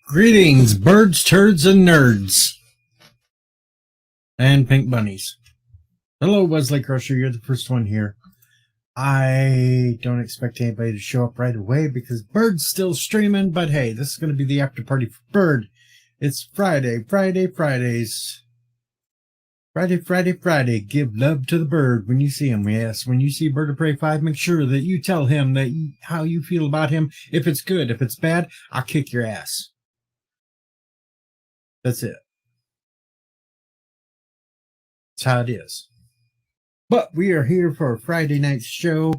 Greetings, birds, turds, and nerds. And pink bunnies. Hello, Wesley Crusher. You're the first one here. I don't expect anybody to show up right away because Bird's still streaming, but hey, this is going to be the after party for Bird. It's Fridays. Friday. Give love to the bird when you see him. Yes, when you see Bird of Prey 5, make sure that you tell him that how you feel about him. If it's good, if it's bad, I'll kick your ass. That's it. That's how it is. But we are here for a Friday night show.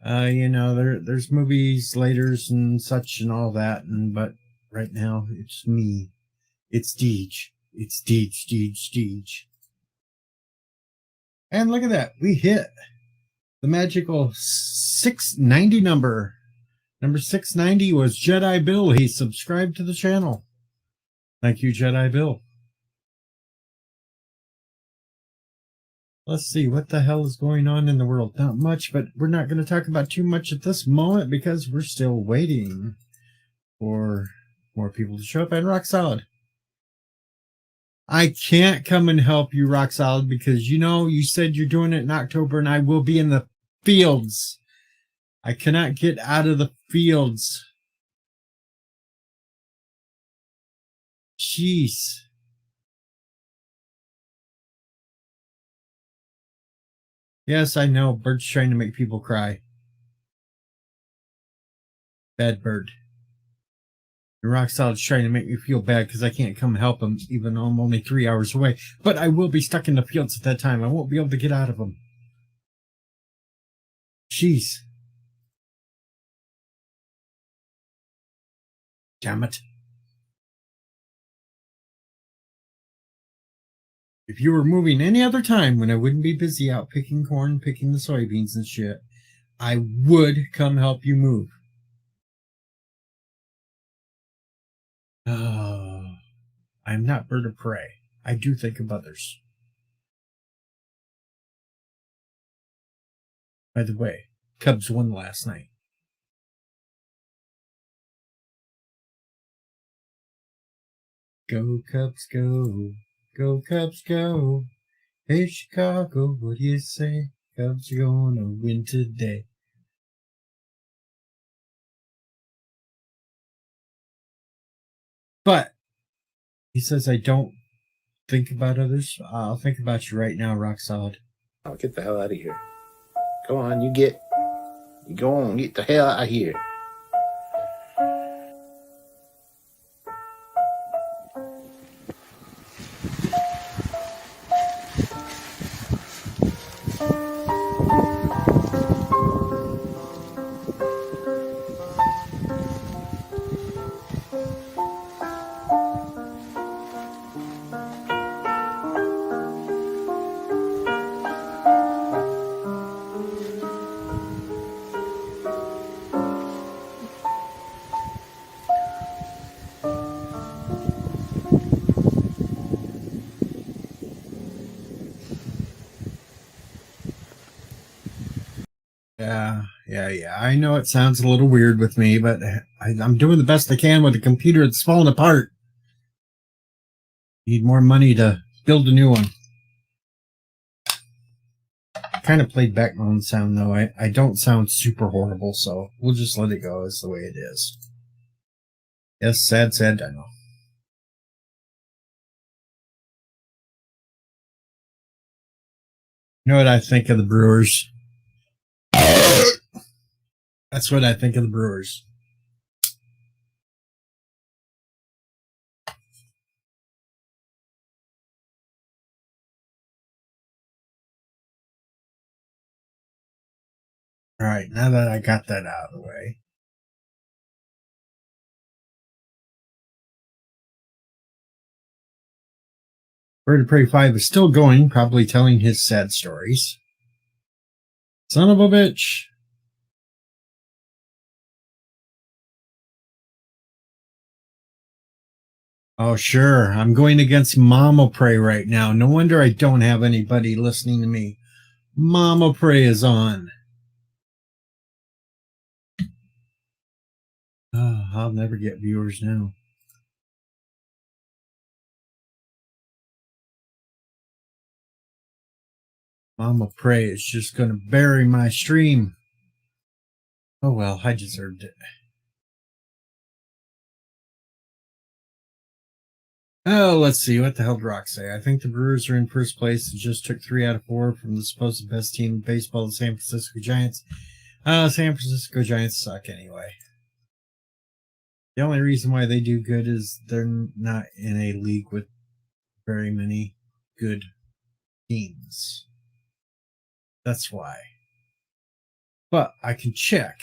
There's movies, laters, and such, and all that. But right now, it's me. It's Deej. It's Deej. And look at that. We hit the magical 690 number. Number 690 was Jedi Bill. He subscribed to the channel. Thank you, Jedi Bill. Let's see, what the hell is going on in the world? Not much, but we're not going to talk about too much at this moment because we're still waiting for more people to show up. And Rock Solid, I can't come and help you, Rock Solid, because you said you're doing it in October and I will be in the fields. I cannot get out of the fields. Jeez. Yes, I know. Bird's trying to make people cry. Bad Bird. And Rock Solid's trying to make me feel bad because I can't come help him, even though I'm only 3 hours away. But I will be stuck in the fields at that time. I won't be able to get out of them. Jeez. Damn it. If you were moving any other time when I wouldn't be busy out picking corn, picking the soybeans and shit, I would come help you move. I'm not Bird of Prey. I do think of others. By the way, Cubs won last night. Go Cubs, go. Go Cubs, go. Hey Chicago, what do you say? Cubs are gonna win today. But he says I don't think about others. I'll think about you right now, Rock Solid. I'll get the hell out of here. Go on, you go on, get the hell out of here. Yeah. I know it sounds a little weird with me, but I'm doing the best I can with a computer that's falling apart. Need more money to build a new one. Kind of played back my own sound, though. I don't sound super horrible, so we'll just let it go as the way it is. Yes, sad, I know. You know what I think of the Brewers? That's what I think of the Brewers. All right, now that I got that out of the way. Bird of Prey 5 is still going, probably telling his sad stories. Son of a bitch. Oh, sure. I'm going against Mama Prey right now. No wonder I don't have anybody listening to me. Mama Prey is on. Oh, I'll never get viewers now. Mama Prey is just going to bury my stream. Oh well, I deserved it. Oh, let's see. What the hell did Rock say? I think the Brewers are in first place and just took 3 out of 4 from the supposed best team in baseball, the San Francisco Giants. San Francisco Giants suck anyway. The only reason why they do good is they're not in a league with very many good teams. That's why. But I can check.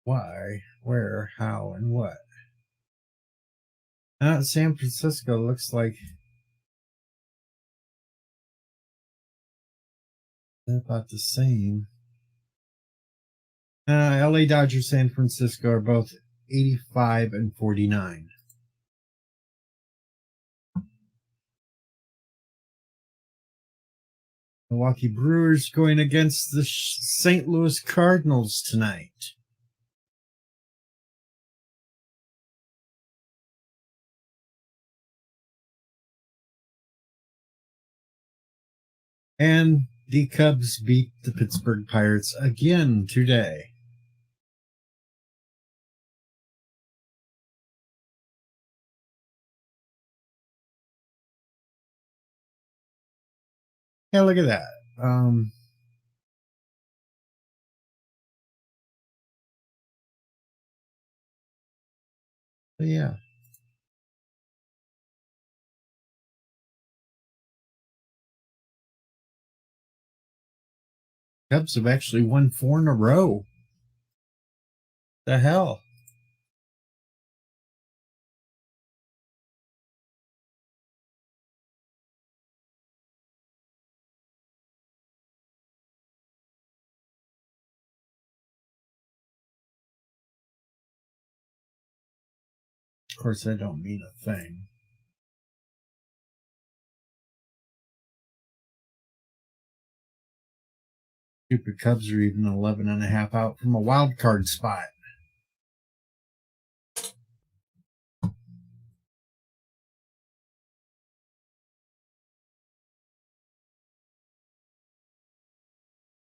Why, where, how, and what. San Francisco looks like they're about the same. LA Dodgers, San Francisco are both 85 and 49. Milwaukee Brewers going against the St. Louis Cardinals tonight. And the Cubs beat the Pittsburgh Pirates again today. Yeah, look at that. But yeah. Cubs have actually won 4 in a row. The hell? Of course, I don't mean a thing. Stupid Cubs are even 11.5 out from a wild card spot.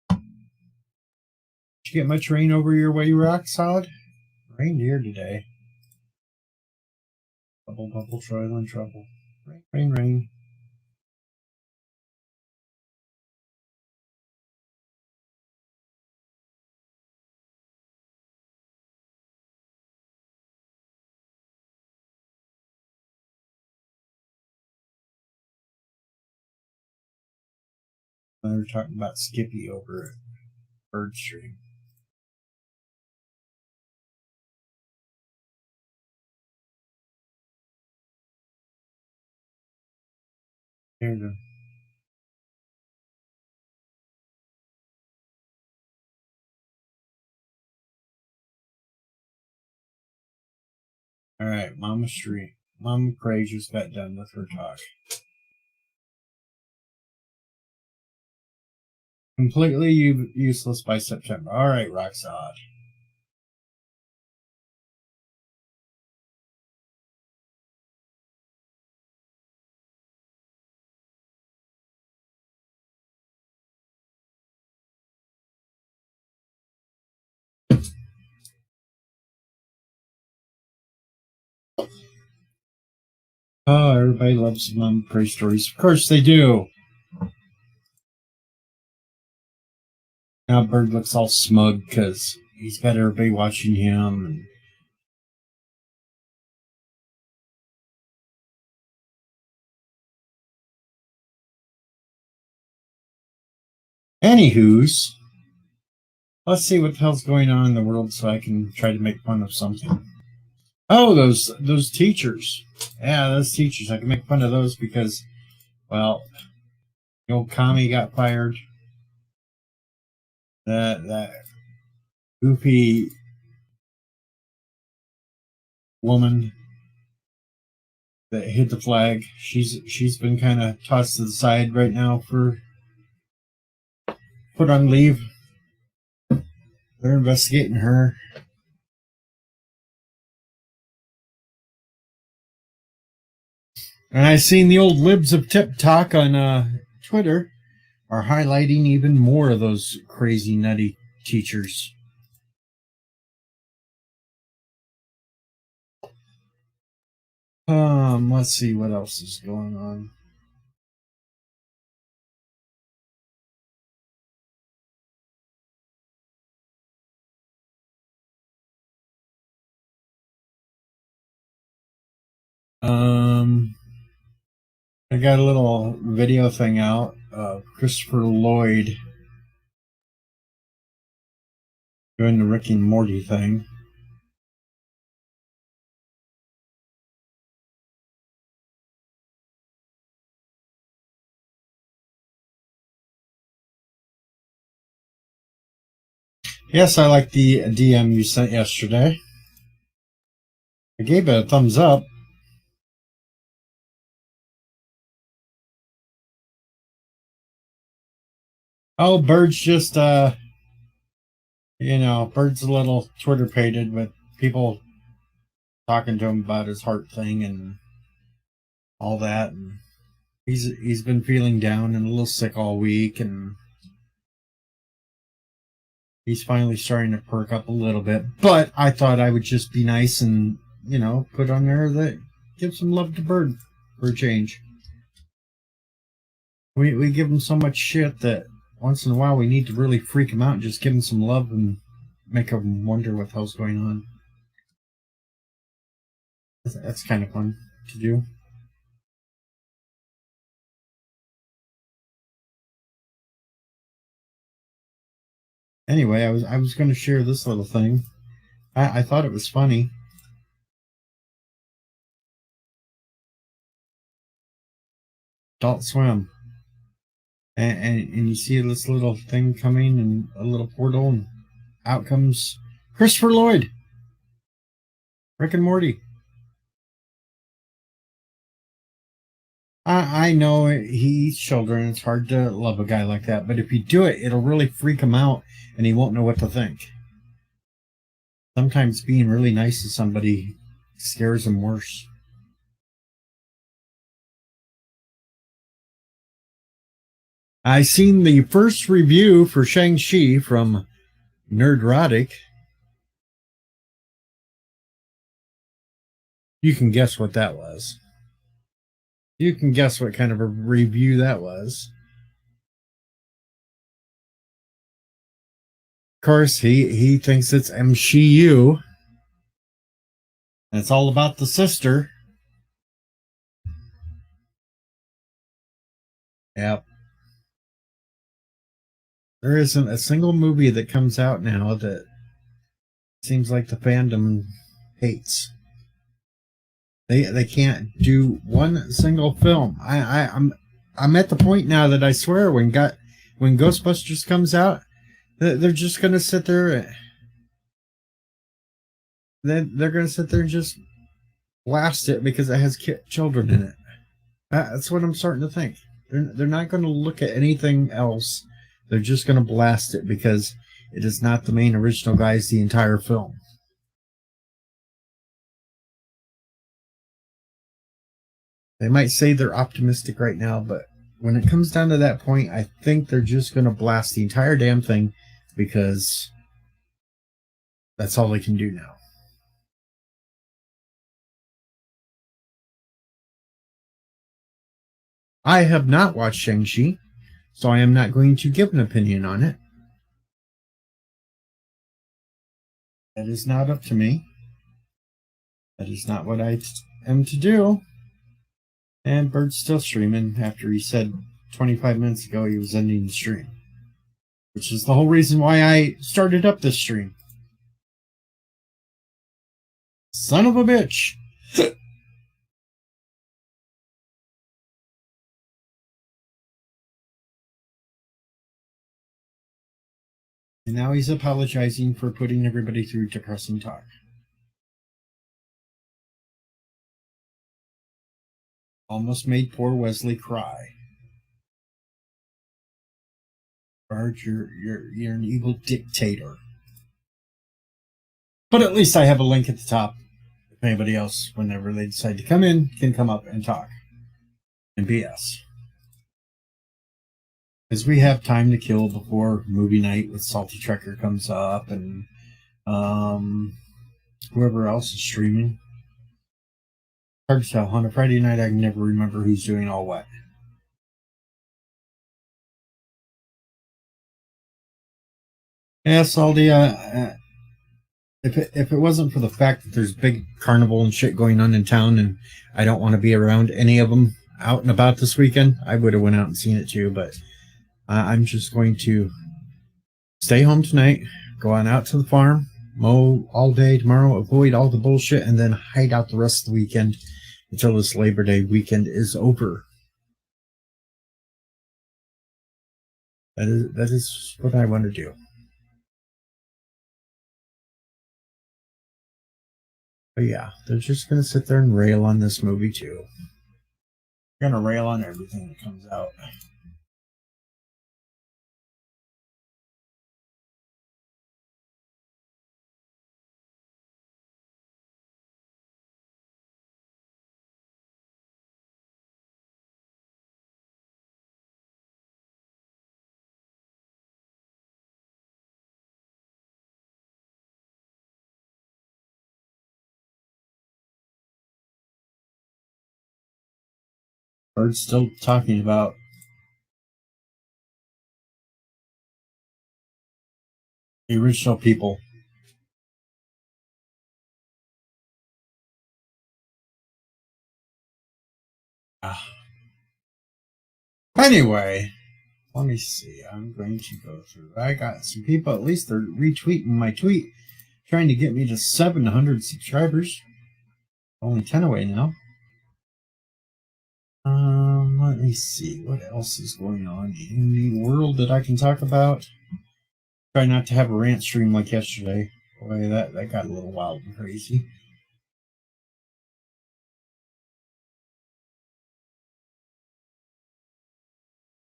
Did you get much rain over your way, Rock Solid? Rained here today. Bubble, bubble, trouble in trouble. Rain, rain, rain. They were talking about Skippy over at Birdstream. Here to All right, Mama Prey just got done with her talk. Completely useless by September. All right, Rock Solid. Oh, everybody loves Mama Prey stories. Of course they do. Now Bird looks all smug because he's got everybody watching him. Anywho's, let's see what the hell's going on in the world so I can try to make fun of something. Oh, those teachers. Yeah, those teachers. I can make fun of those because, well, the old commie got fired. That goofy woman that hid the flag. She's been kind of tossed to the side right now for put on leave. They're investigating her. And I seen the old libs of TikTok on Twitter are highlighting even more of those crazy nutty teachers. Let's see what else is going on. I got a little video thing out of Christopher Lloyd doing the Rick and Morty thing. Yes, I like the DM you sent yesterday. I gave it a thumbs up. Oh, Bird's just, Bird's a little Twitter pated with people talking to him about his heart thing and all that. And he's been feeling down and a little sick all week, and he's finally starting to perk up a little bit. But I thought I would just be nice and, put on there that give some love to Bird for a change. We give him so much shit that once in a while we need to really freak him out and just give him some love and make him wonder what the hell's going on. That's kind of fun to do. Anyway, I was going to share this little thing. I thought it was funny. Adult Swim. And you see this little thing coming and a little portal, and out comes Christopher Lloyd. Rick and Morty. I know he eats children. It's hard to love a guy like that. But if you do it, it'll really freak him out and he won't know what to think. Sometimes being really nice to somebody scares him worse. I seen the first review for Shang-Chi from Nerdrotic. You can guess what that was. You can guess what kind of a review that was. Of course, he thinks it's MCU. And it's all about the sister. Yep. There isn't a single movie that comes out now that seems like the fandom hates. They can't do one single film. I'm at the point now that I swear when Ghostbusters comes out, they're just gonna sit there. They're gonna sit there and just blast it because it has children in it. That's what I'm starting to think. They're not going to look at anything else. They're just going to blast it because it is not the main original guys the entire film. They might say they're optimistic right now, but when it comes down to that point, I think they're just going to blast the entire damn thing because that's all they can do now. I have not watched Shang-Chi, so I am not going to give an opinion on it. That is not up to me. That is not what I am to do. And Bird's still streaming after he said 25 minutes ago he was ending the stream. Which is the whole reason why I started up this stream. Son of a bitch! And now he's apologizing for putting everybody through depressing talk. Almost made poor Wesley cry. Bart, you're an evil dictator. But at least I have a link at the top. If anybody else, whenever they decide to come in, can come up and talk. and BS. Because we have time to kill before movie night with Salty Trekker comes up and whoever else is streaming. Hard to tell. On a Friday night, I can never remember who's doing all what. Yeah, Salty, if it wasn't for the fact that there's big carnival and shit going on in town and I don't want to be around any of them out and about this weekend, I would have went out and seen it too, but I'm just going to stay home tonight, go on out to the farm, mow all day tomorrow, avoid all the bullshit, and then hide out the rest of the weekend until this Labor Day weekend is over. That is what I want to do. But yeah, they're just going to sit there and rail on this movie too. They're going to rail on everything that comes out. Bird's still talking about the original people. Anyway, let me see. I'm going to go through. I got some people, at least they're retweeting my tweet, trying to get me to 700 subscribers. Only 10 away now. Let me see. What else is going on in the world that I can talk about? Try not to have a rant stream like yesterday. Boy, that got a little wild and crazy.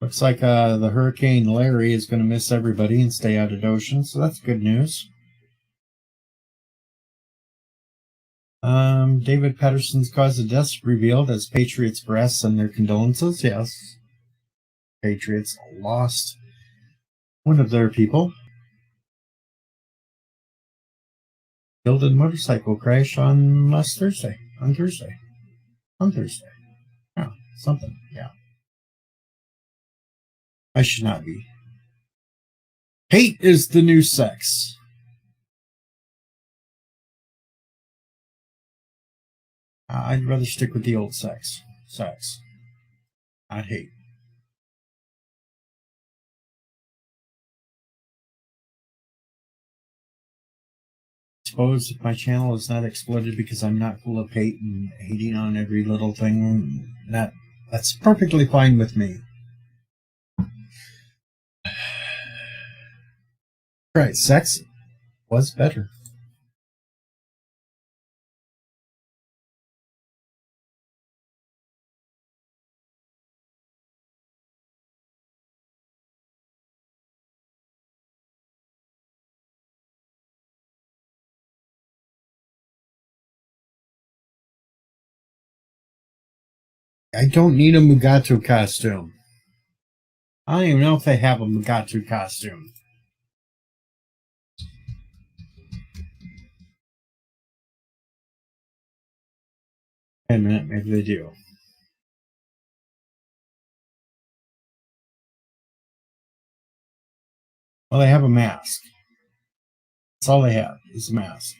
Looks like the Hurricane Larry is going to miss everybody and stay out of Ocean, so that's good news. David Patterson's cause of death revealed as Patriots brass send their condolences. Yes, Patriots lost one of their people. Killed in a motorcycle crash on Thursday. Yeah, something. Yeah. I should not be. Hate is the new sex. I'd rather stick with the old sex. Not hate. I suppose if my channel is not exploded because I'm not full of hate and hating on every little thing, that's perfectly fine with me. Right, sex was better. I don't need a Mugatu costume. I don't even know if they have a Mugatu costume. Wait a minute, maybe they do. Well, they have a mask. That's all they have is a mask.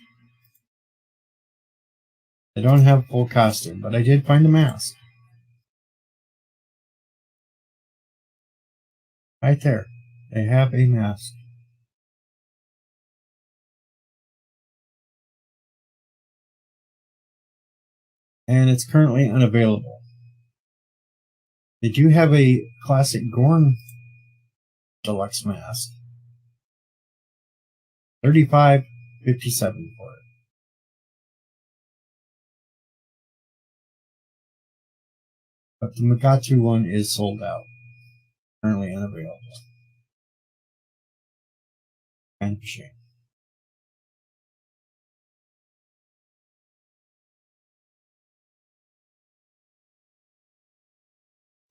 They don't have a full costume, but I did find a mask. Right there. They have a mask. And it's currently unavailable. They do have a classic Gorn deluxe mask. $35.57 for it. But the Mugatu one is sold out. Currently unavailable. And shame.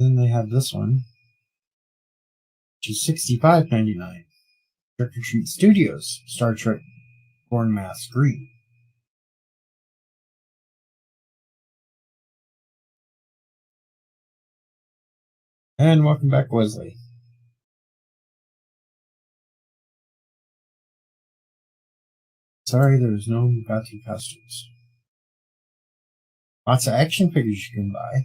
Then they have this one, which is $65.99. Trick or Treat Studios, Star Trek Born Mass Green. And welcome back, Wesley. Sorry, there's no Bugatti costumes. Lots of action figures you can buy.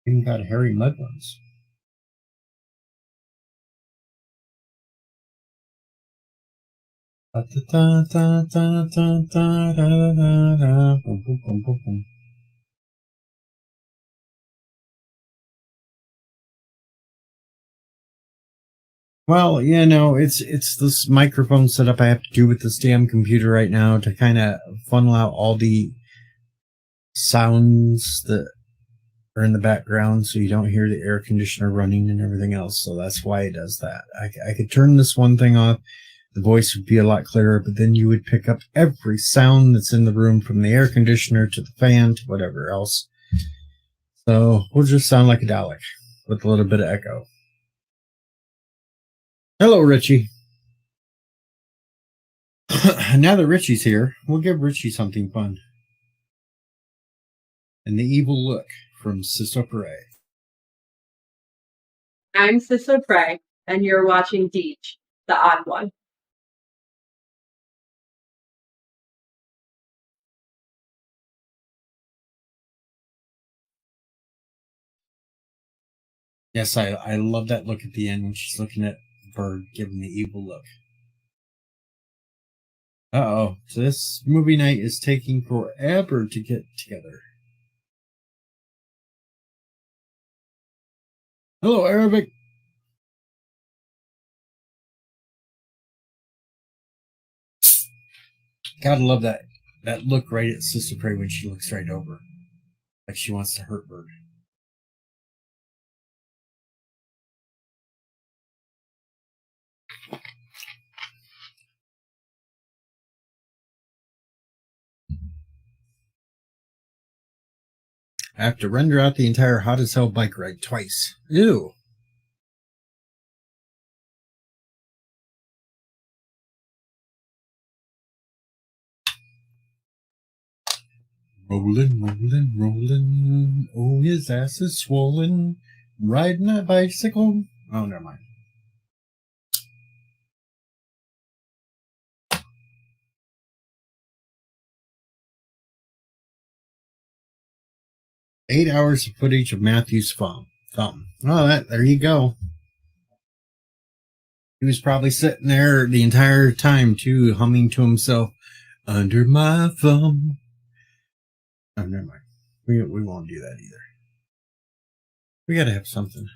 Even got Harry Mudd ones. Well, you know, it's this microphone setup I have to do with this damn computer right now to kind of funnel out all the sounds that are in the background so you don't hear the air conditioner running and everything else. So that's why it does that. I could turn this one thing off. The voice would be a lot clearer, but then you would pick up every sound that's in the room, from the air conditioner to the fan to whatever else. So we'll just sound like a Dalek with a little bit of echo. Hello, Richie. Now that Richie's here, we'll give Richie something fun. And the evil look from Sisso Prey. I'm Sisso Prey, and you're watching Deej, the odd one. Yes, I love that look at the end when she's looking at Bird, giving the evil look. Uh-oh. So this movie night is taking forever to get together. Hello, Arabic. Gotta love that look right at Sister Prey when she looks right over. Like she wants to hurt Bird. I have to render out the entire Hot as Hell bike ride twice. Ew. Rolling, rolling, rolling. Oh, his ass is swollen. Riding a bicycle. Oh, never mind. Eight hours of footage of Matthew's thumb. Oh, there you go. He was probably sitting there the entire time, too, humming to himself, under my thumb. Oh, never mind. We won't do that either. We gotta have something.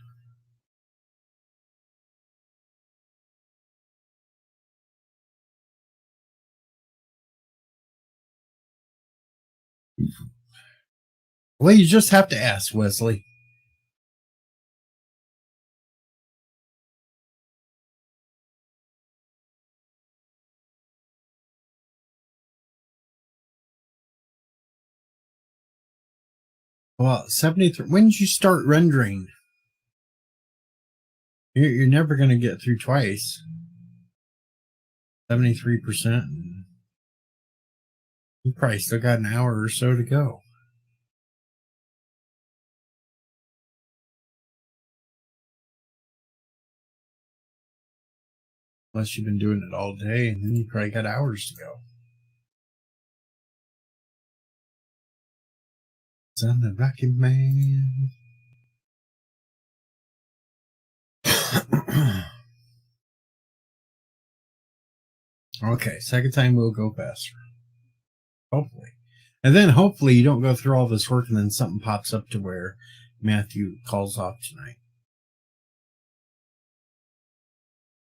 Well, you just have to ask, Wesley. Well, 73. When did you start rendering? You're never going to get through twice. 73%. You probably still got an hour or so to go. Unless you've been doing it all day, and then you probably got hours to go. Son the Rocket Man. Okay, second time we'll go faster. Hopefully. And then hopefully you don't go through all this work and then something pops up to where Matthew calls off tonight.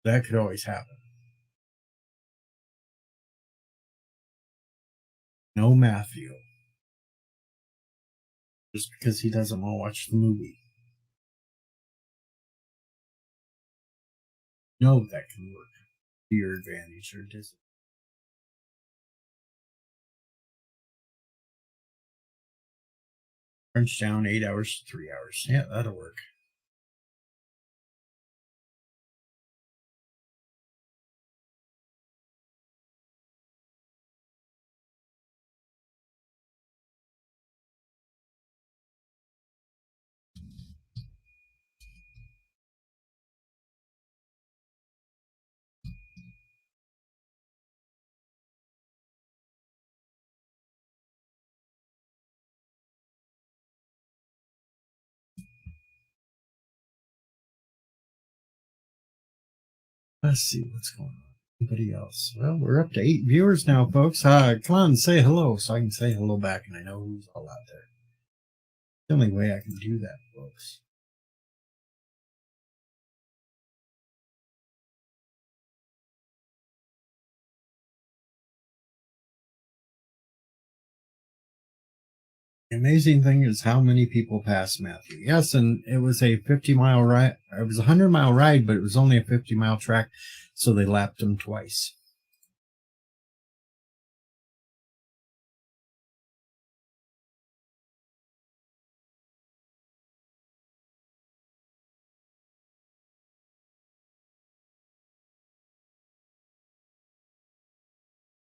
That could always happen. No Matthew. Just because he doesn't want to watch the movie. No, that can work to your advantage or disadvantage. Crunch down 8 hours to 3 hours. Yeah, that'll work. Let's see what's going on. Anybody else? Well, we're up to 8 viewers now, folks. Come on, say hello so I can say hello back and I know who's all out there. The only way I can do that, folks. The amazing thing is how many people passed Matthew. Yes, and it was a 50-mile ride. It was a 100-mile ride, but it was only a 50-mile track, so they lapped him twice.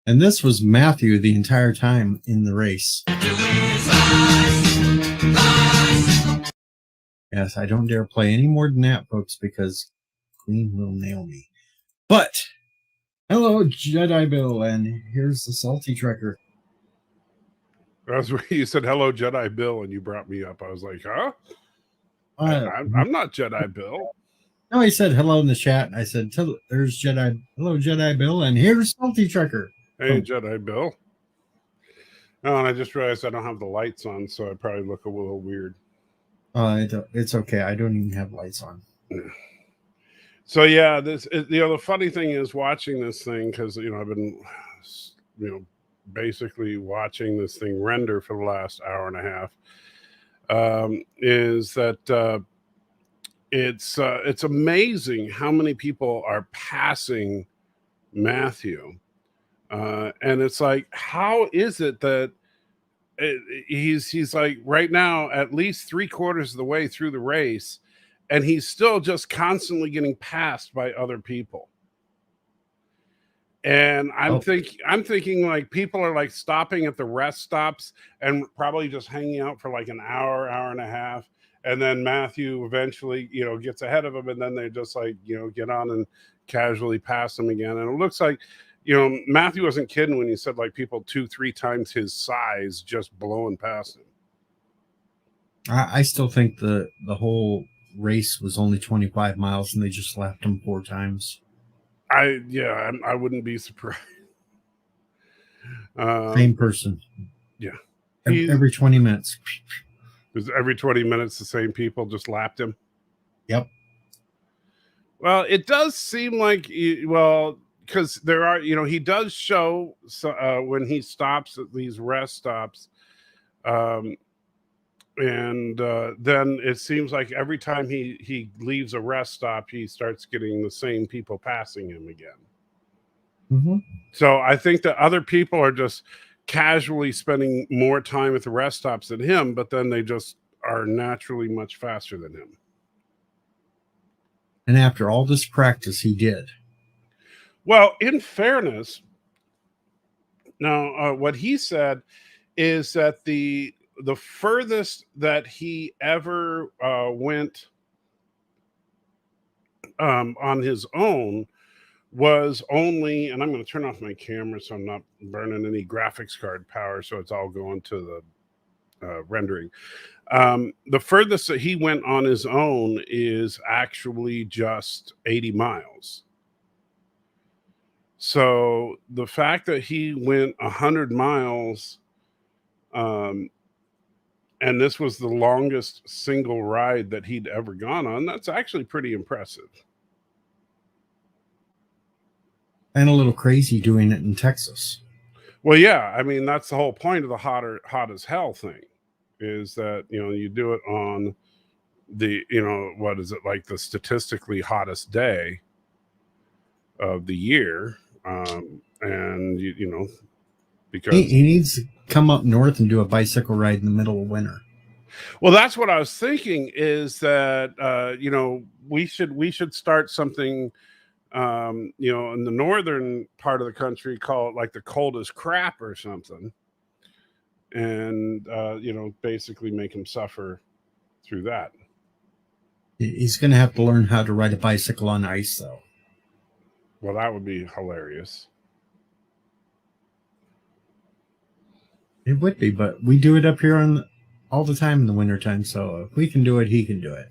And this was Matthew the entire time in the race. Yes, I don't dare play any more than that, folks, because Queen will nail me. But, hello, Jedi Bill, and here's the Salty Trekker. That's where you said, hello, Jedi Bill, and you brought me up. I was like, huh? I'm not Jedi Bill. No, he said hello in the chat, and I said, there's Jedi, hello, Jedi Bill, and here's Salty Trekker. Hey, Jedi Bill. Oh, and I just realized I don't have the lights on, so I probably look a little weird. It's okay. I don't even have lights on. So yeah, the funny thing is watching this thing, because I've been basically watching this thing render for the last hour and a half. Is that it's amazing how many people are passing Matthew, and it's like, how is it that he's like right now at least 3/4 of the way through the race, and he's still just constantly getting passed by other people? And I'm thinking like people are like stopping at the rest stops and probably just hanging out for like an hour and a half, and then Matthew eventually gets ahead of him, and then they just like get on and casually pass him again. And it looks like Matthew wasn't kidding when he said like people 2-3 times his size just blowing past him. I still think the whole race was only 25 miles and they just lapped him 4 times. I wouldn't be surprised. Same person. Yeah. Every 20 minutes. Every 20 minutes, the same people just lapped him. Yep. Well, it does seem like, because there are, he does show when he stops at these rest stops. And then it seems like every time he leaves a rest stop, he starts getting the same people passing him again. Mm-hmm. So I think that other people are just casually spending more time at the rest stops than him, but then they just are naturally much faster than him. And after all this practice, he did. Well, in fairness, now what he said is that the furthest that he ever went on his own was only, and I'm going to turn off my camera so I'm not burning any graphics card power, so it's all going to the rendering. The furthest that he went on his own is actually just 80 miles. So the fact that he went 100 miles, and this was the longest single ride that he'd ever gone on, that's actually pretty impressive. And a little crazy doing it in Texas. Well, yeah, I mean, that's the whole point of the hot as hell thing, is that, you do it on the, what is it, like the statistically hottest day of the year. And because he needs to come up north and do a bicycle ride in the middle of winter. Well, that's what I was thinking. Is that we should start something in the northern part of the country called like the coldest crap or something, and basically make him suffer through that. He's going to have to learn how to ride a bicycle on ice, though. Well, that would be hilarious. It would be, but we do it up here all the time in the wintertime, so if we can do it, he can do it.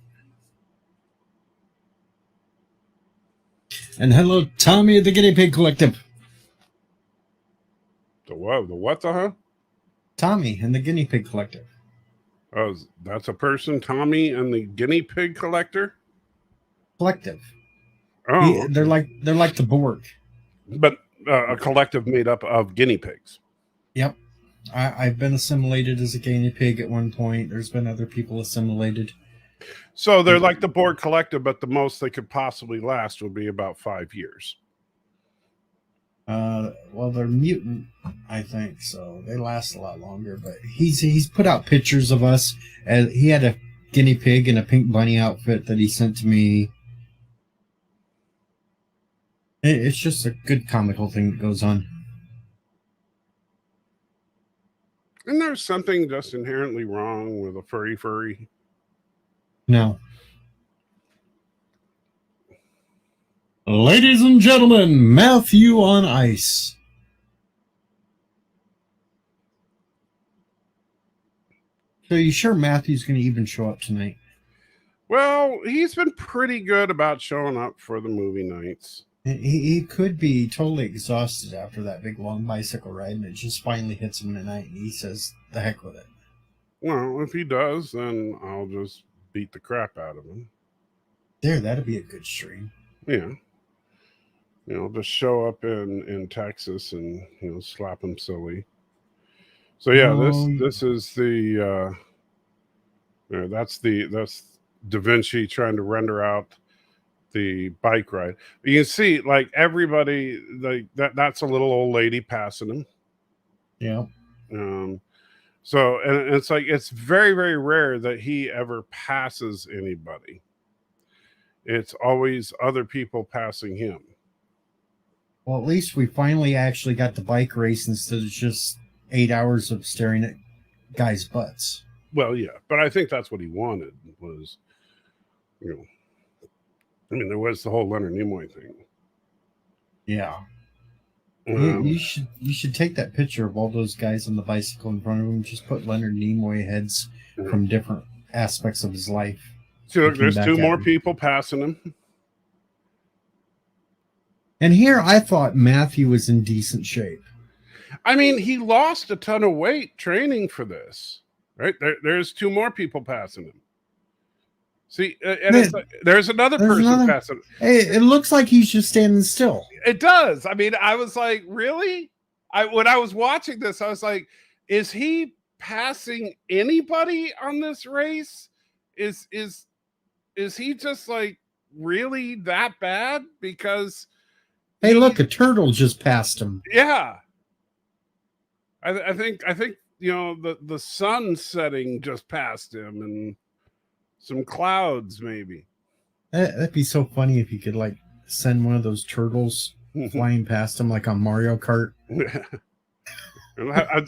And hello, Tommy of the Guinea Pig Collective. The what? The what? The huh? Tommy and the Guinea Pig Collective. Oh, that's a person, Tommy and the Guinea Pig Collector. Collective. Oh, They're like the Borg. but a collective made up of guinea pigs. Yep. I've been assimilated as a guinea pig at one point. There's been other people assimilated. So they're like the Borg Collective, but the most they could possibly last would be about 5 years. Well, they're mutant, I think, so they last a lot longer. But he's put out pictures of us. He had a guinea pig in a pink bunny outfit that he sent to me. It's just a good comical thing that goes on. And there's something just inherently wrong with a furry. No. Ladies and gentlemen, Matthew on ice. So you sure Matthew's going to even show up tonight? Well, he's been pretty good about showing up for the movie nights. He could be totally exhausted after that big long bicycle ride, and it just finally hits him tonight, and he says, the heck with it. Well, if he does, then I'll just beat the crap out of him. There, that'd be a good stream. Yeah. Just show up in Texas and, slap him silly. So, yeah, this is the, that's Da Vinci trying to render out the bike ride. You can see, like, everybody, like that's a little old lady passing him. Yeah. So, and it's like, it's very, very rare that he ever passes anybody. It's always other people passing him. Well, at least we finally actually got the bike race instead of just 8 hours of staring at guys' butts. Well, yeah, but I think that's what he wanted was, there was the whole Leonard Nimoy thing. Yeah. You should take that picture of all those guys on the bicycle in front of him. Just put Leonard Nimoy heads from different aspects of his life. See, look, there's 2 more people passing him. And here I thought Matthew was in decent shape. I mean, he lost a ton of weight training for this, right? There's 2 more people passing him. See, and it's like, there's another person passing. Hey, it looks like he's just standing still. It does. I mean, I was like, really? When I was watching this, I was like, is he passing anybody on this race? Is he just like really that bad? Because hey, look, a turtle just passed him. Yeah. I think the sun setting just passed him and some clouds maybe. That'd be so funny if you could like send one of those turtles flying past him like on Mario Kart. I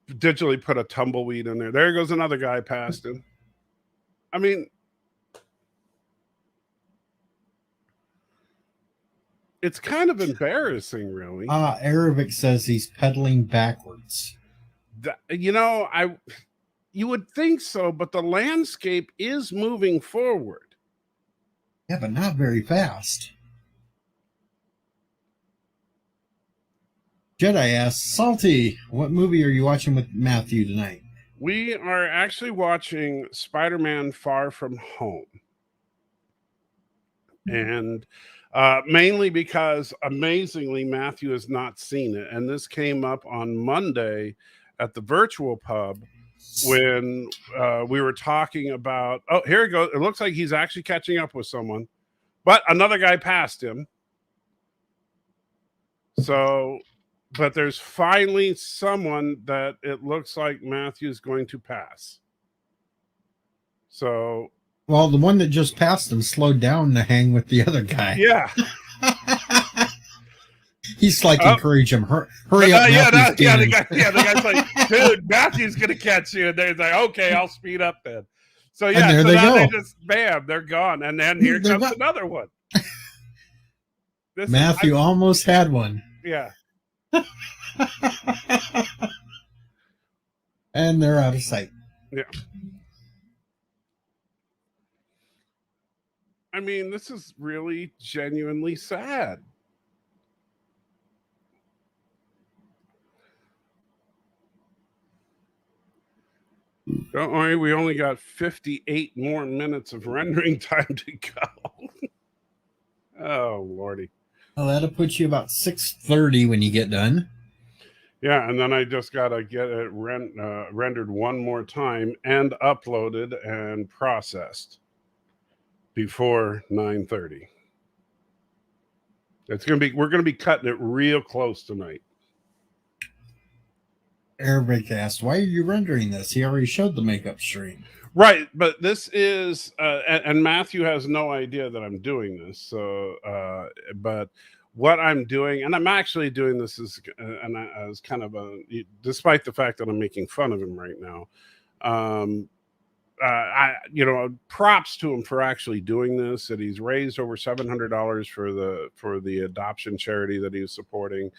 digitally put a tumbleweed in there. There goes another guy past him. I mean, it's kind of embarrassing, really. Arabic says he's pedaling backwards. You would think so, but the landscape is moving forward. Yeah, but not very fast. Jedi asks, Salty, what movie are you watching with Matthew tonight? We are actually watching Spider-Man Far From Home. And mainly because, amazingly, Matthew has not seen it. And this came up on Monday at the virtual pub when we were talking about, oh, here he goes. It looks like he's actually catching up with someone. But another guy passed him. So, but there's finally someone that it looks like Matthew's going to pass. So Well, the one that just passed him slowed down to hang with the other guy. yeah. He's like Oh. encourage him. Hurry up, Yeah, Matthew's the gaining." guy's like, dude, Matthew's gonna catch you. And they're like, okay, I'll speed up then. So yeah, there so they now go. they just bam, they're gone. And then here They're comes gone. another one. Matthew almost had one. Yeah. And they're out of sight. Yeah. I mean, this is really genuinely sad. Don't worry, we only got 58 more minutes of rendering time to go. Oh, Lordy. Well, that'll put you about 6:30 when you get done. Yeah, and then I just got to get it rendered one more time and uploaded and processed before 9:30. It's going to be, we're going to be cutting it real close tonight. Eric asked, "Why are you rendering this? He already showed the makeup stream." Right, but this is, and Matthew has no idea that I'm doing this. So, but what I'm doing, and I'm actually doing this as kind of a, despite the fact that I'm making fun of him right now, props to him for actually doing this. That he's raised over $700 for the adoption charity that he's supporting.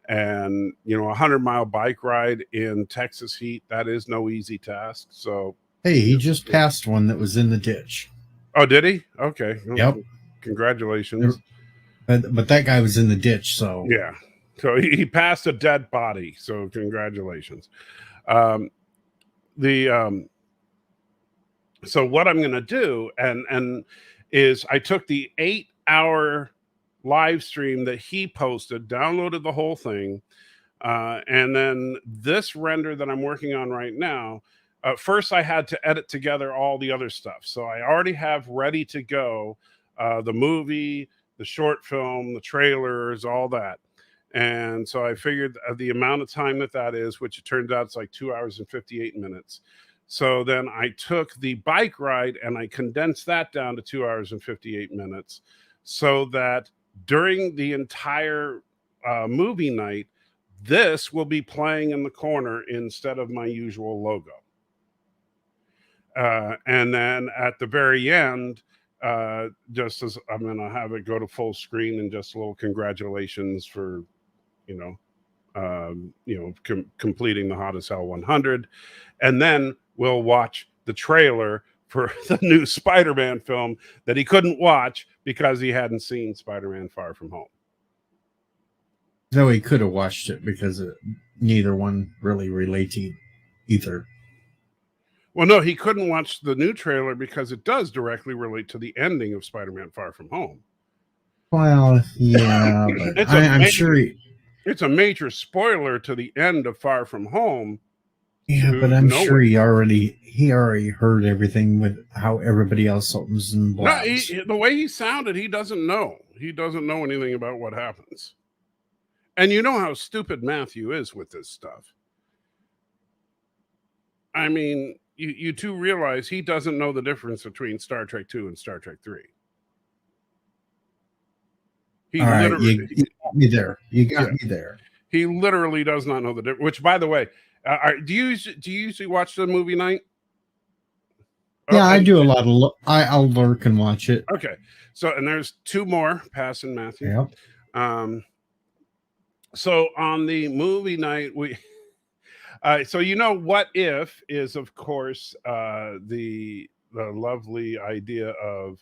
And, a 100-mile bike ride in Texas heat, that is no easy task. So, hey, he just passed one that was in the ditch. Oh, did he? Okay. Yep. Congratulations. But that guy was in the ditch, so. Yeah. So he passed a dead body. So congratulations. So what I'm going to do and is I took the 8-hour live stream that he posted, downloaded the whole thing, and then this render that I'm working on right now. First, I had to edit together all the other stuff, so I already have ready to go the movie, the short film, the trailers, all that. And so I figured the amount of time that is, which it turns out it's like 2 hours and 58 minutes. So then I took the bike ride and I condensed that down to 2 hours and 58 minutes, so that during the entire movie night, this will be playing in the corner instead of my usual logo. And then at the very end, just as I'm going to have it go to full screen and just a little congratulations for, completing the Hot as Hell 100. And then we'll watch the trailer for the new Spider-Man film that he couldn't watch because he hadn't seen Spider-Man Far From Home. No, he could have watched it because neither one really related either. Well, no, he couldn't watch the new trailer because it does directly relate to the ending of Spider-Man Far From Home. Well, yeah, but I'm sure it's a major spoiler to the end of Far From Home. Yeah, but I'm sure he already heard everything with how everybody else was involved. No, the way he sounded, he doesn't know. He doesn't know anything about what happens. And you know how stupid Matthew is with this stuff. I mean, you two realize he doesn't know the difference between Star Trek 2 and Star Trek 3. All right, you got me there. You got me there. He literally does not know the difference. Which, by the way, do you usually watch the movie night? Yeah, I do a lot of. I'll lurk and watch it. Okay, so and there's two more passing Matthew. Yep. So on the movie night, we. So What If is, of course, the lovely idea of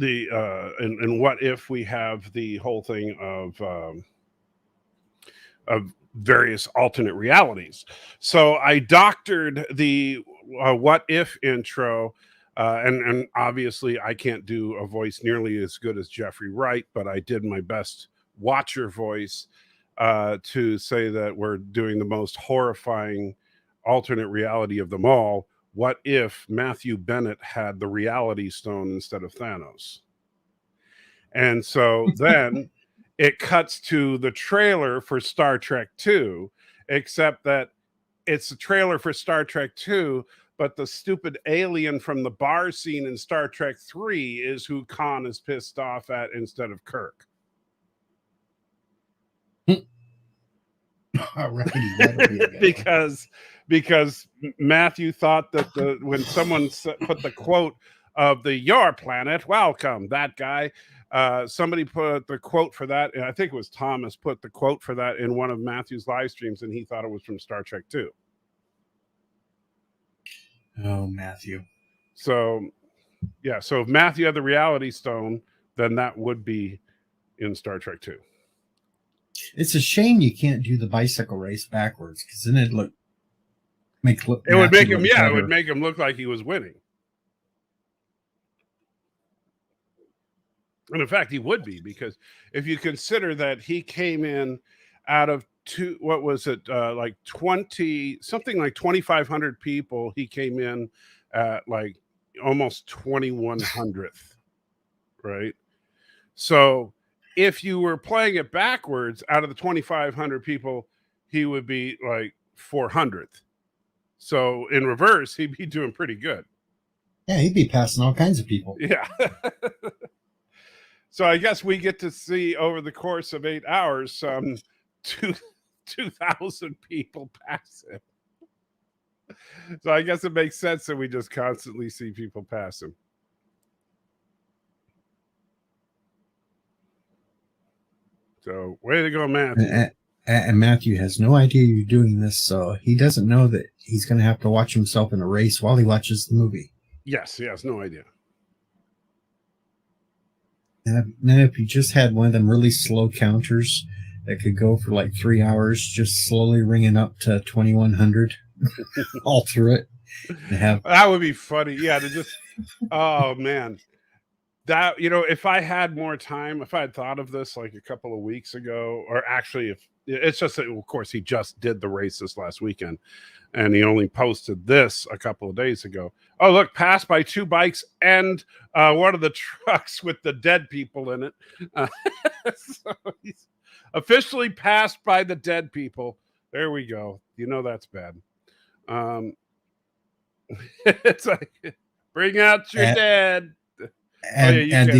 and What If we have the whole thing of various alternate realities. So I doctored the What If intro, and obviously I can't do a voice nearly as good as Jeffrey Wright, but I did my best Watcher voice to say that we're doing the most horrifying alternate reality of them all. What if Matthew Bennett had the reality stone instead of Thanos? And so then it cuts to the trailer for Star Trek 2, except that it's a trailer for Star Trek 2, but the stupid alien from the bar scene in Star Trek 3 is who Khan is pissed off at instead of Kirk. Alrighty, that'll be a good one. because Matthew thought that when someone put the quote of the "Your Planet, Welcome," that guy, somebody put the quote for that. I think it was Thomas put the quote for that in one of Matthew's live streams, and he thought it was from Star Trek 2. Oh, Matthew. So, yeah. So if Matthew had the Reality Stone, then that would be in Star Trek 2. It's a shame you can't do the bicycle race backwards, because then it would make him it would make him look like he was winning. And in fact, he would be, because if you consider that he came in out of what was it, like 2,500 people, he came in at like almost 2,100th, right? So if you were playing it backwards, out of the 2,500 people, he would be like 400th. So in reverse, he'd be doing pretty good. Yeah, he'd be passing all kinds of people. Yeah. So I guess we get to see over the course of 8 hours some 2,000 people pass him. So I guess it makes sense that we just constantly see people pass him. So way to go, Matthew. And Matthew has no idea you're doing this, so he doesn't know that he's going to have to watch himself in a race while he watches the movie. Yes, he has no idea. And then if you just had one of them really slow counters that could go for like 3 hours, just slowly ringing up to 2,100 all through it. That would be funny. Yeah, to just, oh man. That, you know, if I had more time, if I had thought of this like a couple of weeks ago, or actually, if it's just that, of course, he just did the race this last weekend and he only posted this a couple of days ago. Oh, look, passed by 2 bikes and one of the trucks with the dead people in it. So he's officially passed by the dead people. There we go. You know, that's bad. It's like, bring out your dead. Add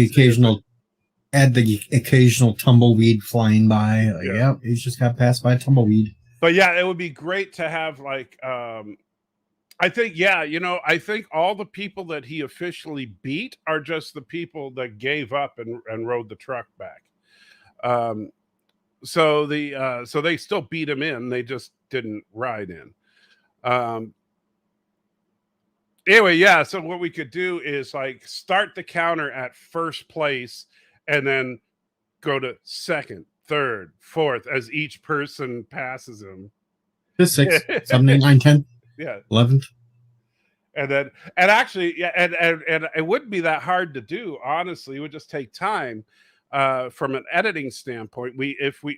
the occasional tumbleweed flying by. Like, yeah, he's just got passed by a tumbleweed. But yeah, it would be great to have like I think, yeah, you know, I think all the people that he officially beat are just the people that gave up and rode the truck back. So they still beat him in, they just didn't ride in. Anyway, yeah, so what we could do is like start the counter at first place and then go to second, third, fourth as each person passes him. The 6th, 7, 8, 9, 10, yeah, 11th. And actually, yeah, and it wouldn't be that hard to do, honestly. It would just take time. From an editing standpoint,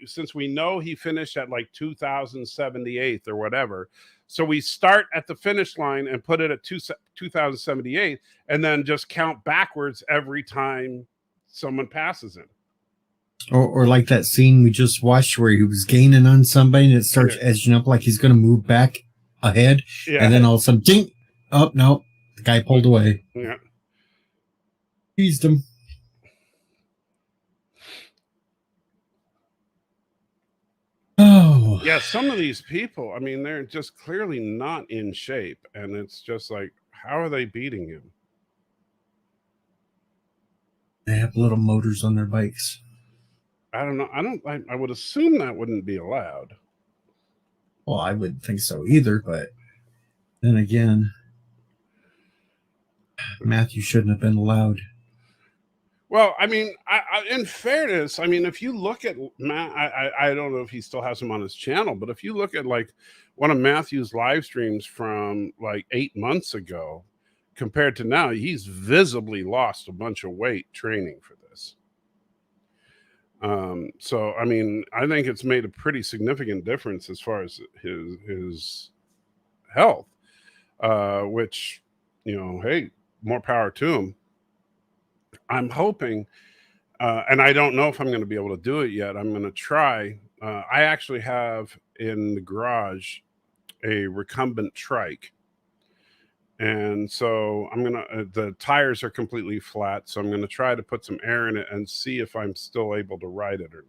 since we know he finished at like 2,078th or whatever, so we start at the finish line and put it at 2,078, and then just count backwards every time someone passes him. Or like that scene we just watched where he was gaining on somebody and it starts edging up like he's going to move back ahead, and then all of a sudden, ding! Oh no, the guy pulled away. Yeah, Teased him. Oh yeah, some of these people, I mean, they're just clearly not in shape, and it's just like, how are they beating him? They have little motors on their bikes. I don't know. I would assume that wouldn't be allowed. Well, I wouldn't think so either, but then again, Matthew shouldn't have been allowed. Well, I mean, in fairness, I mean, if you look at Matt, I don't know if he still has him on his channel, but if you look at like one of Matthew's live streams from like 8 months ago compared to now, he's visibly lost a bunch of weight training for this. So, I mean, I think it's made a pretty significant difference as far as his health, which, you know, hey, more power to him. I'm hoping, and I don't know if I'm going to be able to do it yet. I'm going to try. I actually have in the garage a recumbent trike. And so I'm going to, the tires are completely flat. So I'm going to try to put some air in it and see if I'm still able to ride it or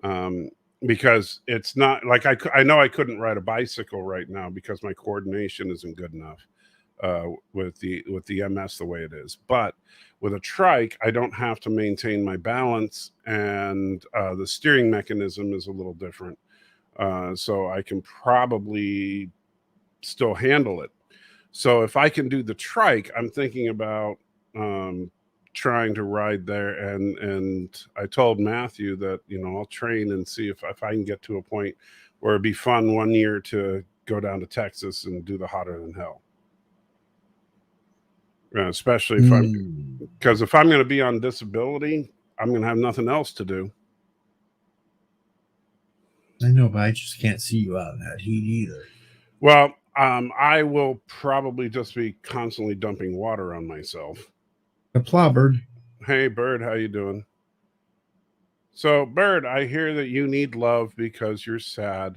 not. Because it's not like I know I couldn't ride a bicycle right now because my coordination isn't good enough with the MS the way it is. But with a trike, I don't have to maintain my balance, and the steering mechanism is a little different. So I can probably still handle it. So if I can do the trike, I'm thinking about trying to ride there. And I told Matthew that, I'll train and see if I can get to a point where it'd be fun one year to go down to Texas and do the Hotter Than Hell. Especially because if I'm going to be on disability, I'm going to have nothing else to do. I know, but I just can't see you out in that heat either. Well, I will probably just be constantly dumping water on myself. Apply, Bird. Hey, Bird, how you doing? So, Bird, I hear that you need love because you're sad.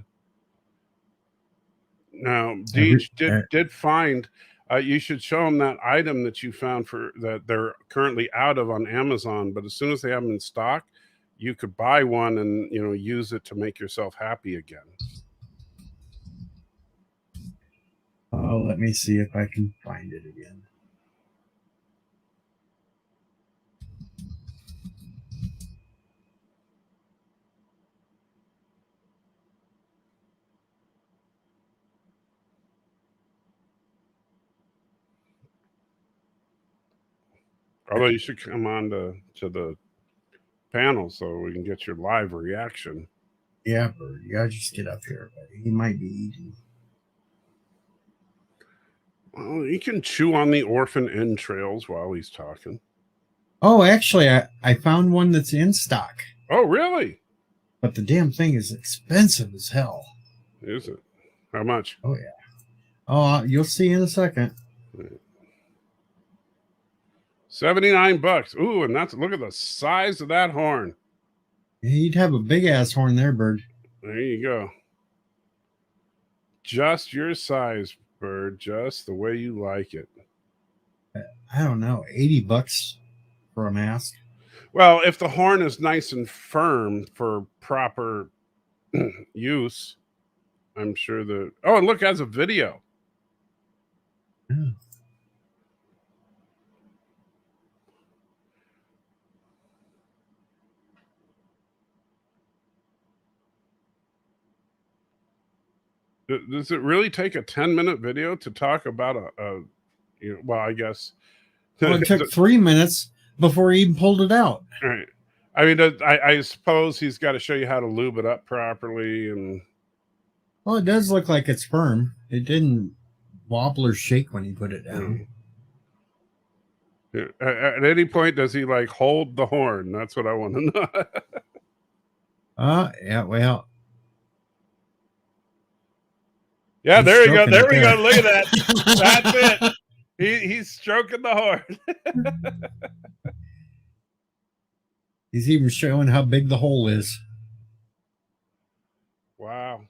Now, Deej did find. You should show them that item that you found that they're currently out of on Amazon. But as soon as they have them in stock, you could buy one and use it to make yourself happy again. Oh, let me see if I can find it again. Although you should come on to the panel so we can get your live reaction. Yeah, Bird, you gotta just get up here, buddy. He might be eating. Well, you can chew on the orphan entrails while he's talking. Oh, actually, I found one that's in stock. Oh, really? But the damn thing is expensive as hell. Is it? How much? Oh, yeah. Oh, you'll see in a second. $79. Ooh, and look at the size of that horn. You'd have a big ass horn there, Bird. There you go. Just your size, Bird. Just the way you like it. I don't know, $80 for a mask. Well, if the horn is nice and firm for proper use, I'm sure that. Oh, and look, it has a video. Yeah. Does it really take a 10-minute video to talk about well, I guess. Well, it took 3 minutes before he even pulled it out. All right. I mean, I suppose he's got to show you how to lube it up properly. And well, it does look like it's firm. It didn't wobble or shake when he put it down. Yeah. At any point, does he like hold the horn? That's what I want to know. Yeah, well. Yeah, there we go. There we go. Look at that. That's it. He's stroking the horn. He's even showing how big the hole is. Wow.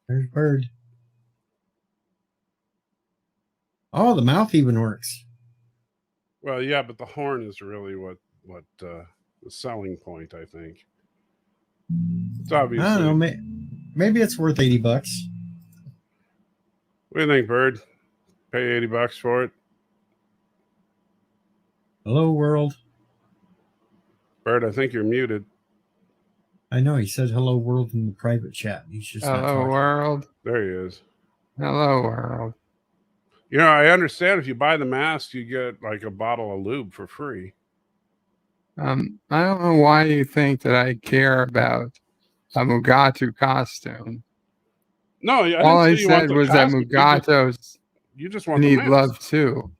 There's Bird. Oh, the mouth even works. Well, yeah, but the horn is really what the selling point, I think. It's obviously. I don't know. Maybe it's worth $80. What do you think, Bird? Pay $80 for it? Hello, world. Bird, I think you're muted. I know he said hello, world in the private chat. He's just hello, world. There he is. Hello, world. I understand if you buy the mask, you get like a bottle of lube for free. I don't know why you think that I care about a Mugatu costume. No, all I said was that Mugatos you just want need love too.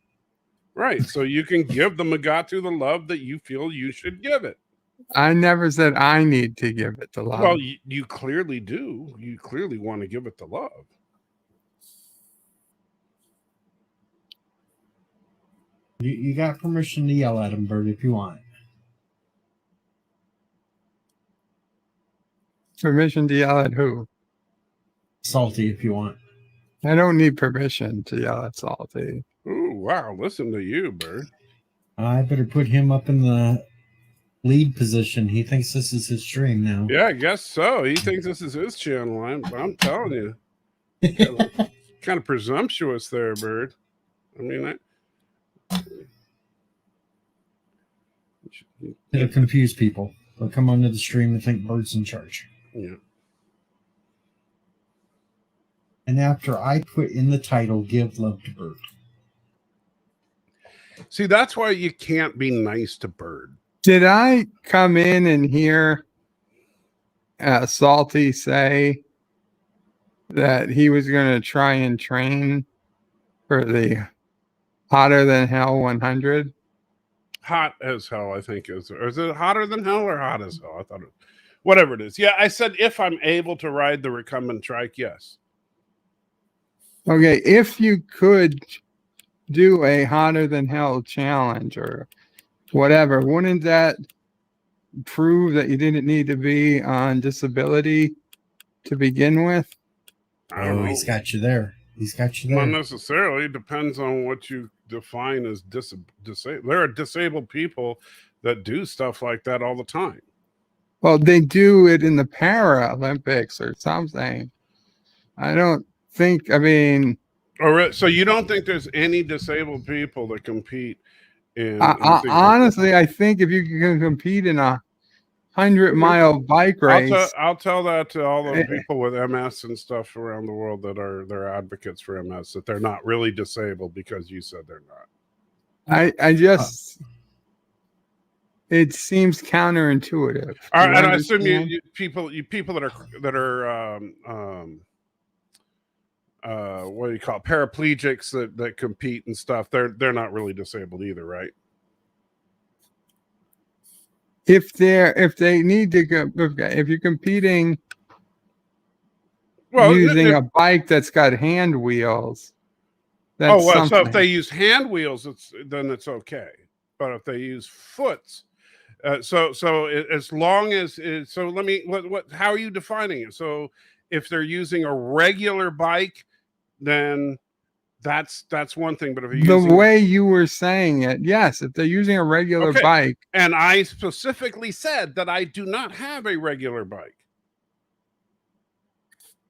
Right, so you can give the Mugatu the love that you feel you should give it. I never said I need to give it the love. Well, you clearly do. You clearly want to give it the love. You got permission to yell at him, Bird, if you want. Permission to yell at who? Salty if you want. I don't need permission to yell at Salty. Ooh, wow. Listen to you, Bird. I better put him up in the lead position. He thinks this is his stream now. Yeah, I guess so. He thinks this is his channel. I'm telling you. Kind of presumptuous there, Bird. I mean, It'll confuse people. They'll come onto the stream and think Bird's in charge. yeah. And after I put in the title, give love to Bird. See, that's why you can't be nice to Bird. Did I come in and hear Salty say that he was going to try and train for the Hotter Than Hell 100? Hot as hell, I think is. Or is it hotter than hell or hot as hell? I thought it, whatever it is. Yeah, I said if I'm able to ride the recumbent trike, yes. Okay, if you could do a Hotter Than Hell challenge or whatever, wouldn't that prove that you didn't need to be on disability to begin with? I don't know. He's got you there. He's got you there. Not necessarily. It depends on what you define as disabled. There are disabled people that do stuff like that all the time. Well, they do it in the Paralympics or something. I don't think, I mean... So you don't think there's any disabled people that compete in... honestly, I think if you can compete in a 100-mile bike race... I'll tell that to all the people with MS and stuff around the world that they're advocates for MS, that they're not really disabled because you said they're not. I just... It seems counterintuitive. All right, and I assume you people that are what do you call it? Paraplegics that compete and stuff, they're not really disabled either, right? If they need to go, if you're competing using a bike that's got hand wheels, that's something. So if they use hand wheels, then it's okay. But if they use foots, as long as so let me how are you defining it? So if they're using a regular bike, then that's one thing. But if you're the way you were saying it, yes, if they're using a regular bike, and I specifically said that I do not have a regular bike.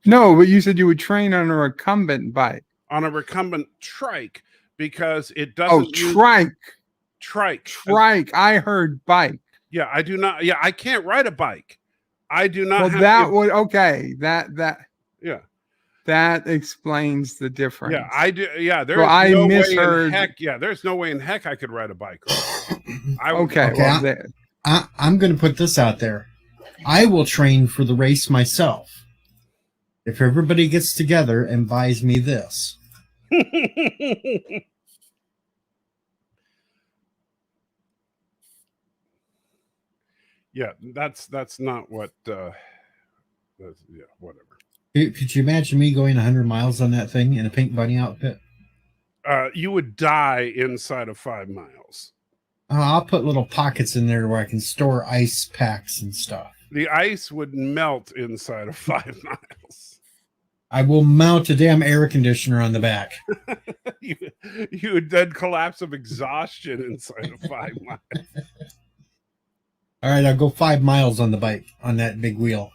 No, but you said you would train on a recumbent bike, on a recumbent trike, because it doesn't. Trike. I heard bike. Yeah, I do not. Yeah, I can't ride a bike. I do not. Well, that would okay. That yeah. That explains the difference. Yeah, I do. Yeah, there's no way in heck. Yeah, there's no way in heck I could ride a bike. I'm going to put this out there. I will train for the race myself if everybody gets together and buys me this. Yeah, that's not what. Whatever. Could you imagine me going 100 miles on that thing in a pink bunny outfit? You would die inside of 5 miles. I'll put little pockets in there where I can store ice packs and stuff. The ice would melt inside of 5 miles. I will mount a damn air conditioner on the back. you would then collapse of exhaustion inside of 5 miles. All right, I'll go 5 miles on the bike on that big wheel.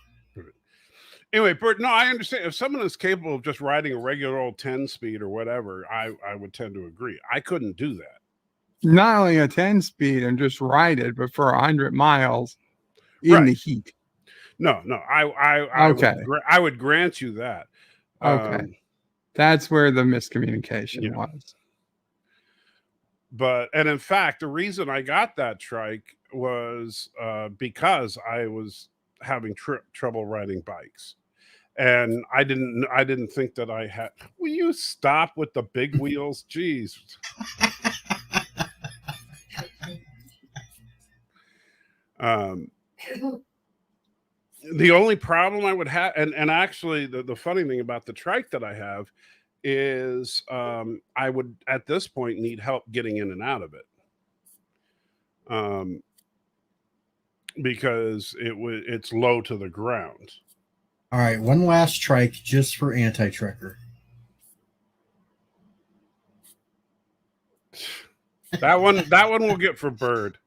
Anyway, Bert, no, I understand. If someone is capable of just riding a regular old 10 speed or whatever, I would tend to agree. I couldn't do that. Not only a 10 speed and just ride it, but for 100 miles in the heat. No, I would grant you that. Okay. That's where the miscommunication was. And in fact, the reason I got that trike was because I was having trouble riding bikes. And I didn't think that I had. Will you stop with the big wheels? Jeez. The only problem I would have, and actually the funny thing about the trike that I have is I would at this point need help getting in and out of it. because it's low to the ground. All right, one last trike just for anti-trekker. That one we'll get for Bird.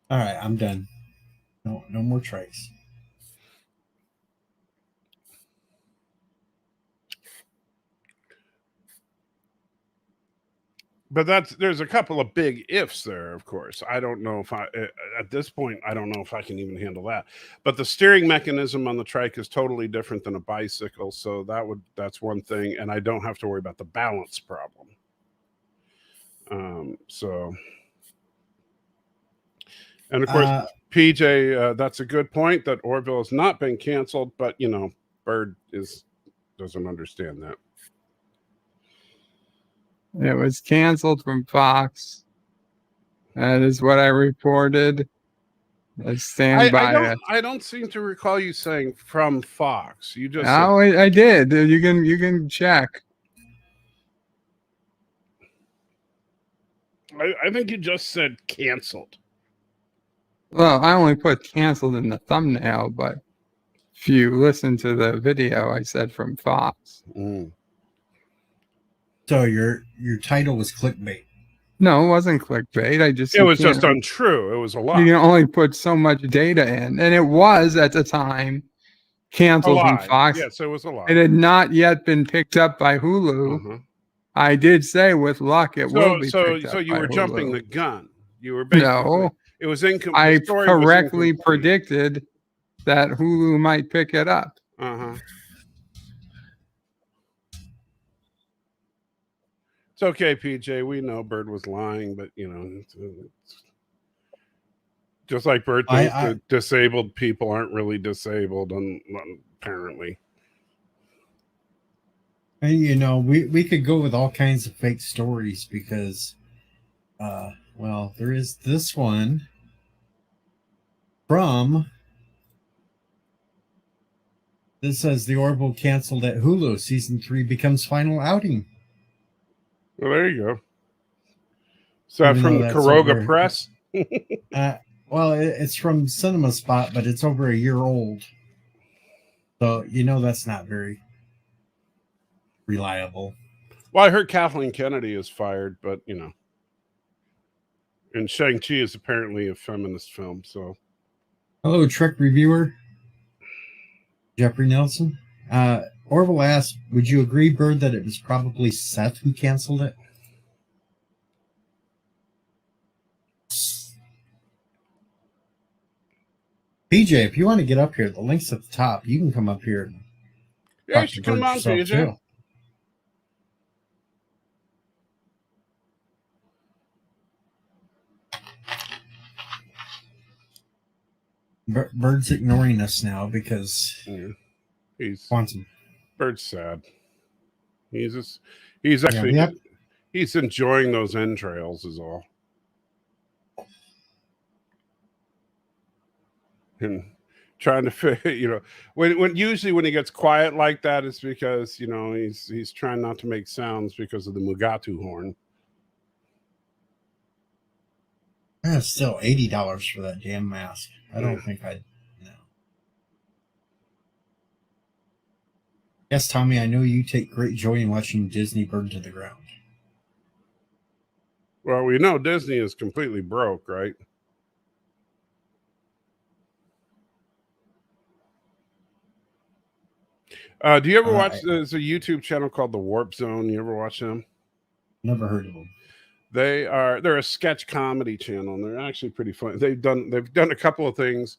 All right, I'm done. No more trikes. But there's a couple of big ifs there, of course. I don't know if at this point, I don't know if I can even handle that. But the steering mechanism on the trike is totally different than a bicycle. So that's one thing. And I don't have to worry about the balance problem. And of course, PJ, that's a good point that Orville has not been canceled, but Bird doesn't understand that. It was canceled from Fox. That is what I reported. I stand by it. I don't seem to recall you saying from Fox. You just Oh, I did. You can check. I think you just said canceled. Well, I only put canceled in the thumbnail, but if you listen to the video, I said from Fox. Mm. So your title was clickbait. No, it wasn't clickbait. It was just untrue. It was a lie. You can only put so much data in, and it was at the time canceled from Fox. Yes, it was a lie. It had not yet been picked up by Hulu. Uh-huh. I did say with luck it will be. So you were jumping the gun. You were basically it was incomplete. I correctly predicted that Hulu might pick it up. Uh-huh. It's okay, PJ. We know Bird was lying, but it's just like Bird thinks that disabled people aren't really disabled, apparently. And we could go with all kinds of fake stories because, there is this one from. This says the Orville canceled at Hulu. Season 3 becomes final outing. Well, there you go. Is that from the Caroga Press? It's from Cinema Spot, but it's over a year old. So, that's not very reliable. Well, I heard Kathleen Kennedy is fired, but, and Shang-Chi is apparently a feminist film, so. Hello, Trek reviewer. Jeffrey Nelson. Orville asked, would you agree, Bird, that it was probably Seth who canceled it? PJ, if you want to get up here, the link's at the top. You can come up here. Yeah, you should come on, PJ. Too. Bird's ignoring us now because quantum. Bird's sad. He's actually he's enjoying those entrails is all. And trying to figure, when usually when he gets quiet like that, it's because he's trying not to make sounds because of the Mugatu horn. That's still $80 for that damn mask. I don't think I'd know. Yes, Tommy, I know you take great joy in watching Disney burn to the ground. Well, we know Disney is completely broke, right? Do you ever watch? There's a YouTube channel called The Warp Zone. You ever watch them? Never heard of them. They're a sketch comedy channel, and they're actually pretty funny. They've done a couple of things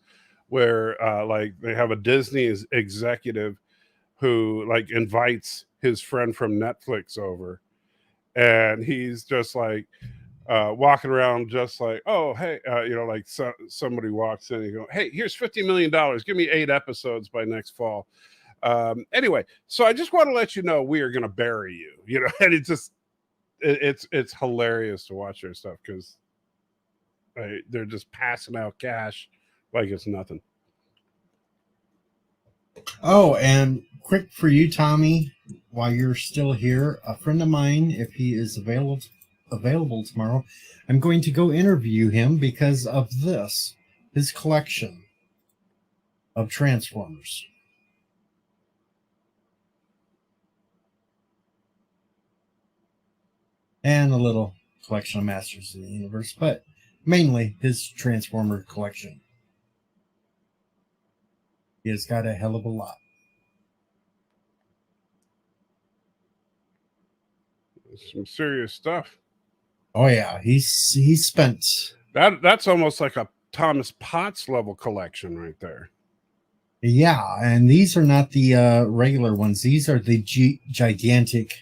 where like they have a Disney executive who like invites his friend from Netflix over, and he's just like walking around just like, oh hey, like somebody walks in and you go, hey, here's $50 million, give me 8 episodes by next fall. Anyway, so I just want to let you know we are going to bury you, and it's hilarious to watch their stuff because they're just passing out cash like it's nothing. Oh, and quick for you, Tommy, while you're still here, a friend of mine, if he is available available tomorrow, I'm going to go interview him because of this, his collection of Transformers. And a little collection of Masters of the Universe, but mainly his Transformer collection. He has got a hell of a lot. Some serious stuff. Oh yeah, he's spent. That's almost like a Thomas Potts level collection right there. Yeah, and these are not the regular ones. These are the gigantic.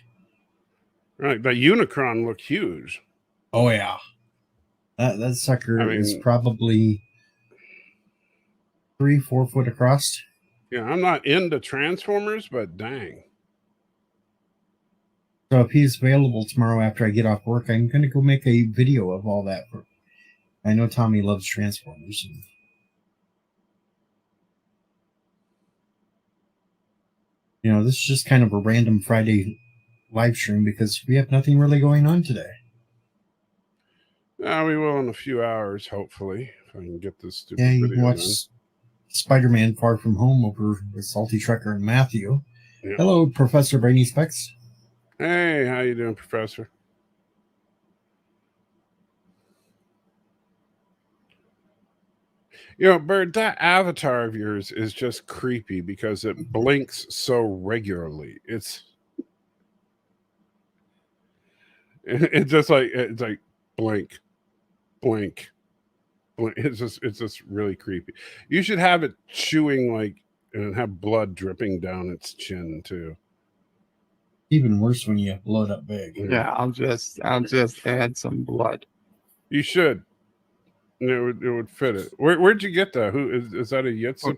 Right, the Unicron look huge. Oh yeah, that sucker is probably 3-4 foot across. Yeah, I'm not into Transformers, but dang. So if he's available tomorrow after I get off work, I'm going to go make a video of all that. I know Tommy loves Transformers. And, this is just kind of a random Friday live stream because we have nothing really going on today. We will in a few hours, hopefully, if I can get this stupid Yeah, you video can watch done. Spider-Man Far From Home over with Salty Trucker and Matthew. Yeah. Hello, Professor Brainy Specs. Hey, how you doing, Professor? Bird, that avatar of yours is just creepy because it blinks so regularly. It's just like blink, blink, blink. It's just really creepy. You should have it chewing and have blood dripping down its chin too. Even worse when you blow it up big. Yeah, I'll just add some blood. You should. It would fit it. Where'd you get that? Who is that? A Yitza?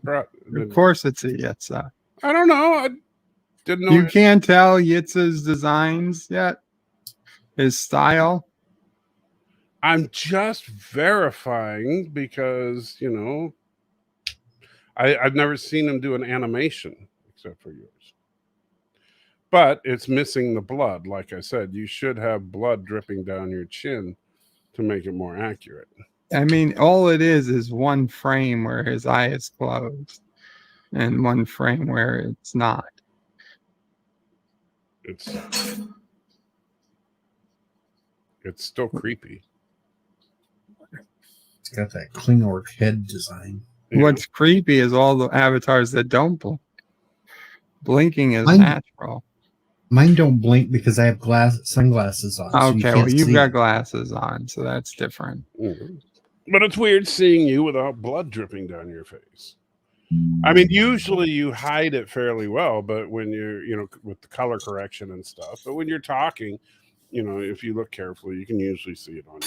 Of course, it's a Yitza. I don't know. I didn't know. You can't tell Yitza's designs yet. His style. I'm just verifying because I've never seen him do an animation except for yours. But it's missing the blood. Like I said, you should have blood dripping down your chin to make it more accurate. I mean, all it is one frame where his eye is closed and one frame where it's not. It's still creepy. It's got that Klingork head design. Yeah. What's creepy is all the avatars that don't blink. Blinking is natural. Mine don't blink because I have sunglasses on. Okay, well, you've got glasses on, so that's different. Mm-hmm. But it's weird seeing you without blood dripping down your face. I mean, usually you hide it fairly well, but when you're, with the color correction and stuff, but when you're talking, if you look carefully, you can usually see it on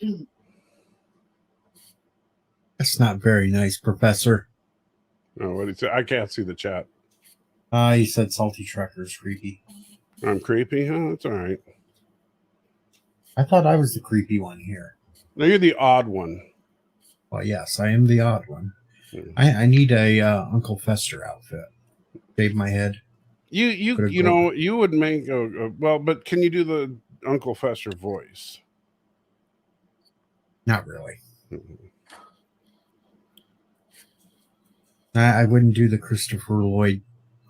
you. That's not very nice, Professor. No, what did he say? I can't see the chat. He said Salty Trucker's creepy. I'm creepy? Huh? That's all right. I thought I was the creepy one here. No, you're the odd one. Well, yes, I am the odd one. I need a Uncle Fester outfit. Shave my head. You would make but can you do the Uncle Fester voice? Not really. I wouldn't do the Christopher Lloyd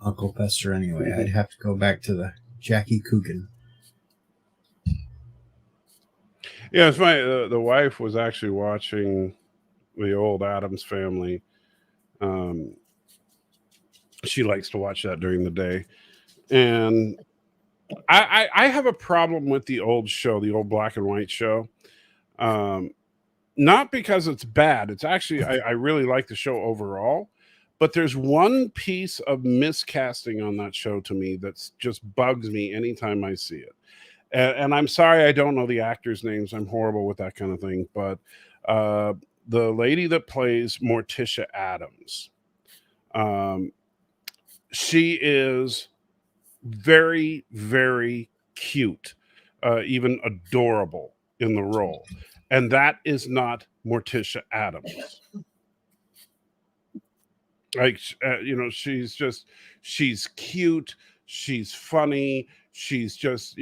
Uncle Fester anyway. I'd have to go back to the Jackie Coogan. Yeah, it's funny. The wife was actually watching the old Addams Family. She likes to watch that during the day, and I have a problem with the old show, the old black and white show. Not because it's bad. It's actually I really like the show overall. But there's one piece of miscasting on that show to me that's just bugs me anytime I see it. And I'm sorry I don't know the actors' names. I'm horrible with that kind of thing. But the lady that plays Morticia Addams, she is very, very cute, even adorable in the role. And that is not Morticia Addams. Like, she's cute, she's funny, she's just,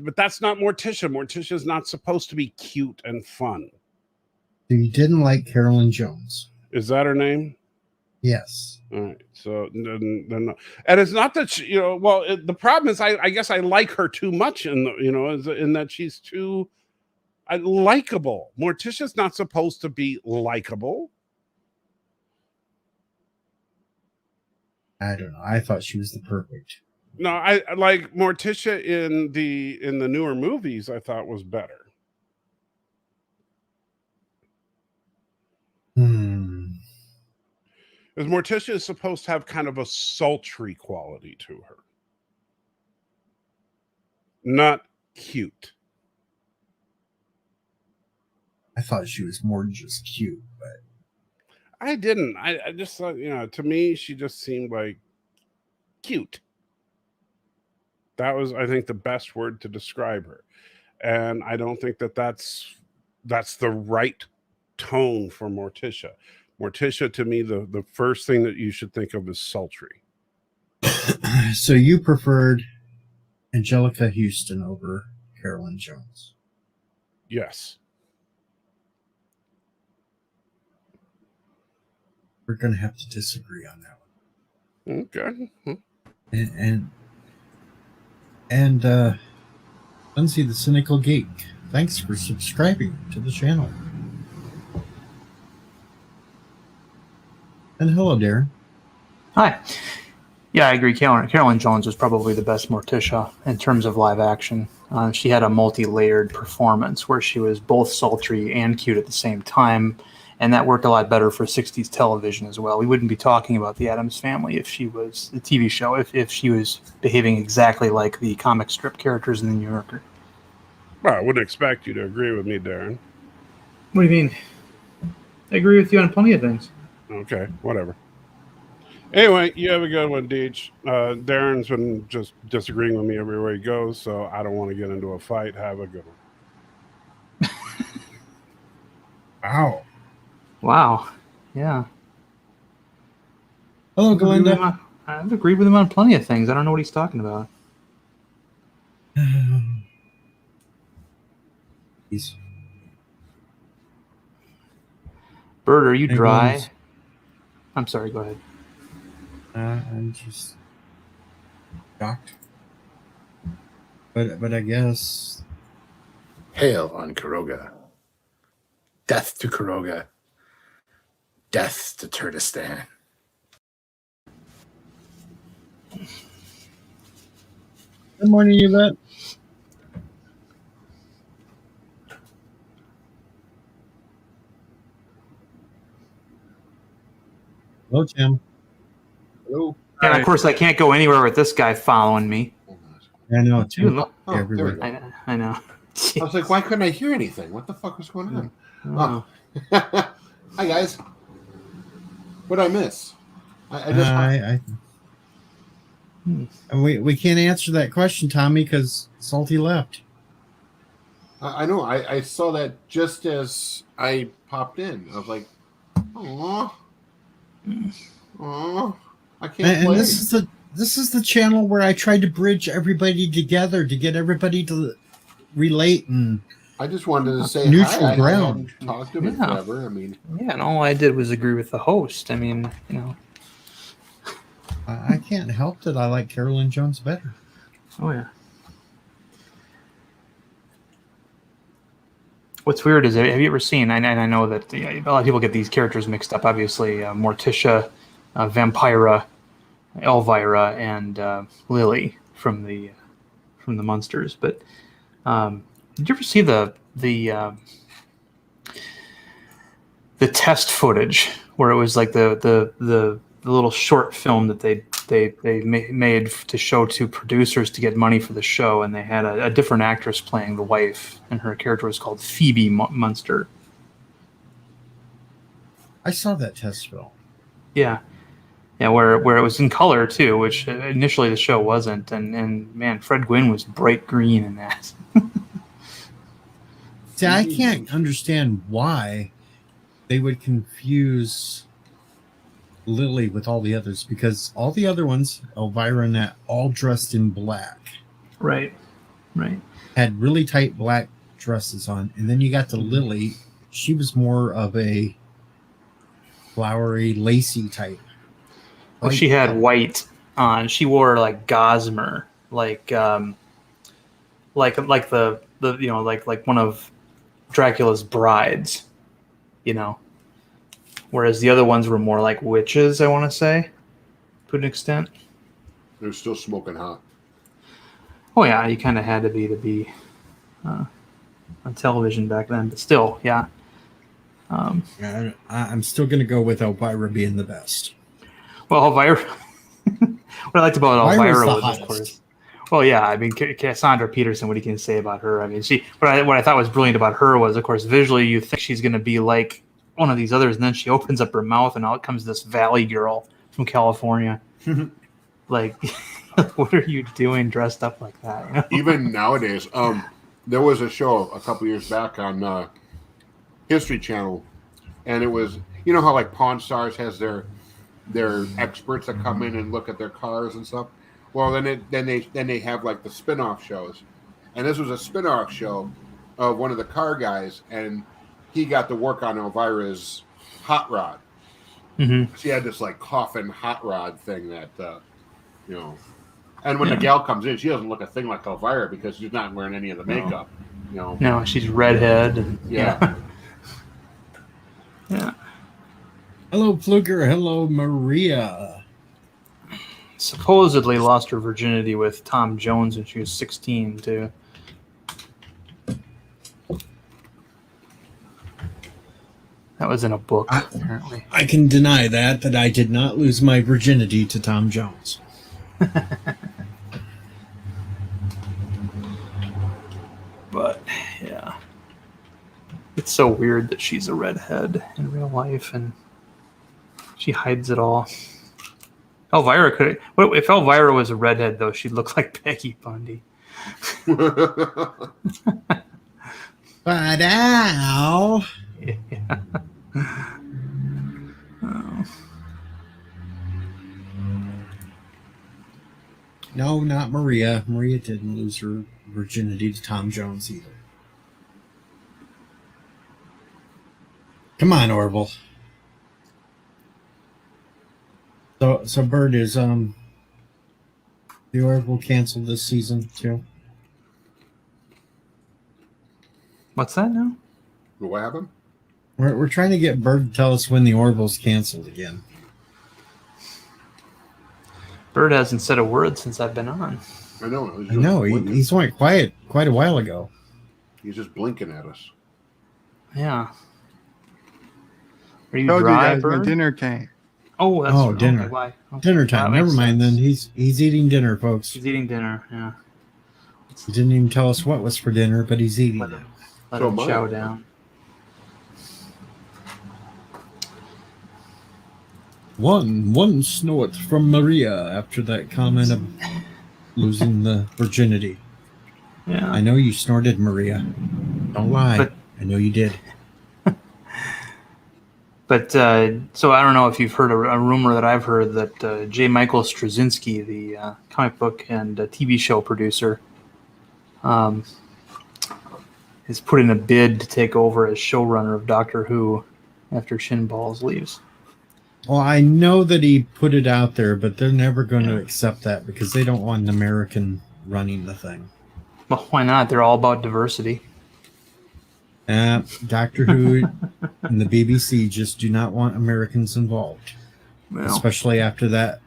but that's not Morticia. Morticia's not supposed to be cute and fun. So you didn't like Carolyn Jones? Is that her name? Yes. All right. So, and it's not that the problem is, I guess I like her too much, in that she's too likable. Morticia's not supposed to be likable. I don't know. I thought she was the perfect. No, I like Morticia in the newer movies. I thought was better. Because Morticia is supposed to have kind of a sultry quality to her, not cute. I thought she was more just cute, but I didn't. I just thought, to me, she just seemed like cute. That was, I think, the best word to describe her. And I don't think that's the right tone for Morticia. Morticia, to me, the first thing that you should think of is sultry. So you preferred Angelica Houston over Carolyn Jones? Yes. We're going to have to disagree on that one. Okay. And Lindsay the Cynical Geek, thanks for subscribing to the channel. And hello, Darren. Hi. Yeah, I agree. Carolyn Jones was probably the best Morticia in terms of live action. She had a multi-layered performance where she was both sultry and cute at the same time, and that worked a lot better for 60s television as well. We wouldn't be talking about the Addams Family if she was the TV show, if she was behaving exactly like the comic strip characters in The New Yorker. Well, I wouldn't expect you to agree with me, Darren. What do you mean? I agree with you on plenty of things. Okay, whatever. Anyway, you have a good one, Deej. Darren's been just disagreeing with me everywhere he goes, so I don't want to get into a fight. Have a good one. Wow. Wow. Yeah. Hello, Glinda. I've agreed with him on plenty of things. I don't know what he's talking about. Bert, are you dry? I'm sorry, go ahead. I'm just shocked. But I guess. Hail on Kuroga. Death to Kuroga. Death to Turkestan. Good morning, Yvette. Hello, Tim. Hello. And of course, I can't go anywhere with this guy following me. I know, Tim. Dude, look. Oh, there we Everywhere. go. I know. I was like, why couldn't I hear anything? What the fuck was going on? Oh. Hi, guys. What did I miss? We can't answer that question, Tommy, because Salty left. I know. I saw that just as I popped in. I was like, "Aw, I can't And play." this is the channel where I tried to bridge everybody together to get everybody to relate and I just wanted to say neutral hi. ground. I hadn't talked to him forever. I mean, Yeah, and all I did was agree with the host. I mean, I can't help that I like Carolyn Jones better. Oh, yeah. What's weird is, have you ever seen, and I know that a lot of people get these characters mixed up, obviously, Morticia, Vampira, Elvira, and Lily from the Munsters. But did you ever see the test footage where it was like the little short film that they made to show to producers to get money for the show, and they had a different actress playing the wife, and her character was called Phoebe Munster. I saw that test film. Yeah, where it was in color too, which initially the show wasn't, and man, Fred Gwynn was bright green in that. See, I can't understand why they would confuse Lily with all the others, because all the other ones, Elvira and that, all dressed in black, Right. Right. had really tight black dresses on. And then you got to Lily. She was more of a flowery, lacy type. Well, she had white on. She wore like gossamer, like the you know, like one of Dracula's brides, you know. Whereas the other ones were more like witches, I want to say, to an extent. They're still smoking hot. Oh yeah, you kind of had to be on television back then, but still, yeah. I'm still going to go with Elvira being the best. Well, Elvira. What I liked about Elvira's Elvira the was, hottest. of course. Well, yeah, I mean, Cassandra Peterson. What do you can say about her? I mean, what I thought was brilliant about her was, of course, visually you think she's going to be like one of these others, and then she opens up her mouth, and out comes this Valley girl from California. Like, what are you doing dressed up like that? You know? Even nowadays, there was a show a couple years back on History Channel, and it was, you know how like Pawn Stars has their experts that come in and look at their cars and stuff. Well, then they have like the spin-off shows, and this was a spin-off show of one of the car guys, and he got to work on Elvira's hot rod. Mm-hmm. She had this like coffin hot rod thing that you know. And when the gal comes in, she doesn't look a thing like Elvira because she's not wearing any of the makeup. You know. No, she's redhead. And, Yeah. Yeah. Hello, Fluker. Hello, Maria. Supposedly lost her virginity with Tom Jones when she was 16, too. That was in a book, apparently. I can deny that I did not lose my virginity to Tom Jones. But, yeah. It's so weird that she's a redhead in real life, and she hides it all. Elvira could. If Elvira was a redhead, though, she'd look like Peggy Bundy. But ow. Yeah. Oh. No, not Maria. Maria didn't lose her virginity to Tom Jones either. Come on, Orville. So Bird, is the Orville canceled this season too? What's that now? What happened? We're trying to get Bird to tell us when the Orville's canceled again. Bird hasn't said a word since I've been on. I know. I know he's went quiet quite a while ago. He's just blinking at us. Yeah. Are you Told you dry, guys my Bird? dinner came. Oh, that's Oh, dinner. Okay, why? Okay. Dinner time. That Never makes mind sense. then. He's eating dinner, folks. He's eating dinner. Yeah. He didn't even tell us what was for dinner, but he's eating Let it. him, let So him am I. chow down. One snort from Maria after that comment of losing the virginity. Yeah. I know you snorted, Maria. Don't lie. But- I know you did. But so I don't know if you've heard a rumor that I've heard that J. Michael Straczynski, the comic book and TV show producer, is put in a bid to take over as showrunner of Doctor Who after Shin Balls leaves. Well, I know that he put it out there, but they're never going to accept that because they don't want an American running the thing. Well, why not? They're all about diversity. Doctor Who and the BBC just do not want Americans involved, Well, especially after that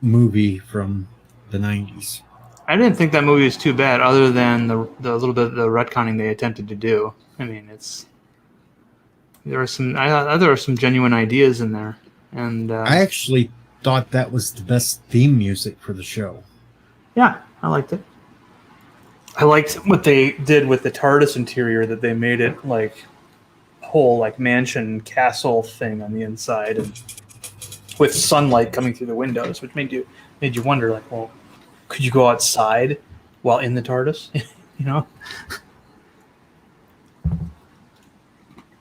movie from the 90s. I didn't think that movie was too bad, other than the little bit of the retconning they attempted to do. I mean, there were some. I thought there were some genuine ideas in there, and I actually thought that was the best theme music for the show. yeah, I liked it. I liked what they did with the TARDIS interior, that they made it like a whole like mansion castle thing on the inside, and with sunlight coming through the windows, which made you wonder, like, well, could you go outside while in the TARDIS? You know?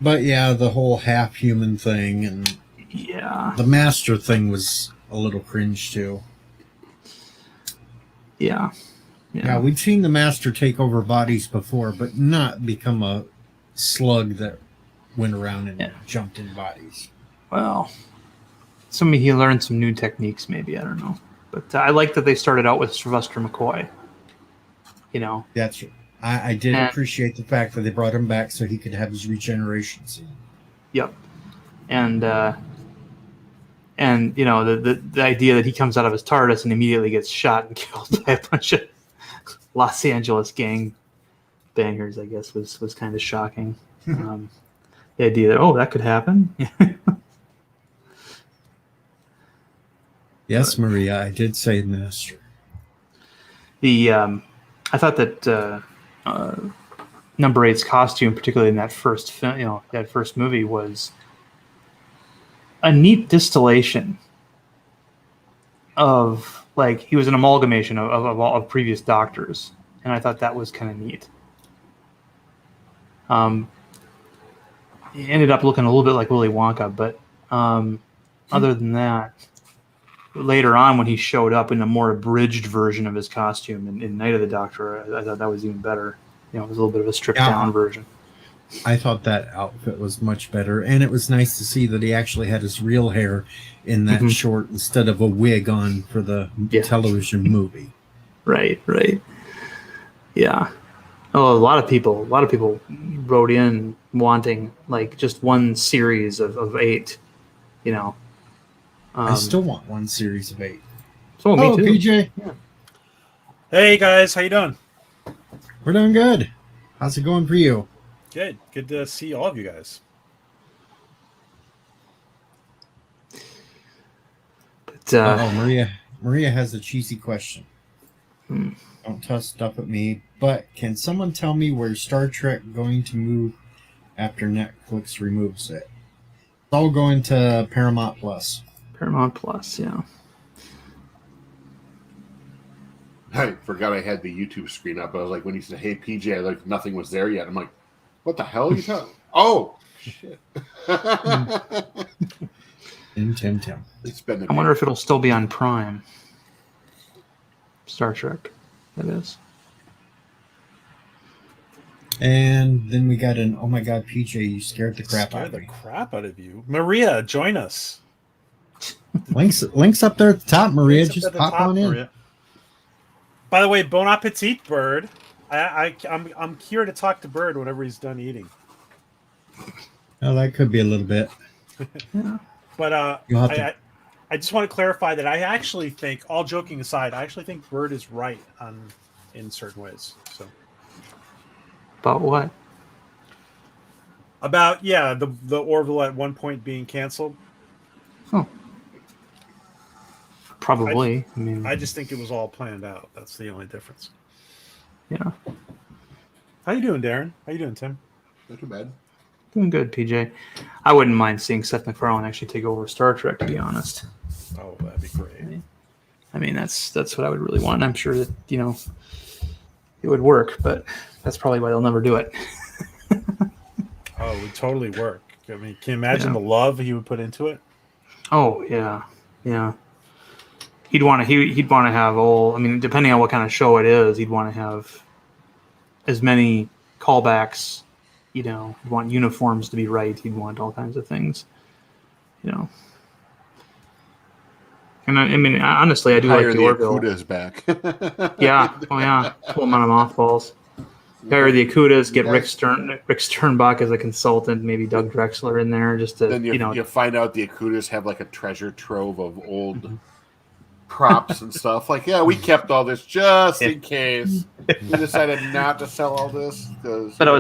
But yeah, the whole half human thing, and Yeah. The master thing was a little cringe too. Yeah. Yeah, we've seen the master take over bodies before, but not become a slug that went around and jumped in bodies. Well, he learned some new techniques, maybe. I don't know. But I like that they started out with Sylvester McCoy. You know, That's I did appreciate the fact that they brought him back so he could have his regeneration scene. Yep. And you know, the idea that he comes out of his TARDIS and immediately gets shot and killed by a bunch of Los Angeles gang bangers, I guess, was kind of shocking. The idea that that could happen. Yes, Maria, I did say master. I thought that Number 8's costume, particularly in that first film, that first movie, was a neat distillation of, like, he was an amalgamation of previous Doctors, and I thought that was kind of neat. He ended up looking a little bit like Willy Wonka, but other than that, later on when he showed up in a more abridged version of his costume in Night of the Doctor, I thought that was even better. It was a little bit of a stripped down version. I thought that outfit was much better, and it was nice to see that he actually had his real hair in that short instead of a wig on for the television movie. Right. Yeah. Oh, a lot of people wrote in wanting, like, just one series of 8. I still want one series of 8. So me too. PJ. Yeah. Hey guys, how you doing? We're doing good. How's it going for you? Good to see all of you guys. But, Maria has a cheesy question. Don't toss stuff at me, but can someone tell me where Star Trek going to move after Netflix removes it? It's all going to Paramount Plus. Paramount Plus, yeah. I forgot I had the YouTube screen up. I was like, when he said, "Hey PJ," like nothing was there yet. I'm like, "What the hell are you talking?" Oh, shit! Tim. It's been. I wonder if it'll still be on Prime. Star Trek, that is. And then we got an "Oh my God, PJ, you scared the crap out of me." Crap out of you, Maria. Join us. Links up there at the top, Maria. Just pop on in. Maria. By the way, bon appetit, Bird. I'm here to talk to Bird whenever he's done eating. Oh, that could be a little bit. But I just want to clarify that I actually think, all joking aside, I actually think Bird is right in certain ways. So about what? About the Orville at one point being canceled. Oh. Probably. I just think it was all planned out. That's the only difference. Yeah. How you doing, Darren? How you doing, Tim? Not too bad. Doing good, PJ. I wouldn't mind seeing Seth MacFarlane actually take over Star Trek, to be honest. Oh, that'd be great. I mean, that's what I would really want. I'm sure that, it would work, but that's probably why they'll never do it. Oh, it would totally work. I mean, can you imagine the love he would put into it? Oh, yeah. Yeah. He'd want to have all, depending on what kind of show it is, he'd want to have as many callbacks, he'd want uniforms to be right, he'd want all kinds of things, And honestly, I do like the Orville. Okuda's back. Yeah. Oh yeah. Pull them out of mothballs. Hire the Okudas, get Rick Sternbach as a consultant, maybe Doug Drexler in there, just to then you find out the Okudas have like a treasure trove of old props and stuff. Like, we kept all this just in case. We decided not to sell all this because. But I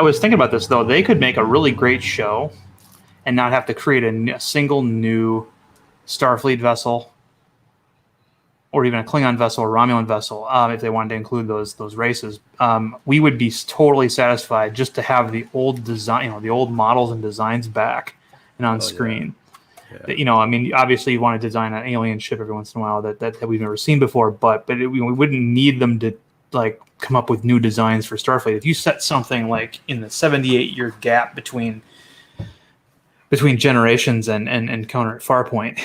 was thinking about this though. They could make a really great show, and not have to create a single new Starfleet vessel, or even a Klingon vessel or Romulan vessel, if they wanted to include those races. We would be totally satisfied just to have the old design, the old models and designs back and on screen. Yeah. Obviously you want to design an alien ship every once in a while that we've never seen before, but we wouldn't need them to come up with new designs for Starfleet. If you set something like in the 78-year gap between between Generations and Counter at Farpoint,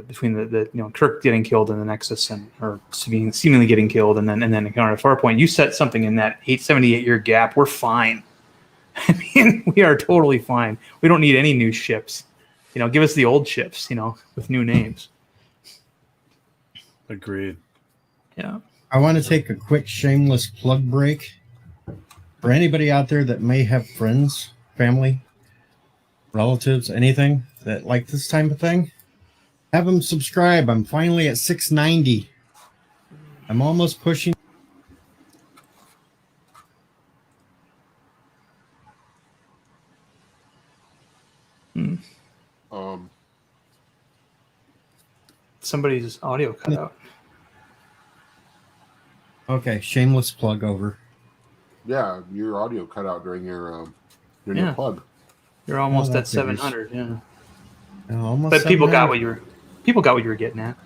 between the Kirk getting killed in the Nexus or seemingly getting killed, and then Counter at Farpoint, you set something in that 78-year gap, we're fine. I mean, we are totally fine. We don't need any new ships. Give us the old ships, with new names. Agreed. Yeah. I want to take a quick shameless plug break for anybody out there that may have friends, family, relatives, anything that like this type of thing. Have them subscribe. I'm finally at 690. I'm almost pushing. Somebody's audio cut out. Okay, shameless plug over. Yeah, your audio cut out during your Yeah. plug. You're almost that at 700. Yeah. Almost. But people got 790. what you were getting at.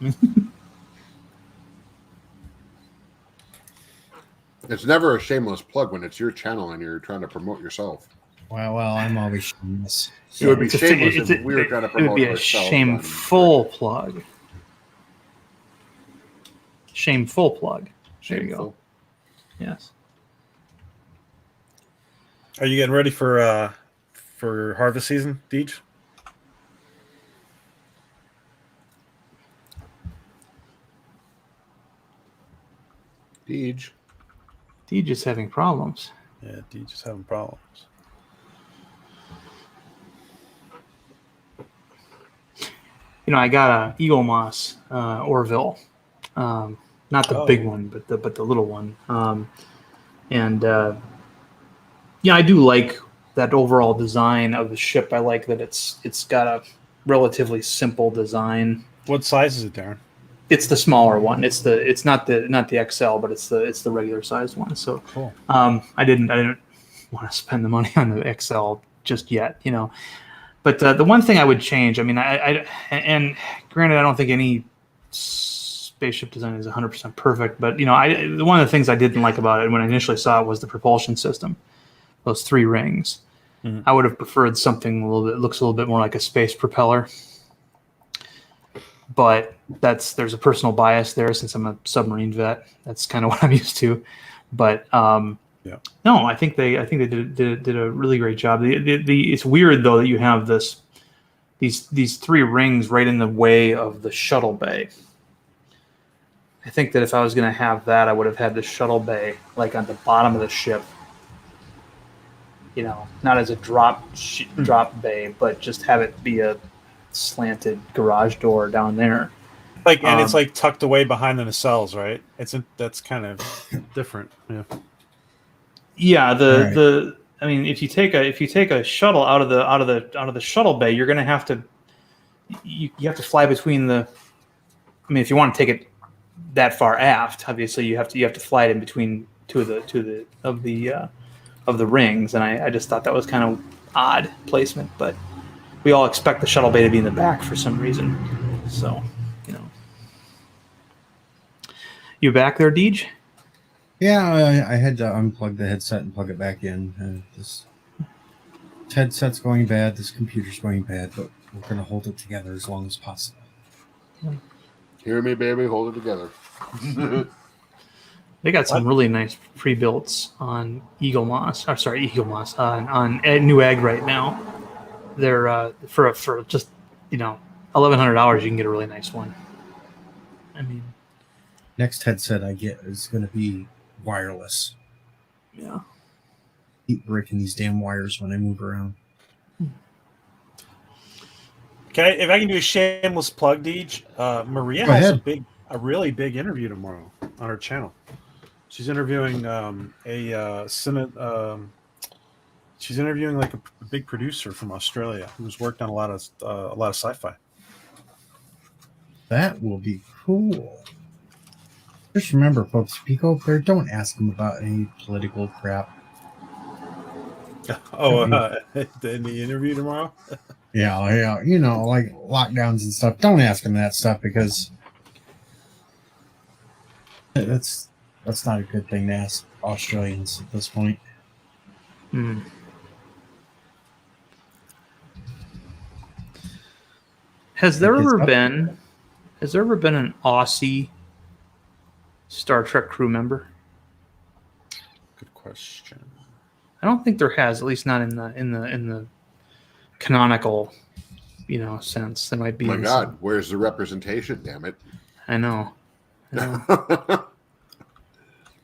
It's never a shameless plug when it's your channel and you're trying to promote yourself. Well, I'm always shameless. It would be It's a- shameless it's if a- we were trying to It would promote be a ourselves. shameful plug. Shameful plug. There you go. Shameful. Yes. Are you getting ready for harvest season, Deej? Deej. Deej is having problems. Yeah, Deej is having problems. I got a Eagle Moss Orville, not the big one, but the little one. I do like that overall design of the ship. I like that it's got a relatively simple design. What size is it, Darren? It's the smaller one. It's not the XL, but it's the regular sized one. So Cool. I didn't want to spend the money on the XL just yet, But the one thing I would change, and granted, I don't think any spaceship design is 100% perfect, but one of the things I didn't like about it when I initially saw it was the propulsion system, those 3 rings. Mhm. I would have preferred something looks a little bit more like a space propeller. But there's a personal bias there since I'm a submarine vet. That's kind of what I'm used to. But Yeah. no, I think they did a really great job. It's weird though that you have these 3 rings right in the way of the shuttle bay. I think that if I was going to have that, I would have had the shuttle bay like on the bottom of the ship. Not as a drop bay, but just have it be a slanted garage door down there. It's like tucked away behind the nacelles, right? That's kind of different. Yeah. Yeah, I mean, if you take a shuttle out of the shuttle bay, you're going to have to you have to fly between the. I mean, if you want to take it that far aft, obviously you have to fly it in between two of the rings, and I just thought that was kind of odd placement, but we all expect the shuttle bay to be in the back for some reason. So, you back there, Deej? Yeah, I had to unplug the headset and plug it back in. This headset's going bad. This computer's going bad, but we're going to hold it together as long as possible. Hear me, baby. Hold it together. They got some really nice pre-builts on Eagle Moss. On Newegg right now. They're for just $1,100 you can get a really nice one. I mean, Next headset I get is going to be wireless. yeah. Keep breaking these damn wires when I move around. Okay, if I can do a shameless plug, Deej, Maria Go has ahead. a really big interview tomorrow on her channel. She's interviewing she's interviewing like a big producer from Australia who's worked on a lot of sci-fi. That will be cool. Just remember, folks, if you go up there, don't ask them about any political crap. Oh, in the interview tomorrow? Yeah, like lockdowns and stuff. Don't ask them that stuff because that's not a good thing to ask Australians at this point. Mm. Has there Because ever up- been an Aussie Star Trek crew member? Good question. I don't think there has, at least not in the canonical, sense. There might be. Oh my in God, some- where's the representation? Damn it! I know.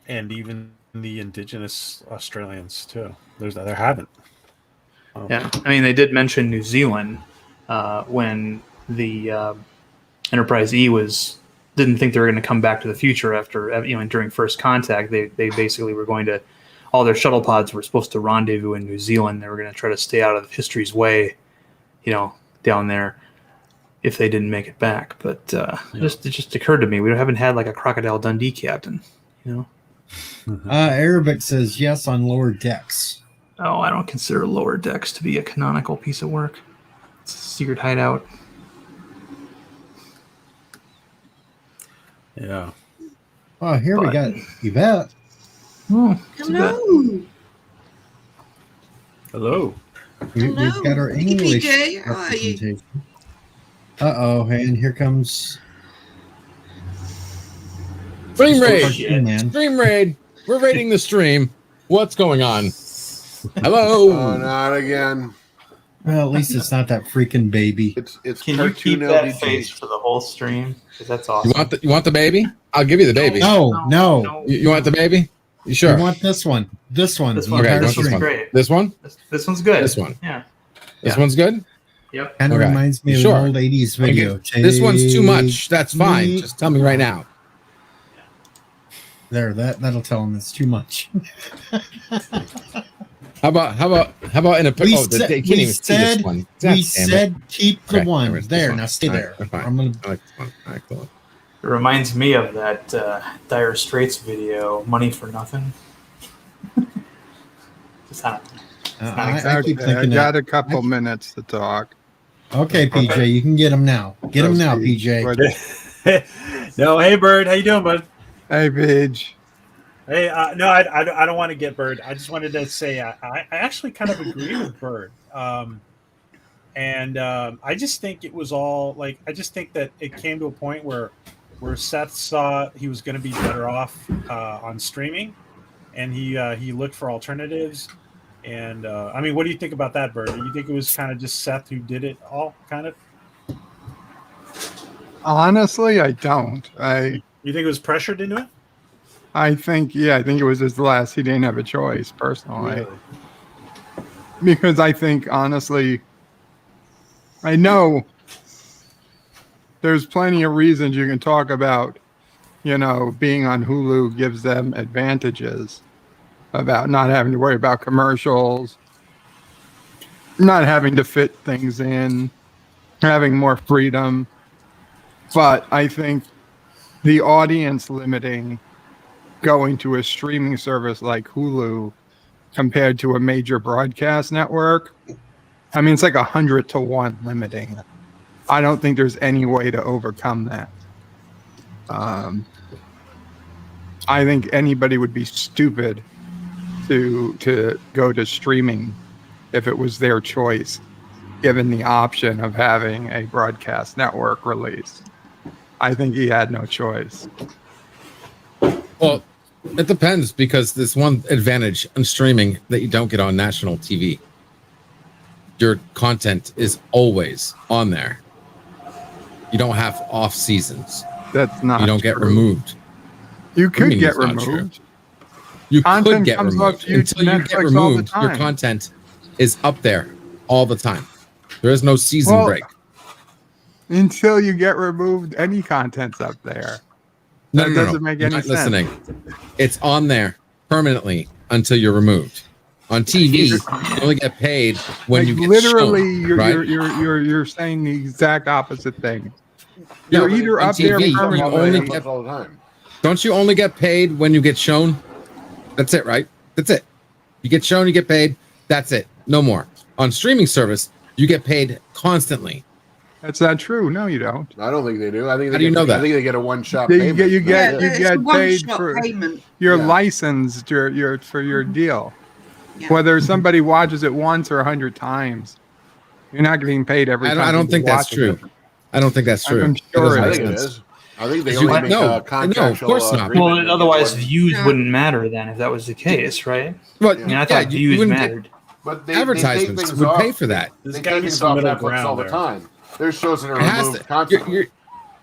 And even the indigenous Australians too. There haven't. Yeah, I mean, they did mention New Zealand when the Enterprise E didn't think they were going to come back to the future after during first contact. They basically were going to, all their shuttle pods were supposed to rendezvous in New Zealand. They were going to try to stay out of history's way, down there if they didn't make it back. But it just occurred to me, we haven't had like a Crocodile Dundee captain. Arabic says yes on lower decks. Oh, I don't consider Lower Decks to be a canonical piece of work. It's a secret hideout. Yeah. Oh, here we But- got Yvette. Oh, too bad. Hello. Hello. We've got our Hello. Hey, English PJ. How are you? representation. Uh-oh, and here comes Stream Mr. raid. Cartoon Man. Stream raid. We're raiding the stream. What's going on? Hello. Oh, not again. Well, at least it's not that freaking baby. It's Can you keep cartoon that LDT. face for the whole stream? Because that's You awesome. want the baby? I'll give you the baby. No. You want the baby? You sure? You want this one. This one. This the one. Okay, entire you want this string. one? Great. This one? This one's good. This one. Yeah. This Yeah. one's good? Yep. Kind of Okay. reminds me of Sure. an old 80s video. This one's too much. That's fine. me- Just tell me right now. There, that'll tell him it's too much. How about in a We oh, said- they can't we even see said- this one. We God damn it. said keep the Okay, one. there's this There, one. now stay All right, there. that's fine. I'm gonna. I like this one. All right, cool. It reminds me of that Dire Straits video, "Money for Nothing." Just not- I keep Okay, I thinking got that. a couple minutes to talk. Okay, PJ, you can get him now. Get him now, PJ. What- No, hey Bird, how you doing, bud? Hey, Paige. Hey, no, I don't want to get Bird. I just wanted to say I actually kind of agree with Bird, and I just think it was all like I just think that it came to a point where Seth saw he was going to be better off on streaming, and he looked for alternatives. And I mean, what do you think about that, Bird? Do you think it was kind of just Seth who did it all, kind of? Honestly, I don't. You think it was pressured into it? I think it was his last. He didn't have a choice, personally. Because I think, honestly, I know there's plenty of reasons you can talk about, being on Hulu gives them advantages about not having to worry about commercials, not having to fit things in, having more freedom. But I think the audience limiting going to a streaming service like Hulu compared to a major broadcast network, I mean, it's like 100-to-1 limiting. I don't think there's any way to overcome that. I think anybody would be stupid to go to streaming if it was their choice, given the option of having a broadcast network release. I think he had no choice. Well, it depends because there's one advantage on streaming that you don't get on national TV. Your content is always on there. You don't have off seasons. That's not. You don't get true. removed. You What do you could mean get it's not true? removed. You Content could get comes removed. off YouTube, Until you get Netflix all the removed, your time. content is up there all the time. There is no season Well, break. Until you get removed, any content's up there. That doesn't make You're any not sense. listening. It's on there permanently until you're removed. On TV, you only get paid when Like, you get literally, shown, right? you're saying the exact opposite thing. Yeah, You're but either on up there TV, you permanently. only Only get- all the time. Don't you only get paid when you get shown? That's it, right? That's it. You get shown, you get paid. That's it. No more. On streaming service, you get paid constantly. That's not true. No, you don't. I don't think they do. I think How they do you get, know that? I think they get a one-shot You payment. get- you That's get- it. you it's get a paid one-shot for- payment. You're Yeah. licensed for your deal. Yeah. Whether somebody watches it once or 100 times, you're not getting paid every time. I don't somebody think that's watches true. it. I don't think that's true. I'm That sure doesn't I make think it sense. is. I think they You- only make no, a contractual no, of course not. agreement Well, and they otherwise wouldn't- views Yeah. wouldn't matter then if that was the case, right? Well, I mean, I yeah, thought you views wouldn't get mattered. But they take advertisements things would off. pay for that. There's They got to take be things some off middle Netflix ground all the there. time. There's shows that are It has removed to. constantly.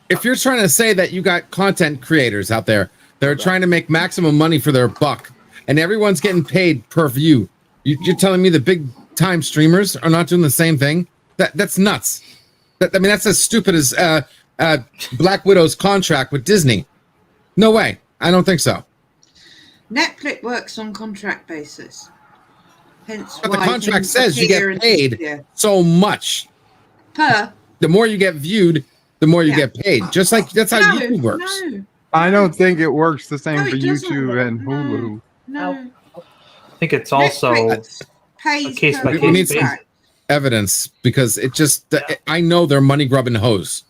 If you're trying to say that you got content creators out there that are trying to make maximum money for their buck, and everyone's getting paid per view, you're telling me the big time streamers are not doing the same thing? That's nuts. I mean, that's as stupid as Black Widow's contract with Disney. No way. I don't think so. Netflix works on contract basis. Hence But the why contract things says you appear get and paid disappear. so much. Per. The more you get viewed, the more you Yeah. get paid. Just like that's how No, YouTube works. no, I don't think it works the same No, for it doesn't. YouTube and No. Hulu. no. I think it's also Netflix pays case per by case We need contract. Evidence because it just I know they're money grubbing hoes.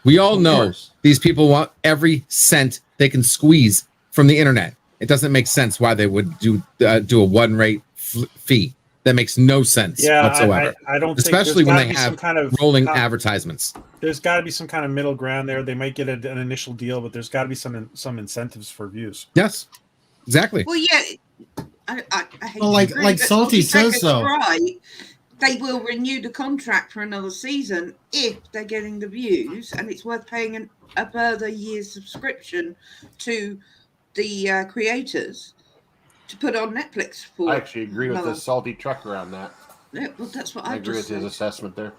We all Of know course. these people want every cent they can squeeze from the internet. It doesn't make sense why they would do a one rate fee. That makes no sense Yeah, whatsoever. I don't Especially think when there's they gotta be some have kind of rolling advertisements. There's got to be some kind of middle ground there. They might get an initial deal, but there's got to be some incentives for views. Yes, exactly. Well, yeah. I hate Well, to like- agree, like but Salty if you take says, a though. try, they will renew the contract for another season if they're getting the views, and it's worth paying a further year's subscription to the creators to put on Netflix for. I actually agree with another- this salty trucker on that. Yeah, well, that's what I I agree with just his said. assessment there.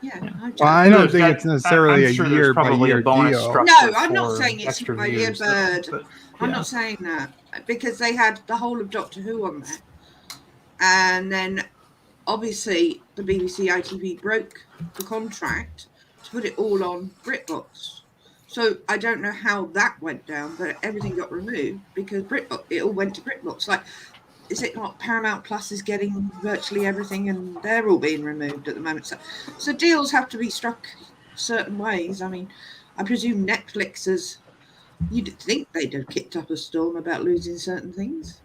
Yeah, Well, I don't There's think got- it's necessarily I'm a sure there's year by probably year a bonus deal. structure No, I'm not for saying it's extra by year views, bird. but I'm yeah. not saying that because they had the whole of Doctor Who on there, and then obviously the BBC ITV broke the contract to put it all on BritBox. So I don't know how that went down, but everything got removed because BritBox, it all went to BritBox. Like, is it not Paramount Plus is getting virtually everything, and they're all being removed at the moment? So deals have to be struck certain ways. I mean, I presume Netflix has. You'd think they'd have kicked up a storm about losing certain things.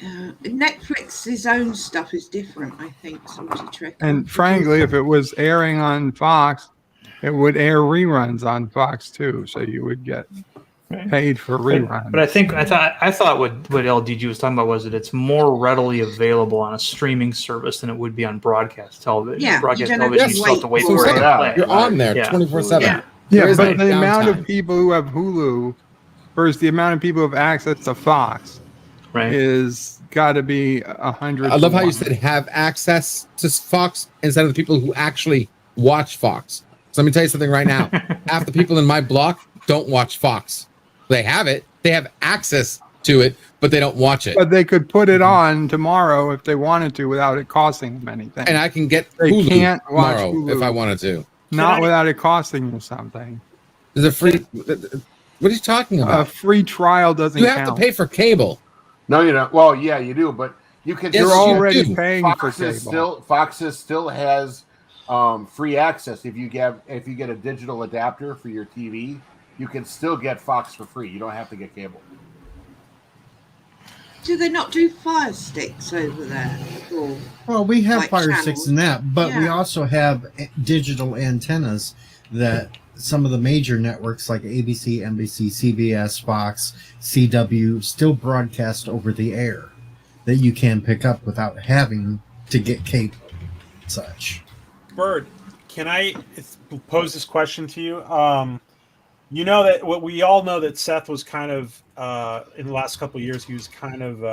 Netflix's own stuff is different, I think. Salty Trick. And frankly, if it was airing on Fox, it would air reruns on Fox too, so you would get paid for reruns. But I thought what LDG was talking about was that it's more readily available on a streaming service than it would be on broadcast television. Yeah, you broadcast don't have television, to you still have to wait wait for for it it. to play. You're on there Yeah. 24/7. Yeah. Yeah, There is but no the amount of downtime. people who have Hulu versus the amount of people who have access to Fox Right. is got to be 100. I love to how you 1. said have access to Fox instead of the people who actually watch Fox. So let me tell you something right now. Half the people in my block don't watch Fox. They have it. They have access to it, but they don't watch it. But they could put it on tomorrow if they wanted to without it costing them anything. And I can get They Hulu can't watch tomorrow Hulu. if I wanted to. Not I- without it costing you something. There's a free. What are you talking A about? free trial doesn't You have count. to pay for cable. No, you don't. Well, yeah, you do, but you can. Yes, You're you already do. paying for cable. Fox still has free access. If you get a digital adapter for your TV, you can still get Fox for free. You don't have to get cable. Do they not do Fire Sticks over there at all? Well, we have Like Fire channels. Sticks and that, but we Yeah. also have digital antennas that some of the major networks like ABC, NBC, CBS, Fox, CW still broadcast over the air that you can pick up without having to get cable and such. Bird, can I pose this question to you? You know that what we all know that Seth was kind of in the last couple of years. He was kind of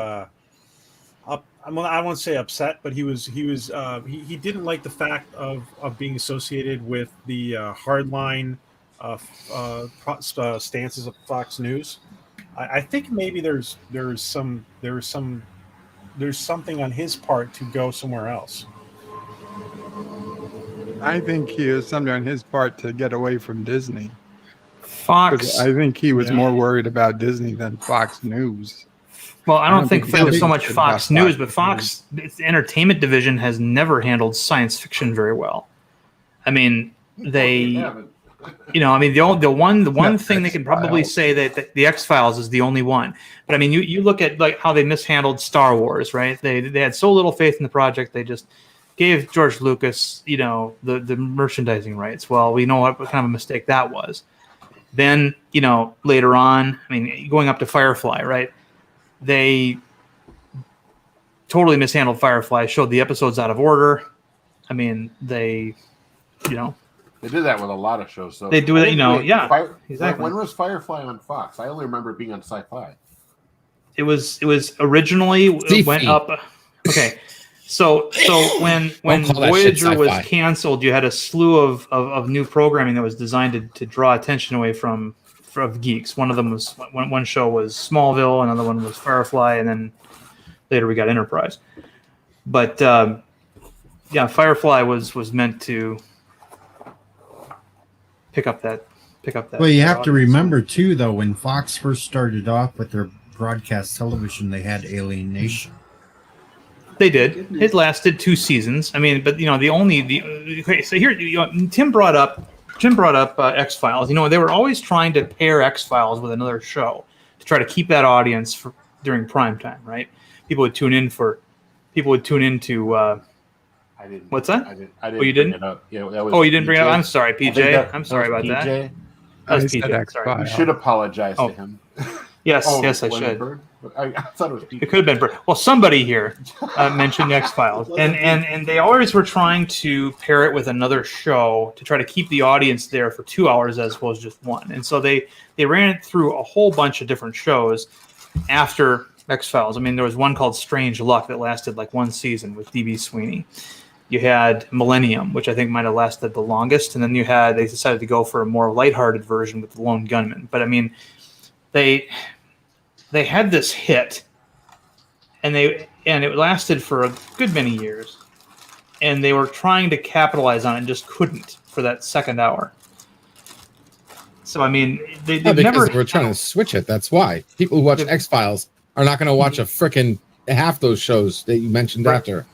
up. I won't say upset, but he didn't like the fact of being associated with the hardline stances of Fox News. I think maybe there's something on his part to go somewhere else. I think he has something on his part to get away from Disney. 'Cause Fox. I think he was Yeah. more worried about Disney than Fox News. Well, I don't think think it was he so much thinks Fox about News, Fox but Fox, its entertainment division has never handled science fiction very well. I mean, they, I mean, the one thing they can probably X-Files. say that the X Files is the only one. But I mean, you look at like how they mishandled Star Wars, right? They had so little faith in the project, they just gave George Lucas, the merchandising rights. Well, we know what kind of a mistake that was. Then, later on, I mean, going up to Firefly, right? They totally mishandled Firefly, showed the episodes out of order. I mean, they They did that with a lot of shows, though. They do it, yeah, exactly. When was Firefly on Fox? I only remember it being on Sci-Fi. It was originally it went up. Okay. So when Voyager was canceled, you had a slew of new programming that was designed to draw attention away from geeks. One of them was one show was Smallville, another one was Firefly, and then later we got Enterprise. But Firefly was meant to pick up that. Well, you have to remember too, though, when Fox first started off with their broadcast television, they had Alien Nation. They did. It lasted 2 seasons. I mean, but okay. So here, Tim brought up X-Files. They were always trying to pair X-Files with another show to try to keep that audience during prime time, right? People would tune into. I didn't. What's that? I didn't. Oh, you didn't? Bring it up. Yeah, that was you didn't bring it up. PJ. I'm sorry, PJ. I'm sorry about that. PJ. That was I said PJ. X-Files. Sorry. You should apologize to him. Yes, Oh, yes, I was it should. Bird? I thought it was PJ. It could have been. Well, somebody here mentioned X-Files, and they always were trying to pair it with another show to try to keep the audience there for 2 hours as opposed to just one. And so they ran it through a whole bunch of different shows after X-Files. I mean, there was one called Strange Luck that lasted like 1 season with D.B. Sweeney. You had Millennium, which I think might have lasted the longest, and then they decided to go for a more lighthearted version with the Lone Gunman. But I mean, they had this hit, and it lasted for a good many years, and they were trying to capitalize on it and just couldn't for that second hour. So I mean, they never. We're trying to switch it. That's why people who watch X-Files are not going to watch a frickin' half those shows that you mentioned after.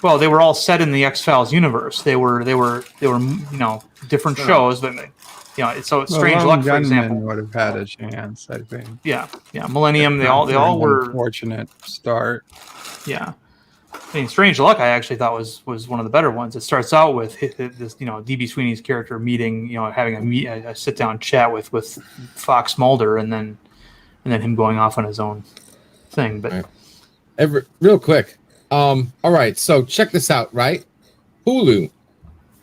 Well, they were all set in the X-Files universe. They were different shows, but so Strange Luck, for example, would have had a chance, I think. Yeah, Millennium. They all were unfortunate start. Yeah, I mean, Strange Luck, I actually thought was one of the better ones. It starts out with this, D.B. Sweeney's character meeting, having a sit down chat with Fox Mulder, and then him going off on his own thing. But real quick. All right, so check this out, right? Hulu.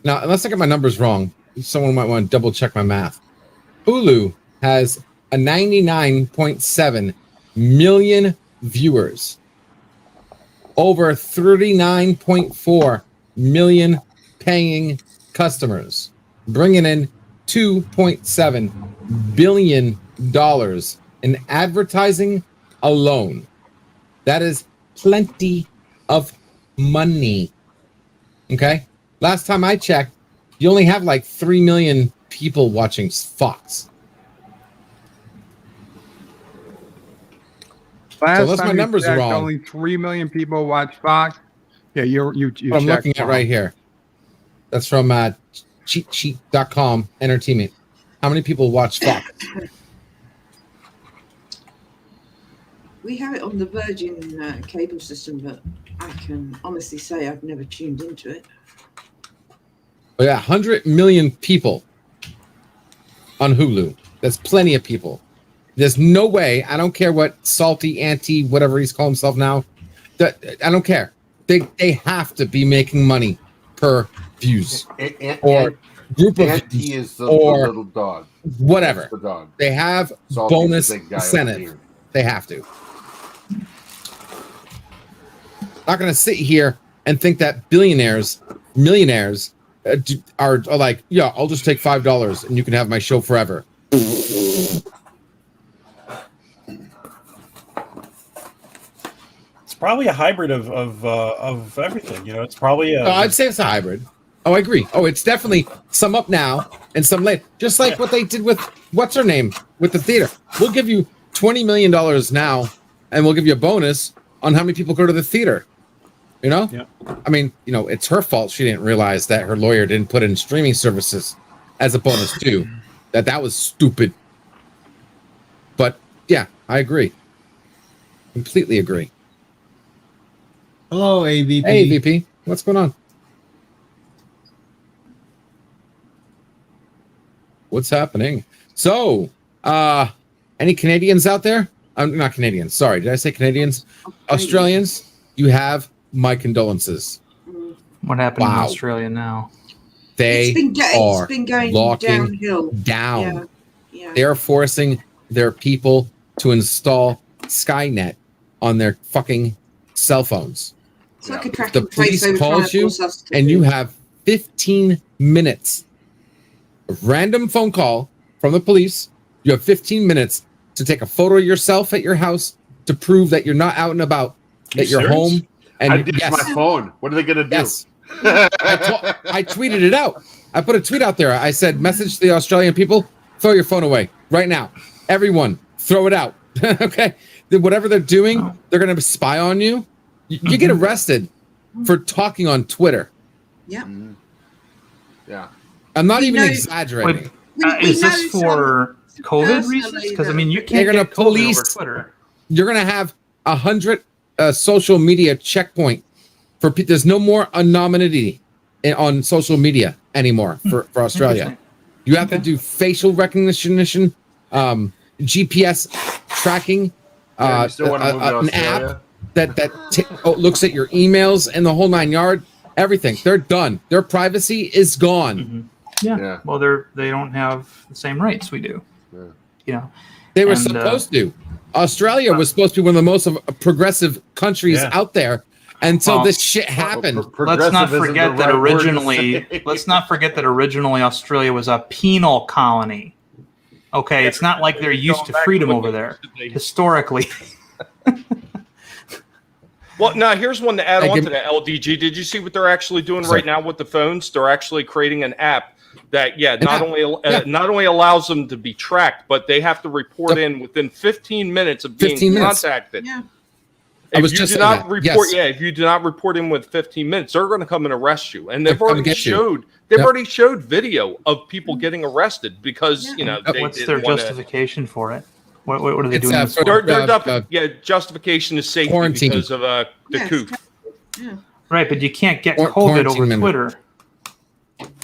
Now, unless I get my numbers wrong, someone might want to double check my math. Hulu has a 99.7 million viewers, over 39.4 million paying customers, bringing in $2.7 billion in advertising alone. That is plenty of money. Okay, last time I checked, you only have like 3 million people watching Fox. Unless my numbers are wrong. Only 3 million people watch Fox. Yeah, you I'm looking at right here. That's from cheatsheet.com entertainment. How many people watch Fox? We have it on the Virgin cable system, but I can honestly say I've never tuned into it. Oh, yeah, 100 million people on Hulu. That's plenty of people. There's no way, I don't care what salty anti whatever he's called himself now, that I don't care. They have to be making money per views or group of Auntie views is the or little dog. whatever. That's the dog. They have Salty's bonus the big guy over incentive. here. They have to. Not going to sit here and think that millionaires are like, yeah, I'll just take $5 and you can have my show forever. It's probably a hybrid of everything. It's probably I'd say it's a hybrid. Oh, I agree. Oh, it's definitely some up now and some late. Just like what they did with what's her name with the theater. We'll give you $20 million now, and we'll give you a bonus on how many people go to the theater. Yeah. I mean, it's her fault she didn't realize that her lawyer didn't put in streaming services as a bonus too. That was stupid. But yeah, I agree. Completely agree. Hello, AVP. Hey, VP. What's going on? What's happening? So, any Canadians out there? I'm not Canadians. Sorry, did I say Canadians? Australians, you have my condolences. What happened in Wow. Australia now? They It's been going locking downhill. down. Yeah. They are forcing their people to install Skynet on their fucking cell phones. It's like a If track the and trace police they were trying calls to you force us to and do. you have 15 minutes of random phone call from the police, you have 15 minutes to take a photo of yourself at your house to prove that you're not out and about, that you're serious? home. And I ditched my phone. What are they gonna do? yes, I tweeted it out. I put a tweet out there. I said, message to the Australian people, throw your phone away right now. Everyone, throw it out. Okay. Then whatever they're doing, they're going to spy on you. You get arrested for talking on Twitter. Yeah. Mhm. Yeah. I'm not We even know- exaggerating. Is know this for COVID personally reasons? Because I mean, you that- can't They're gonna get COVID over police- Twitter. You're going to have 100 social media checkpoint for there's no more anonymity on social media anymore for Australia. Interesting. You have to do facial recognition, GPS tracking, Yeah, you still want to move to an Australia? app that looks at your emails and the whole 9 yard. Everything. They're done. Their privacy is gone. Mhm. Yeah. Yeah. Well, they don't have the same rights we do. Yeah. You know. They were And, supposed to. Australia was supposed to be one of the most progressive countries Yeah. out there until Well, this shit happened. Let's not Progressive isn't forget the that right word to originally. say. Let's not forget that originally Australia was a penal colony. Okay, it's not like they're used to freedom over there historically. Well, now here's one to add I on give- to that, LDG. Did you see what they're actually doing Sorry. right now with the phones? They're actually creating an app that, not app. only Yeah. not only allows them to be tracked, but they have to report Yep. in within 15 minutes of being 15 minutes. contacted. Yeah. I was If you just do saying not that. report, Yes. if you do not report in with 15 minutes, they're going to come and arrest you. And they've They'll come already get you. showed they've Yep. already showed video of people getting arrested because Yeah. they What's didn't their wanna- justification for it? What are they It's, doing? this for? justification is safety Quarantine. because of the Yes. coup. Right, but you can't get Or COVID quarantine over minute. Twitter.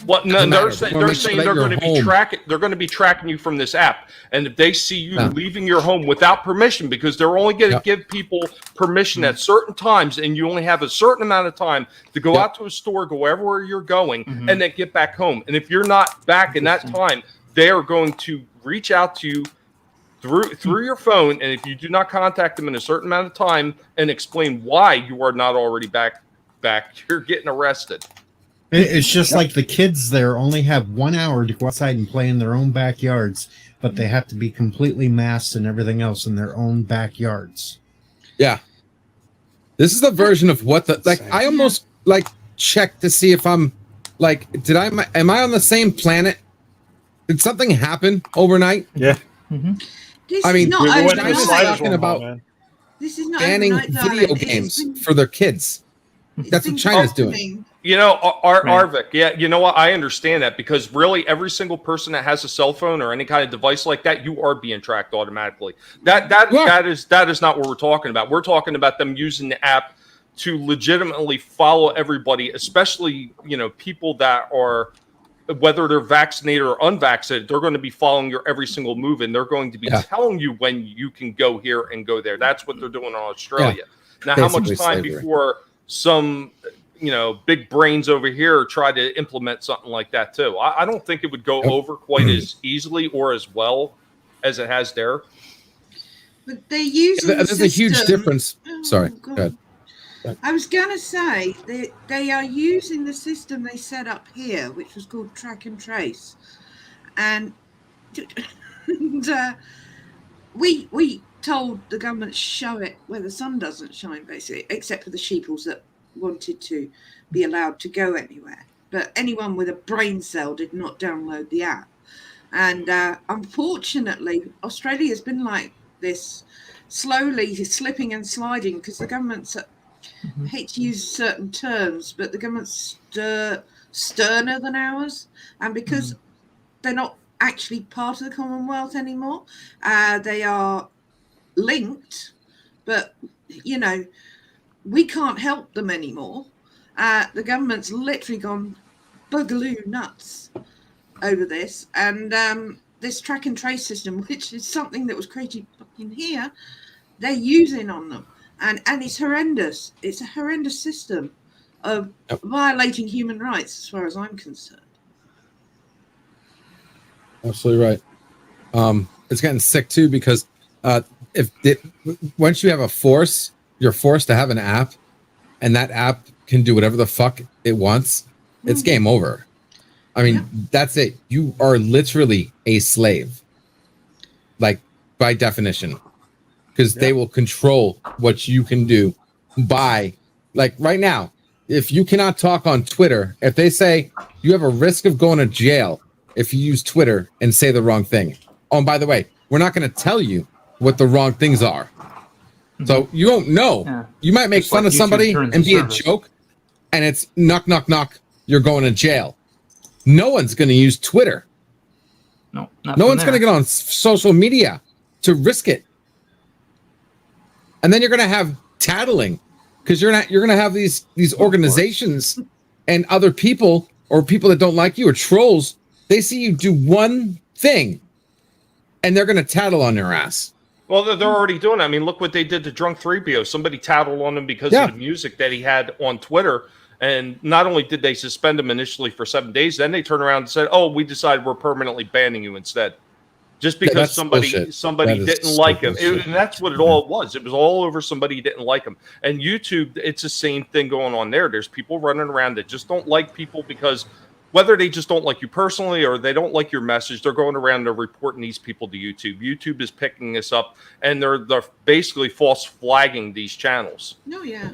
Well, no, Doesn't they're matter. saying Wanna they're make sure saying that they're you're going to be home. tracking. They're going to be tracking you from this app, and if they see you Yeah. leaving your home without permission, because they're only going to Yep. give people permission at certain times, and you only have a certain amount of time to go Yep. out to a store, go everywhere you're going, Mhm. and then get back home. And if you're not back in that time, they are going to reach out to you through your phone, and if you do not contact them in a certain amount of time and explain why you are not already back, you're getting arrested. It's just like the kids there only have 1 hour to go outside and play in their own backyards, but they have to be completely masked and everything else in their own backyards. Yeah. This is the version of what the like I almost like check to see if I'm like am I on the same planet? Did something happen overnight? Yeah. This I mean, is not We went to the China's overnight. sliders talking one about- man. This is not Banning overnight, darling. video It's games been- for their kids. it's That's been what China's doing. happening. You know, Right. Arvik, yeah, you know what? I understand that because really every single person that has a cell phone or any kind of device like that, you are being tracked automatically. Yeah. That is not what we're talking about. We're talking about them using the app to legitimately follow everybody, especially, people that are, whether they're vaccinated or unvaccinated, they're going to be following your every single move, and they're going to be Yeah. telling you when you can go here and go there. That's what they're doing in Australia. Now, how much Basically time slavery. before some big brains over here try to implement something like that too? I don't think it would go Yep. over quite as easily or as well as it has there. But they're using the There's a huge system- difference. Oh, Sorry. God. Go ahead. I was going to say they are using the system they set up here, which was called Track and Trace, and, we told the government show it where the sun doesn't shine, basically, except for the sheeples that wanted to be allowed to go anywhere. But anyone with a brain cell did not download the app, and unfortunately, Australia's been like this, slowly slipping and sliding because the government's. I hate to use certain terms, but the government's sterner than ours, and because they're not actually part of the Commonwealth anymore, they are linked, but we can't help them anymore. The government's literally gone boogaloo nuts, over this, and this track and trace system, which is something that was created fucking here, they're using on them, and it's horrendous. It's a horrendous system of violating human rights, as far as I'm concerned. Absolutely right. It's getting sick too because once you have a force, you're forced to have an app, and that app can do whatever the fuck it wants. It's game over. I mean, that's it. You are literally a slave, like by definition, because they will control what you can do by, like right now, if you cannot talk on Twitter, if they say you have a risk of going to jail if you use Twitter and say the wrong thing. Oh, and by the way, we're not going to tell you what the wrong things are. So you don't know. Yeah. You might make fun of somebody and be a joke, and it's knock, knock, knock. You're going to jail. No one's going to use Twitter. No one's going to get on social media to risk it. And then you're going to have tattling because you're going to have these organizations and other people or people that don't like you or trolls. They see you do one thing, and they're going to tattle on your ass. Well, they're already doing it. I mean, look what they did to Drunk 3BO. Somebody tattled on him because of the music that he had on Twitter. And not only did they suspend him initially for 7 days, then they turned around and said, "Oh, we decided we're permanently banning you instead," just because somebody didn't like him. And that's what it all was. It was all over somebody didn't like him. And YouTube, it's the same thing going on there. There's people running around that just don't like people because whether they just don't like you personally or they don't like your message, they're going around and reporting these people to YouTube. YouTube is picking this up, and they're basically false flagging these channels. No, yeah.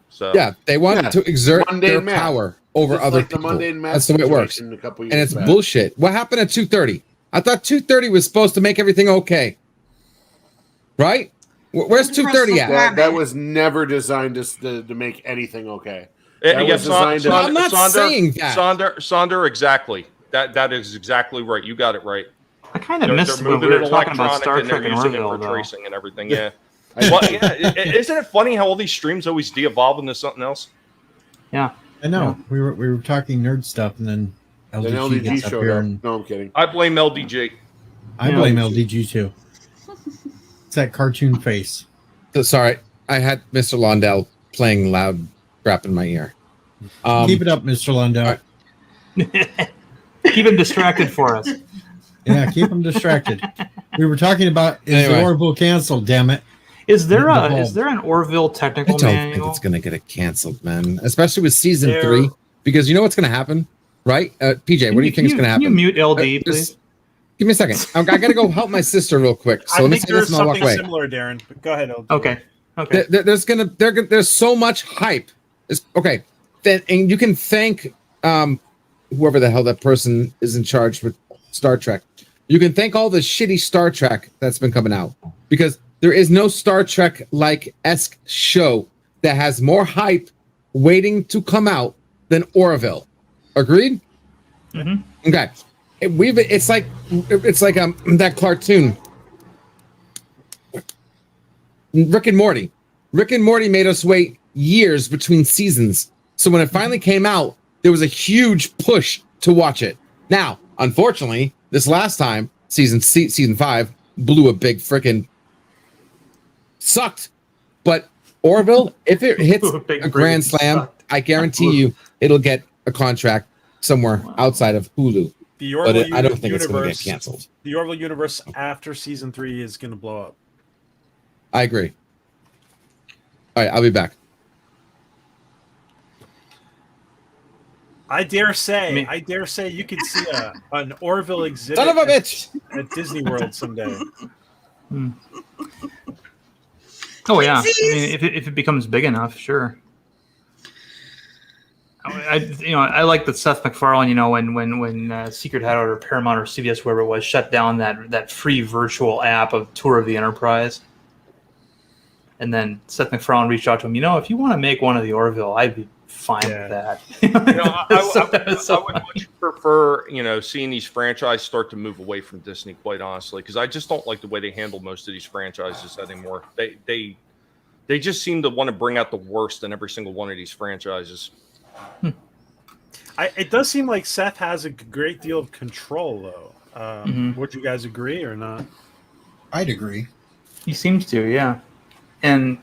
So yeah, they want to exert their power over other people. That's the way it works. And it's bullshit. What happened at 2:30? I thought 2:30 was supposed to make everything okay. Right? Where's 2:30 at? That was never designed to make anything okay. I'm not saying that. Sonder, exactly. That is exactly right. You got it right. I kind of missed when we were talking about Star Trek and Orville, though. Tracing and everything, yeah. Well, yeah. Isn't it funny how all these streams always de-evolve into something else? Yeah. I know. We were talking nerd stuff, and then LDG gets up here. And no, I'm kidding. I blame LDG. I blame LDG too. It's that cartoon face. So, sorry, I had Mr. Londell playing loud crap in my ear. Keep it up, Mr. Londell. Keep him distracted for us. Yeah, keep him distracted. We were talking about the Orville canceled, damn it. Is there an Orville technical manual? I don't think it's going to get it canceled, man. Especially with season 3, because you know what's going to happen, right? PJ, what do you think is going to happen? Can you mute LD, please? Give me a second. I got to go help my sister real quick. So let me say this and I'll walk away. Similar, Darren. But go ahead, LD. Okay. There's so much hype. Okay, and you can thank whoever the hell that person is in charge with Star Trek. You can thank all the shitty Star Trek that's been coming out because there is no Star Trek-esque show that has more hype waiting to come out than Orville. Agreed? Mm-hmm. Okay. It's like that cartoon, Rick and Morty. Rick and Morty made us wait years between seasons. So when it finally came out, there was a huge push to watch it. Now, unfortunately, this last time, season 5 blew a big freaking sucked. But Orville, if it hits a grand slam, I guarantee you it'll get a contract somewhere outside of Hulu. But I don't think it's going to get canceled. The Orville universe after season 3 is going to blow up. I agree. All right, I'll be back. I dare say you could see an Orville exhibit Son of a bitch! At Disney World someday. Oh yeah, I mean, if it becomes big enough, sure. I like that Seth MacFarlane. When Secret Hideout or Paramount or CBS, whoever it was, shut down that free virtual app of Tour of the Enterprise, and then Seth MacFarlane reached out to him. If you want to make one of the Orville, I'd be fine with that. I would much prefer, seeing these franchises start to move away from Disney, quite honestly, because I just don't like the way they handle most of these franchises anymore. They just seem to want to bring out the worst in every single one of these franchises. It does seem like Seth has a great deal of control, though. Would you guys agree or not? I'd agree. He seems to, yeah. And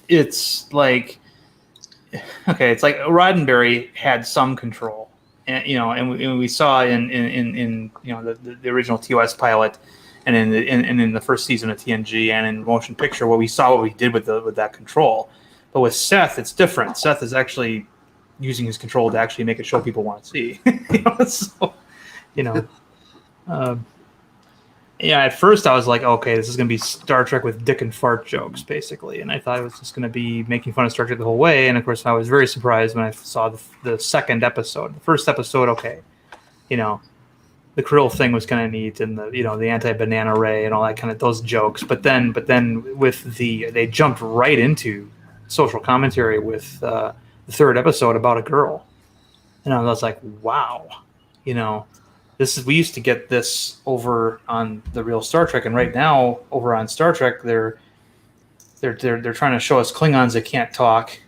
it's like, okay, it's like Roddenberry had some control, and we saw in the original TOS pilot, and in the first season of TNG, and in Motion Picture, what we saw what we did with that control. But with Seth, it's different. Seth is actually using his control to actually make a show people want to see. At first I was like, okay, this is going to be Star Trek with dick and fart jokes, basically. And I thought it was just going to be making fun of Star Trek the whole way. And of course, I was very surprised when I saw the second episode. The first episode, okay, the Krill thing was kind of neat, and the anti-banana ray and all that kind of those jokes. But then with they jumped right into social commentary with the third episode about a girl, and I was like, wow, we used to get this over on the real Star Trek, and right now over on Star Trek, they're trying to show us Klingons that can't talk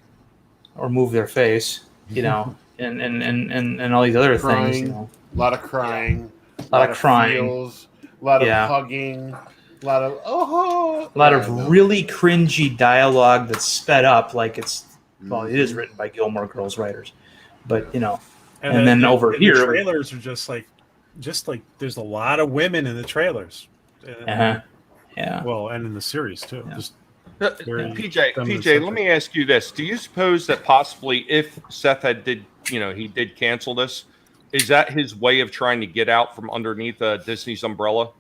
or move their face, and all these other things. A lot of crying, a lot of crying, feels, a lot of hugging, a lot of really cringy dialogue that's sped up, like it is written by Gilmore Girls writers, but and then over here, the trailers are just like there's a lot of women in the trailers. Yeah. Well, and in the series too. Yeah. PJ, let me ask you this: do you suppose that possibly if Seth he did cancel this, is that his way of trying to get out from underneath Disney's umbrella?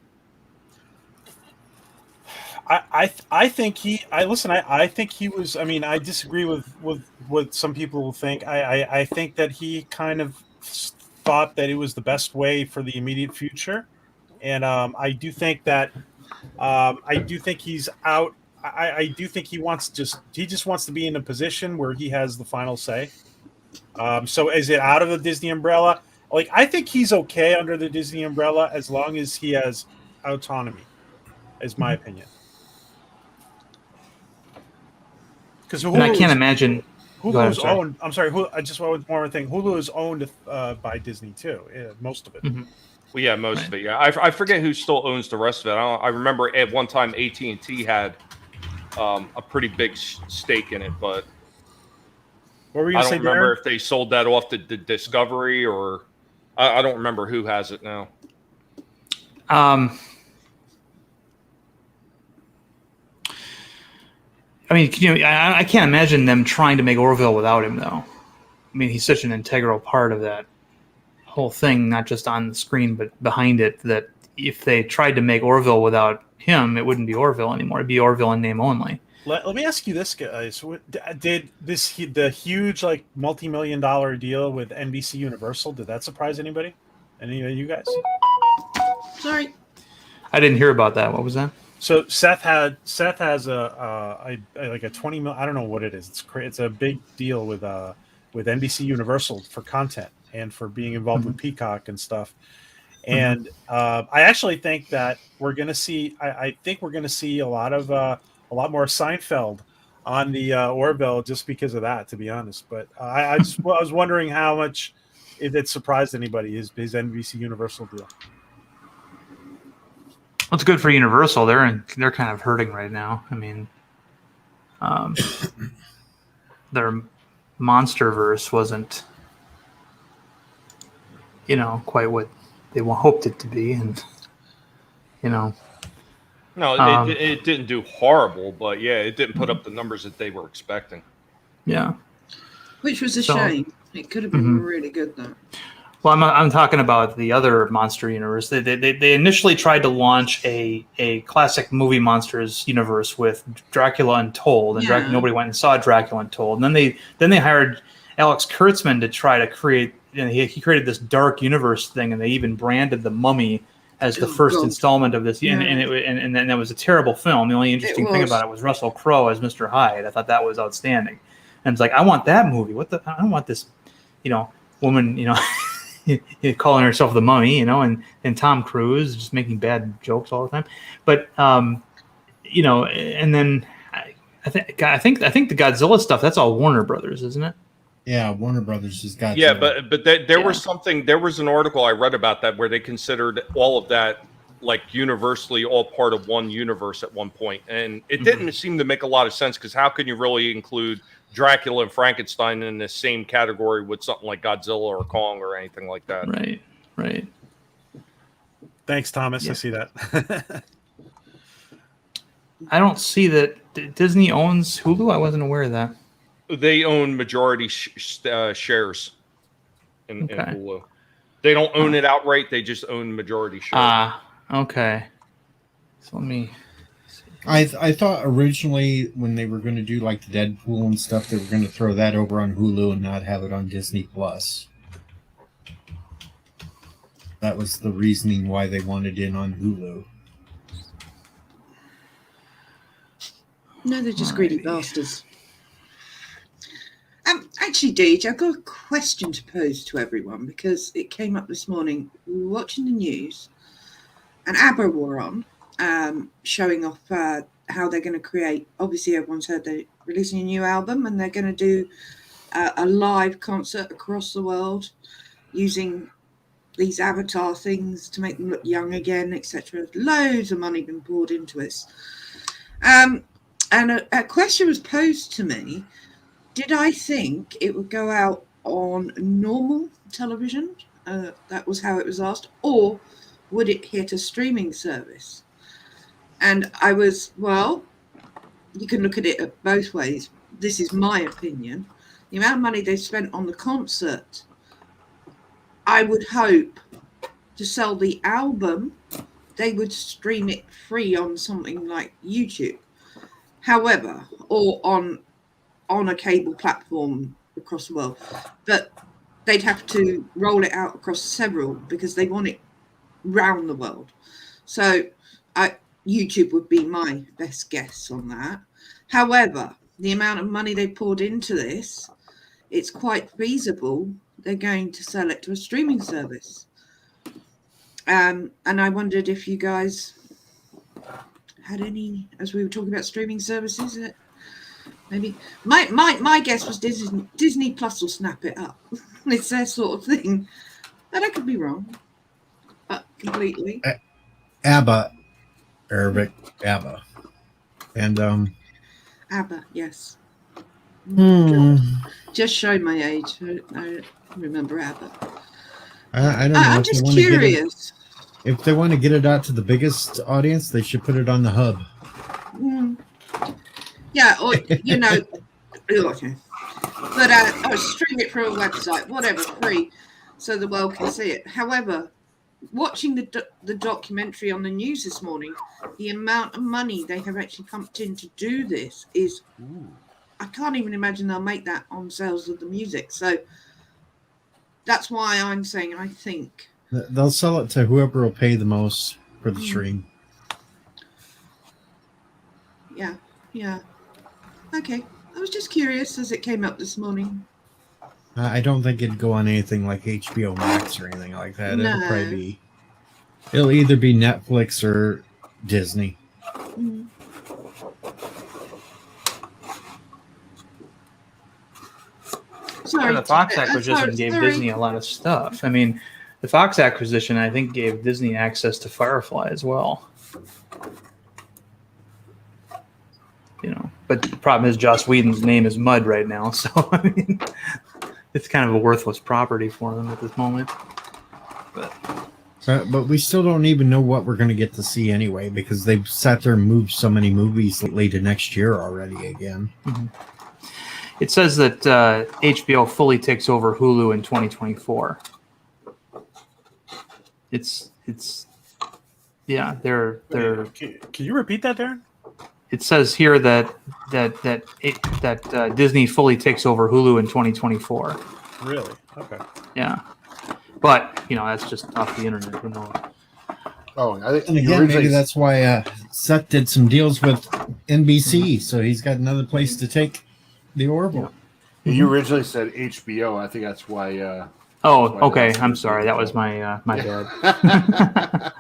I think I think he was. I mean, I disagree with what some people will think. I think that he kind of thought that it was the best way for the immediate future, and I do think that he's out. I do think he just wants to be in a position where he has the final say. So is it out of the Disney umbrella? Like, I think he's okay under the Disney umbrella as long as he has autonomy, is my opinion. Because I can't imagine Hulu is owned. I'm sorry. I just want one more thing. Hulu is owned by Disney too. Most of it. Mm-hmm. Well, yeah, most of it. Yeah, I forget who still owns the rest of it. I remember at one time AT&T had a pretty big stake in it, but what were you I don't saying, remember Darren? if they sold that off to Discovery or I don't remember who has it now. I mean, I can't imagine them trying to make Orville without him, though. I mean, he's such an integral part of that whole thing, not just on the screen, but behind it, that if they tried to make Orville without him, it wouldn't be Orville anymore. It'd be Orville in name only. Let me ask you this, guys. Did the huge, multi-million-dollar deal with NBC Universal, did that surprise anybody? Any of you guys? Sorry. I didn't hear about that. What was that? So Seth has a $20 million. I don't know what it is. It's a big deal with NBC Universal for content and for being involved with Peacock and stuff. And I actually think that we're going to see. I think we're going to see a lot more Seinfeld on the Orville just because of that. To be honest, but I was wondering how much it surprised anybody his NBC Universal deal. Well, it's good for Universal. They're kind of hurting right now. I mean, their MonsterVerse wasn't, quite what they hoped it to be, and No, it didn't do horrible, but yeah, it didn't put up the numbers that they were expecting. Yeah, which was a shame. It could have been really good though. Well, I'm talking about the other monster universe. They initially tried to launch a classic movie monsters universe with Dracula Untold, and nobody went and saw Dracula Untold. And then they hired Alex Kurtzman to try to create. He created this dark universe thing, and they even branded The Mummy as the first installment of this. And then it was a terrible film. The only interesting thing about it was Russell Crowe as Mr. Hyde. I thought that was outstanding. And it's like, I want that movie. I don't want this, woman, calling herself the Mummy, and Tom Cruise just making bad jokes all the time. But and then I think the Godzilla stuff, that's all Warner Brothers, isn't it? Yeah, Warner Brothers has got. Yeah, but there Yeah. was something. There was an article I read about that where they considered all of that like universally all part of one universe at one point, and it didn't seem to make a lot of sense because how can you really include Dracula and Frankenstein in the same category with something like Godzilla or Kong or anything like that? Right. Right. Thanks, Thomas. Yeah. I see that. I don't see that Disney owns Hulu. I wasn't aware of that. They own majority shares in Okay. Hulu. They don't own it outright. They just own majority shares. Ah, okay. So let me. I thought originally when they were going to do like the Deadpool and stuff, they were going to throw that over on Hulu and not have it on Disney Plus. That was the reasoning why they wanted in on Hulu. No, they're just greedy bastards. Actually, Deej, I've got a question to pose to everyone because it came up this morning. We were watching the news, and ABBA were on, showing off how they're going to create. Obviously, everyone's heard they're releasing a new album, and they're going to do a live concert across the world using these avatar things to make them look young again, etc. Loads of money been poured into this. And a question was posed to me. Did I think it would go out on normal television? That was how it was asked. Or would it hit a streaming service? And I was, well, you can look at it both ways. This is my opinion. The amount of money they spent on the concert, I would hope to sell the album, they would stream it free on something like YouTube. However, or on a cable platform across the world, but they'd have to roll it out across several because they want it round the world. So YouTube would be my best guess on that. However, the amount of money they poured into this, it's quite feasible they're going to sell it to a streaming service. And I wondered if you guys had any, as we were talking about streaming services, maybe my guess was Disney Plus will snap it up. It's their sort of thing, and I could be wrong, but completely. ABBA, Arabic ABBA, and ABBA, yes. hmm, Just show my age. I remember ABBA. I don't know. I'm If they just wanna get it- curious. If they want to get it out to the biggest audience, they should put it on the hub. Mm. Yeah, or okay. But or stream it from a website, whatever, free, so the world can see it. However, watching the documentary on the news this morning, the amount of money they have actually pumped in to do this is, I can't even imagine they'll make that on sales of the music. So that's why I'm saying I think. They'll sell it to whoever will pay the most for the stream. Yeah. Okay. I was just curious as it came up this morning. I don't think it'd go on anything like HBO Max or anything like that. No. It'll either be Netflix or Disney. Mm. Sorry. And the Fox sorry, acquisition gave sorry. Disney a lot of stuff. I mean, the Fox acquisition, I think, gave Disney access to Firefly as well. But the problem is Joss Whedon's name is mud right now, so I mean, it's kind of a worthless property for them at this moment. But we still don't even know what we're going to get to see anyway, because they've sat there and moved so many movies lately to next year already again. Mm-hmm. It says that HBO fully takes over Hulu in 2024. They're. Can you repeat that, Darren? It says here that Disney fully takes over Hulu in 2024. Really? Okay. Yeah, but that's just off the internet. Who knows? Oh, I think And again, maybe that's why Seth did some deals with NBC, so he's got another place to take the Orville. You originally said HBO. I think that's why. Okay. I'm sorry. That was my bad.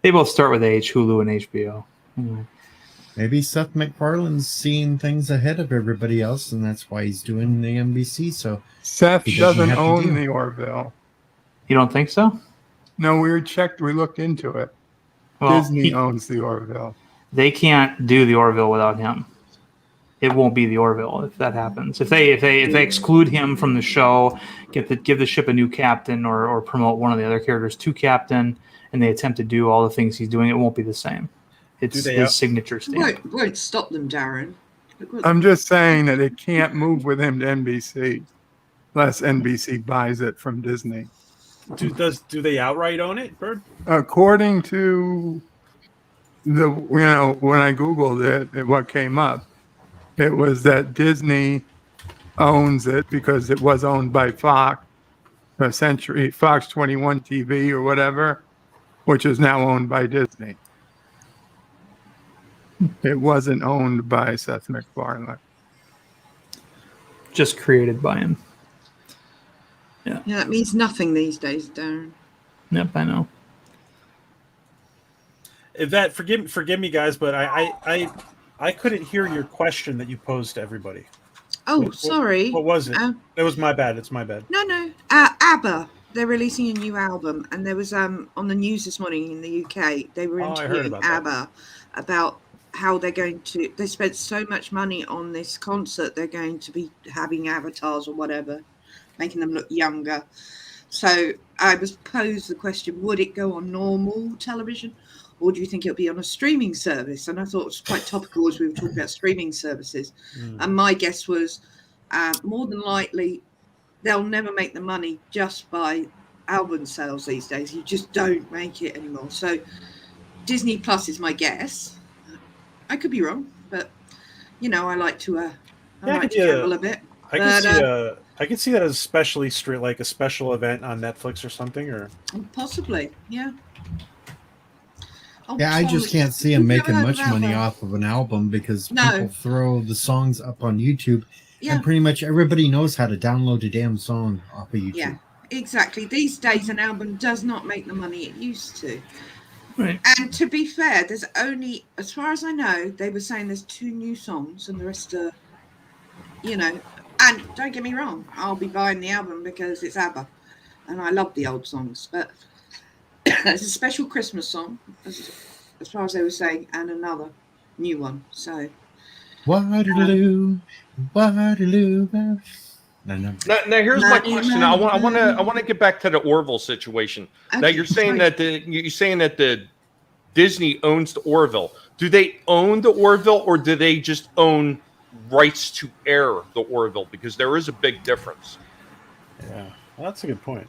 They both start with H, Hulu and HBO. Anyway. Maybe Seth MacFarlane's seeing things ahead of everybody else, and that's why he's doing the NBC. So Seth He doesn't doesn't have to own deal. the Orville. You don't think so? No, we looked into it. Well, Disney owns the Orville. they can't do the Orville without him. It won't be the Orville if that happens. If they exclude him from the show, give the ship a new captain, or promote one of the other characters to captain, and they attempt to do all the things he's doing, it won't be the same. It's Do they his have- signature stamp. Won't stop them, Darren. Look what- I'm just saying that it can't move with him to NBC unless NBC buys it from Disney. Do they outright own it, Bird? According to when I Googled it, what came up, it was that Disney owns it because it was owned by Fox, Fox 21 TV or whatever, which is now owned by Disney. It wasn't owned by Seth MacFarlane. Just created by him. Yeah, that means nothing these days, Darren. Yep, I know. If that forgive me, guys, but I couldn't hear your question that you posed to everybody. Oh, sorry. What was it? That was my bad. It's my bad. No. ABBA. They're releasing a new album, and there was on the news this morning in the UK. They were Oh, I heard interviewing about that. ABBA about how they're going to. They spent so much money on this concert. They're going to be having avatars or whatever, making them look younger. So I was posed the question: would it go on normal television, or do you think it'll be on a streaming service? And I thought it was quite topical as we were talking about streaming services. And my guess was more than likely they'll never make the money just by album sales these days. You just don't make it anymore. So Disney Plus is my guess. I could be wrong, but I like to gamble a bit. I can see that as especially straight, like a special event on Netflix or something, or Possibly, yeah. Oh, Yeah, I just can't see him You've never making heard much of money ABBA? off of an album because No. people throw the songs up on YouTube, Yeah. and pretty much everybody knows how to download a damn song off of YouTube. Yeah, exactly. These days, an album does not make the money it used to. Right. And to be fair, there's only, as far as I know, they were saying there's 2 new songs, and the rest are, And don't get me wrong, I'll be buying the album because it's ABBA, and I love the old songs. But there's a special Christmas song, as far as they were saying, and another new one. So Waterloo, Waterloo. No. Now here's my question. I want to get back to the Orville situation. Now Okay, you're saying sorry. that the Disney owns the Orville. Do they own the Orville, or do they just own rights to air the Orville? Because there is a big difference. yeah, well, that's a good point.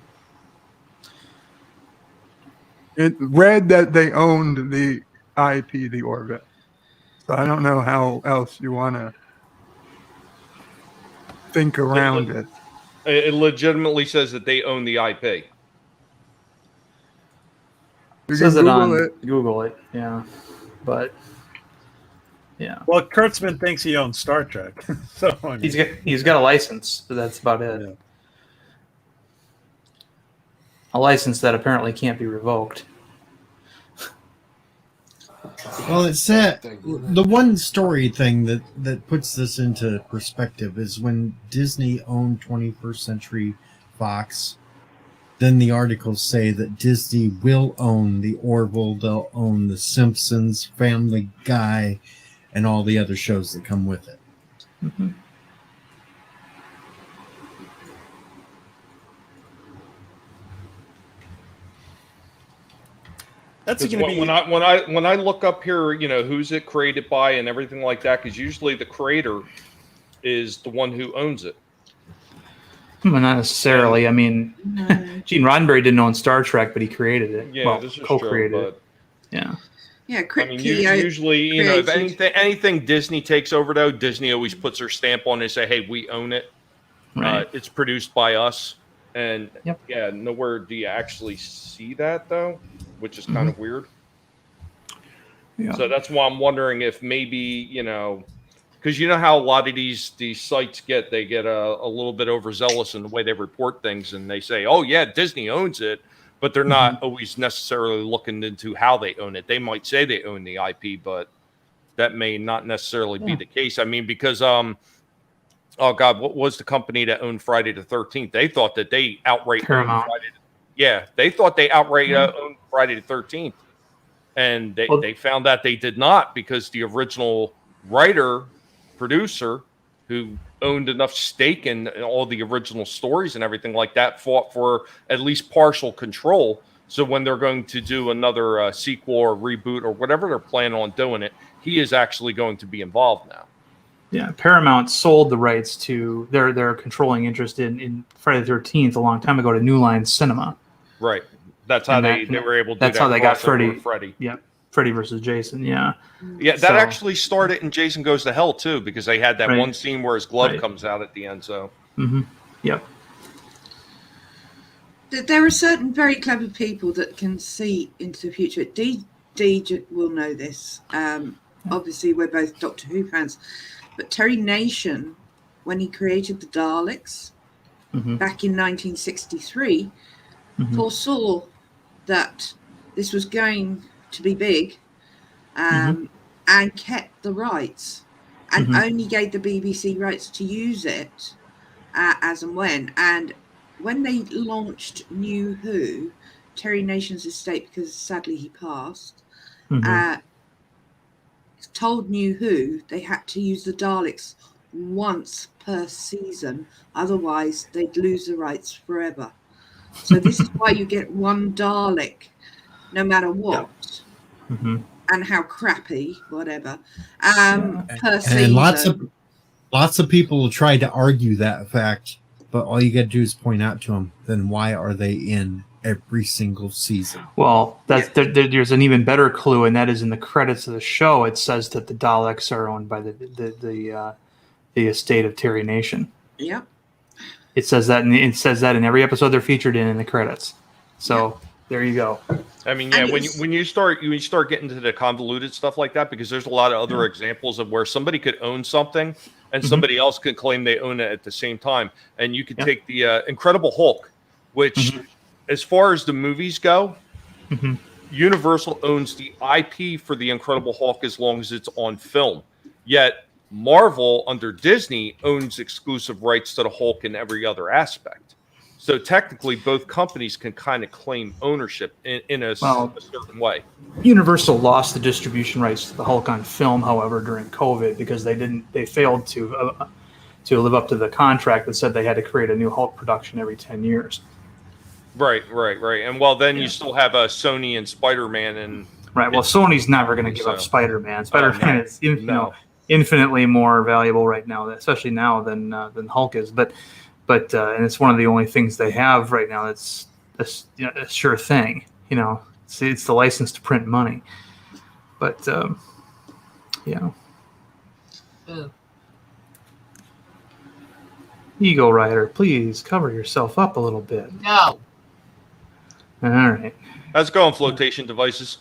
It read that they owned the IP, the Orbit. So I don't know how else you want to think around it. It legitimately says that they own the IP. You It says can it on Google it. Google it, yeah. But yeah. Well, Kurtzman thinks he owns Star Trek, so I mean, He's got a license, but that's about it. Yeah. A license that apparently can't be revoked. Well, it's that the one story thing that puts this into perspective is when Disney owned 21st Century Fox. Then the articles say that Disney will own the Orville, they'll own the Simpsons, Family Guy, and all the other shows that come with it. Mm-hmm. that's Because going to be when I look up here, who's it created by and everything like that, because usually the creator is the one who owns it. Well, not necessarily. I mean, No. Gene Roddenberry didn't own Star Trek, but he created it. Yeah, well, this is co-created true. it. Yeah. Yeah, But I mean, Kyoto usually, if created. anything Disney takes over, though, Disney always puts their stamp on it and say, "Hey, we own it. Right. It's produced by us." And Yep. yeah, nowhere do you actually see that though, which is kind of weird. Yeah. So that's why I'm wondering if maybe because how a lot of these sites get a little bit overzealous in the way they report things, and they say, "Oh yeah, Disney owns it," but they're not always necessarily looking into how they own it. They might say they own the IP, but that may not necessarily be the case. I mean, because oh God, what was the company that owned Friday the 13th? They thought that they outright owned Paramount. they thought they outright owned Friday the 13th, and they found that they did not, because the original writer producer who owned enough stake in all the original stories and everything like that fought for at least partial control. So when they're going to do another sequel or reboot or whatever they're planning on doing it, he is actually going to be involved now. Yeah, Paramount sold the rights to their controlling interest in Friday the 13th a long time ago to New Line Cinema. Right. That's how they were able to do that. That's how they got crossover Freddy. with Yeah, Freddy versus Jason. Yeah. Yeah, that actually started in Jason Goes to Hell too, because they had that Right. one scene where his glove Right. comes out at the end. So Yep. There are certain very clever people that can see into the future. Deej will know this. Obviously, we're both Doctor Who fans. But Terry Nation, when he created the Daleks back in 1963, foresaw that this was going to be big, and kept the rights, and only gave the BBC rights to use it as and when. And when they launched New Who, Terry Nation's estate, because sadly he passed, told New Who they had to use the Daleks once per season, otherwise they'd lose the rights forever. So this is why you get one Dalek, no matter what, and how crappy, whatever, per season. And lots of people will try to argue that fact, but all you got to do is point out to them, then why are they in every single season? Well, there's an even better clue, and that is in the credits of the show. It says that the Daleks are owned by the estate of Terry Nation. Yeah. It says that in every episode they're featured in the credits. So there you go. I mean, yeah, when you start getting to the convoluted stuff like that, because there's a lot of other examples of where somebody could own something and somebody else could claim they own it at the same time. And you could take the Incredible Hulk, which, as far as the movies go, Universal owns the IP for the Incredible Hulk as long as it's on film. Yet Marvel, under Disney, owns exclusive rights to the Hulk in every other aspect. So technically, both companies can kind of claim ownership in a certain way. Universal lost the distribution rights to the Hulk on film, however, during COVID, because they failed to live up to the contract that said they had to create a new Hulk production every 10 years. Right. And then you still have Sony and Spider-Man and right. Well, Sony's never going to give up Spider-Man. Spider-Man is infinitely more valuable right now, especially now than Hulk is. But and it's one of the only things they have right now that's a sure thing. It's the license to print money. But Ego Rider, please cover yourself up a little bit. No. All right. How's it going, flotation devices?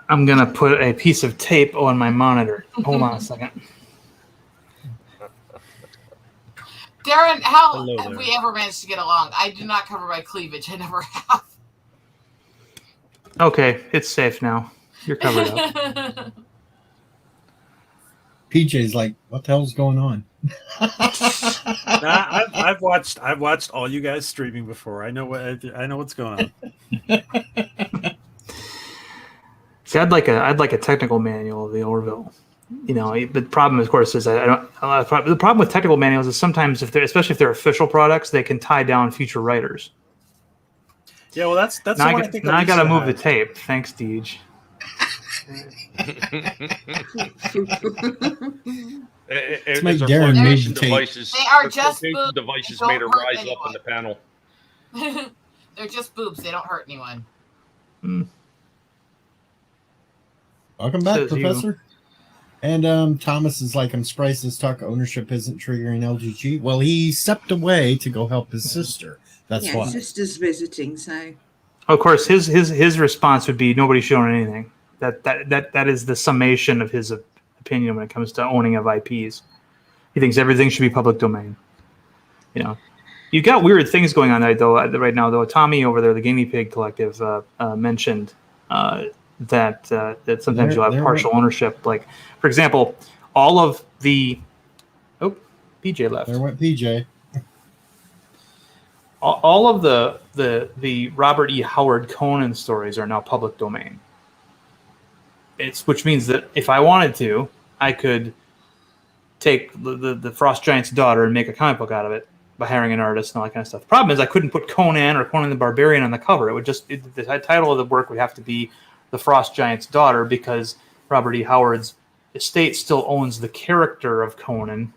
I'm going to put a piece of tape on my monitor. Hold on a second. Darren, how have we ever managed to get along? I do not cover my cleavage. I never have. Okay, it's safe now. You're covered up. PJ's like, what the hell's going on? I've watched all you guys streaming before. I know what's going on. See, I'd like a technical manual of the Orville. But the problem, of course, is the problem with technical manuals is sometimes especially if they're official products, they can tie down future writers. Yeah, well, that's now the one I think. Now I got to move the tape. Thanks, Deej. It's make Darren move the tape. Devices. They are just boobs. Devices They made her don't hurt rise anyone. up in the panel. They're just boobs. They don't hurt anyone. Welcome back, Says you. Professor. And Thomas is like, I'm surprised this talk ownership isn't triggering LGG. Well, he stepped away to go help his sister. That's why. Sister's visiting, so. Of course, his response would be nobody's showing anything. That is the summation of his opinion when it comes to owning of IPs. He thinks everything should be public domain. You've got weird things going on right now. Though Tommy over there, the Guinea Pig Collective, mentioned that sometimes you'll have They're partial ownership. Like, for example, all of the PJ left. There went PJ. All of the Robert E. Howard Conan stories are now public domain. Which means that if I wanted to, I could take the Frost Giant's daughter and make a comic book out of it by hiring an artist and all that kind of stuff. The problem is I couldn't put Conan or Conan the Barbarian on the cover. It would the title of the work would have to be The Frost Giant's Daughter, because Robert E. Howard's estate still owns the character of Conan.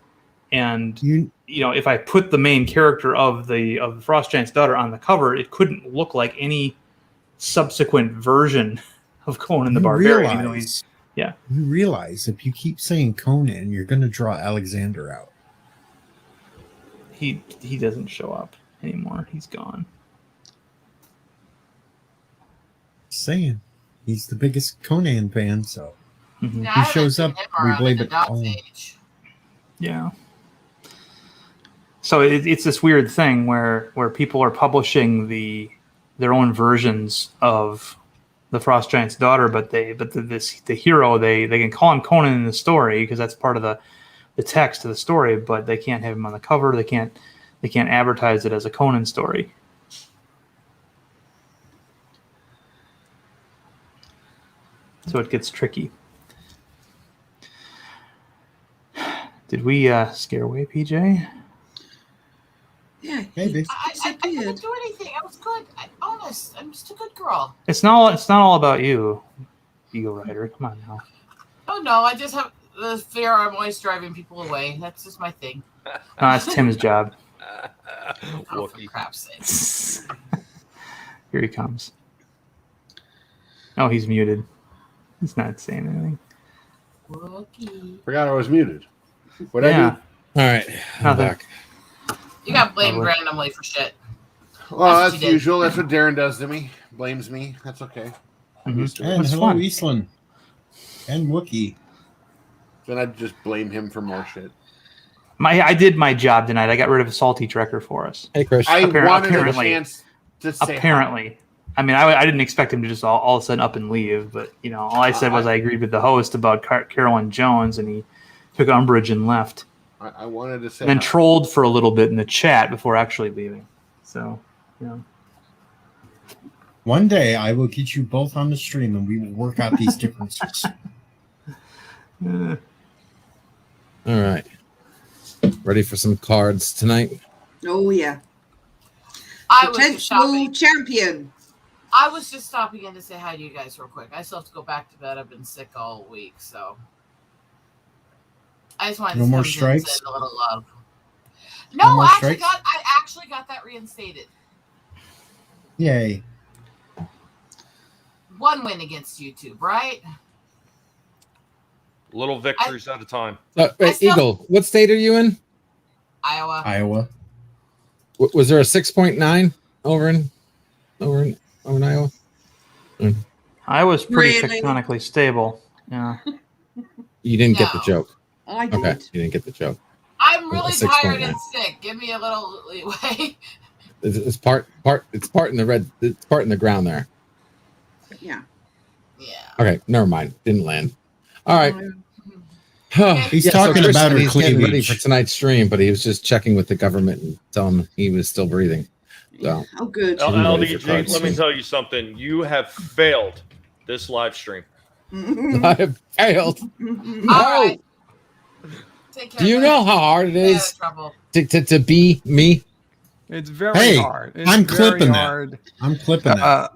And if I put the main character of the Frost Giant's daughter on the cover, it couldn't look like any subsequent version of Conan the Barbarian. Even though You realize if you keep saying Conan, you're going to draw Alexander out. He doesn't show up anymore. He's gone. Saying he's the biggest Conan fan, so Yeah, he shows up, we blame it all. Yeah. So it's this weird thing where people are publishing their own versions of the Frost Giant's daughter, but the hero they can call him Conan in the story because that's part of the text of the story, but they can't have him on the cover. They can't advertise it as a Conan story. So it gets tricky. Did we scare away PJ? Yeah, maybe. I didn't do anything. I was good. Honest, I'm just a good girl. It's not all about you, Eagle Rider. Come on now. Oh no, I just have the fear I'm always driving people away. That's just my thing. That's Tim's job. Oh, for crap's sake. Here he comes. Oh, he's muted. He's not saying anything. Wookie. Forgot I was muted. What'd I do? All right. I'm back. You got blamed randomly for shit. Well, That's that's usual. That's what Darren does to me. Blames me. That's okay. I'm used to it. And That's hello, fun. Eastland. And Wookie. Then I just blame him for more shit. I did my job tonight. I got rid of a salty trekker for us. Hey, Chris. I wanted a apparently. chance to say Apparently. I mean, I didn't expect him to just all of a sudden up and leave, but, all I said was I agreed with the host about Carolyn Jones, and he took umbrage and left. I wanted to say And then hi. trolled for a little bit in the chat before actually leaving. So, One day I will get you both on the stream and we will work out these differences. All right. Ready for some cards tonight? Oh yeah. I was just Potential shopping. champion. I was just stopping in to say hi to you guys real quick. I still have to go back to bed. I've been sick all week, so I just wanted No to more come in and strikes? send a little love. No No, more I actually strikes? got that reinstated. Yay. One win against YouTube, right? Little victories at a time. Wait, still- Eagle, what state are you in? Iowa. Iowa. Was there a 6.9 over in Iowa? I was pretty Really? tectonically stable. Yeah. You didn't get the No. joke. I did. Okay, you didn't get the joke. I'm really 6.9. tired and sick. Give me a little leeway. It's part in the red. It's part in the ground there. Yeah. Yeah. Okay, never mind. Didn't land. All right. He's Yeah, talking Chris about said her he's getting ready cleavage. for tonight's stream, but he was just checking with the government and telling them he was still breathing. So Oh, good. LDG, let me tell you something. You have failed this live stream. I have failed. All No. right. Take care. Do you guys. know how hard it Stay out is of trouble. to be me? It's very Hey, hard. It's I'm very clipping that. hard. I'm clipping that.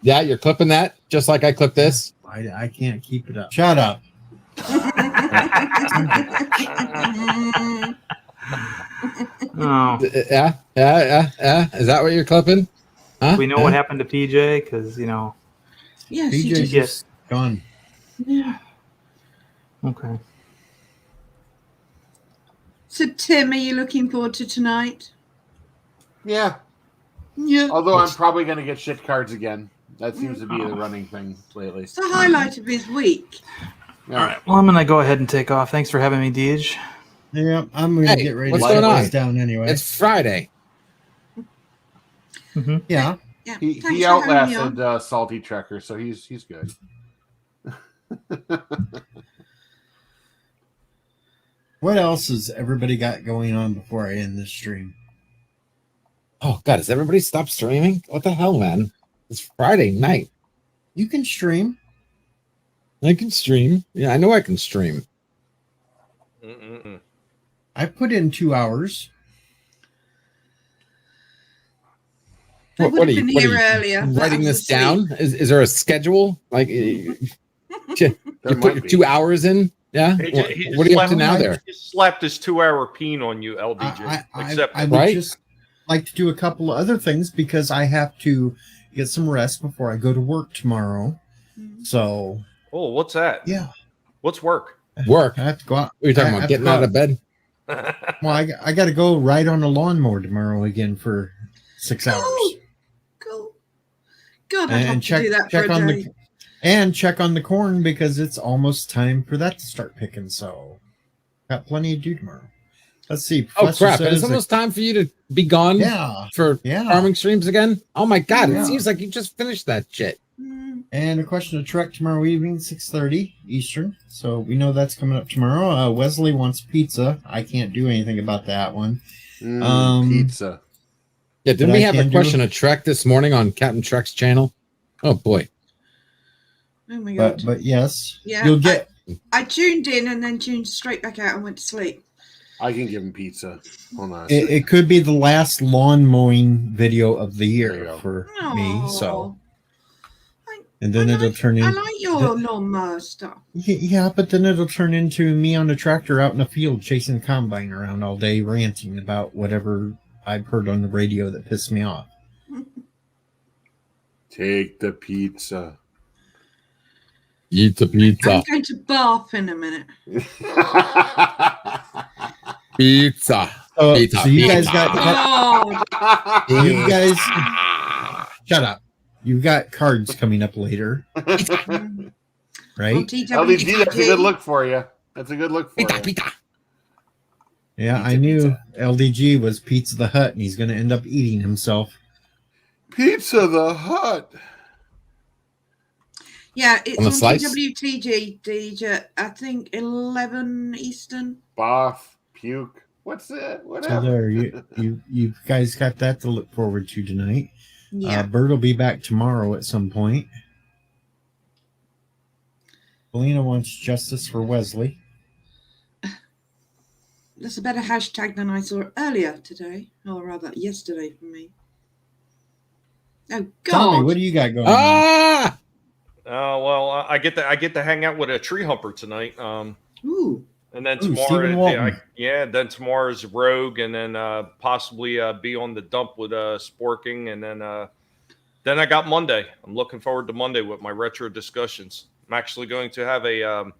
Yeah, you're clipping that just like I clipped this. I can't keep it up. Shut up. Oh, Yeah. Is that what you're clipping? Huh? we know what happened to PJ because Yes, you PJ did. just gone. Yeah. Okay. So, Tim, are you looking forward to tonight? Yeah. Yeah. Although I'm probably going to get shit cards again. That seems to be the running thing lately. It's the highlight of his week. Yeah. All right. Well, I'm gonna go ahead and take off. Thanks for having me, Deej. Yeah, I'm going to Hey, get ready what's to going shut on? this down anyway. It's Friday. Yeah. Yeah. He thanks for having me outlasted on. Salty Trekker, so he's good. What else has everybody got going on before I end this stream? Oh God, has everybody stopped streaming? What the hell, man? It's Friday night. You can stream. I can stream. Yeah, I know I can stream. Mm-mm-mm. I put in 2 hours. I would What have been here earlier. but I writing was this asleep. down? Is there a schedule? Like you put might your be. 2 hours in? Yeah. He What are you up to slapped- now there? He slapped his 2-hour peen on you, LDJ. Accept I it. would Right? just like to do a couple of other things because I have to get some rest before I go to work tomorrow. So, Oh, what's that? yeah. What's work? Work. I have to go out. What are you talking I about? have to Getting go out of bed? Well, I got to go ride on a lawnmower tomorrow again for 6 hours. Cool. God, I'd have And to do that for a on day. check on the corn because it's almost time for that to start picking. So, got plenty to do tomorrow. Let's see. Oh Professor crap! It's says almost time for you to be gone. Yeah. For Yeah. farming streams again. Oh my God! Yeah. It seems like you just finished that shit. And a question to Trek tomorrow evening, 6:30 Eastern. So we know that's coming up tomorrow. Wesley wants pizza. I can't do anything about that one. Pizza. Yeah, didn't But we I have a can do- question of Trek this morning on Captain Trek's channel? Oh boy. Oh my god. But yes, Yeah, you'll get. I tuned in and then tuned straight back out and went to sleep. I can give him pizza. Hold on. It could be the last lawn mowing video of the year for me. So, and then it'll turn I in. like your lawnmower stuff. Yeah, but then it'll turn into me on a tractor out in the field chasing the combine around all day, ranting about whatever I've heard on the radio that pissed me off. Take the pizza. Eat the I'm pizza. going to bath in a minute. Pizza. So, Pizza. so you guys Pizza. got. Oh, You guys. Shut up. You've got cards coming up later, on right? LDG, that's a good look for you. That's a good look for Pizza. you. Pizza. Yeah, I knew LDG was Pizza the Hut, and he's going to end up eating himself. Pizza the Hut. Yeah, it's On the on slice? TWTG, DJ, I think 11 Eastern. Boff. Puke. What's that? So Whatever. there, you guys got that to look forward to tonight. Yeah. Bert will be back tomorrow at some point. Belina wants justice for Wesley. That's a better hashtag than I saw earlier today, or rather yesterday for me. Oh Tommy, God! what do you got going on? Ah! Well, I get to hang out with a tree humper tonight. Ooh, And then Ooh, tomorrow, Stephen Walton. then tomorrow's Rogue, and then possibly be on the dump with Sporking, and then I got Monday. I'm looking forward to Monday with my retro discussions. I'm actually going to have a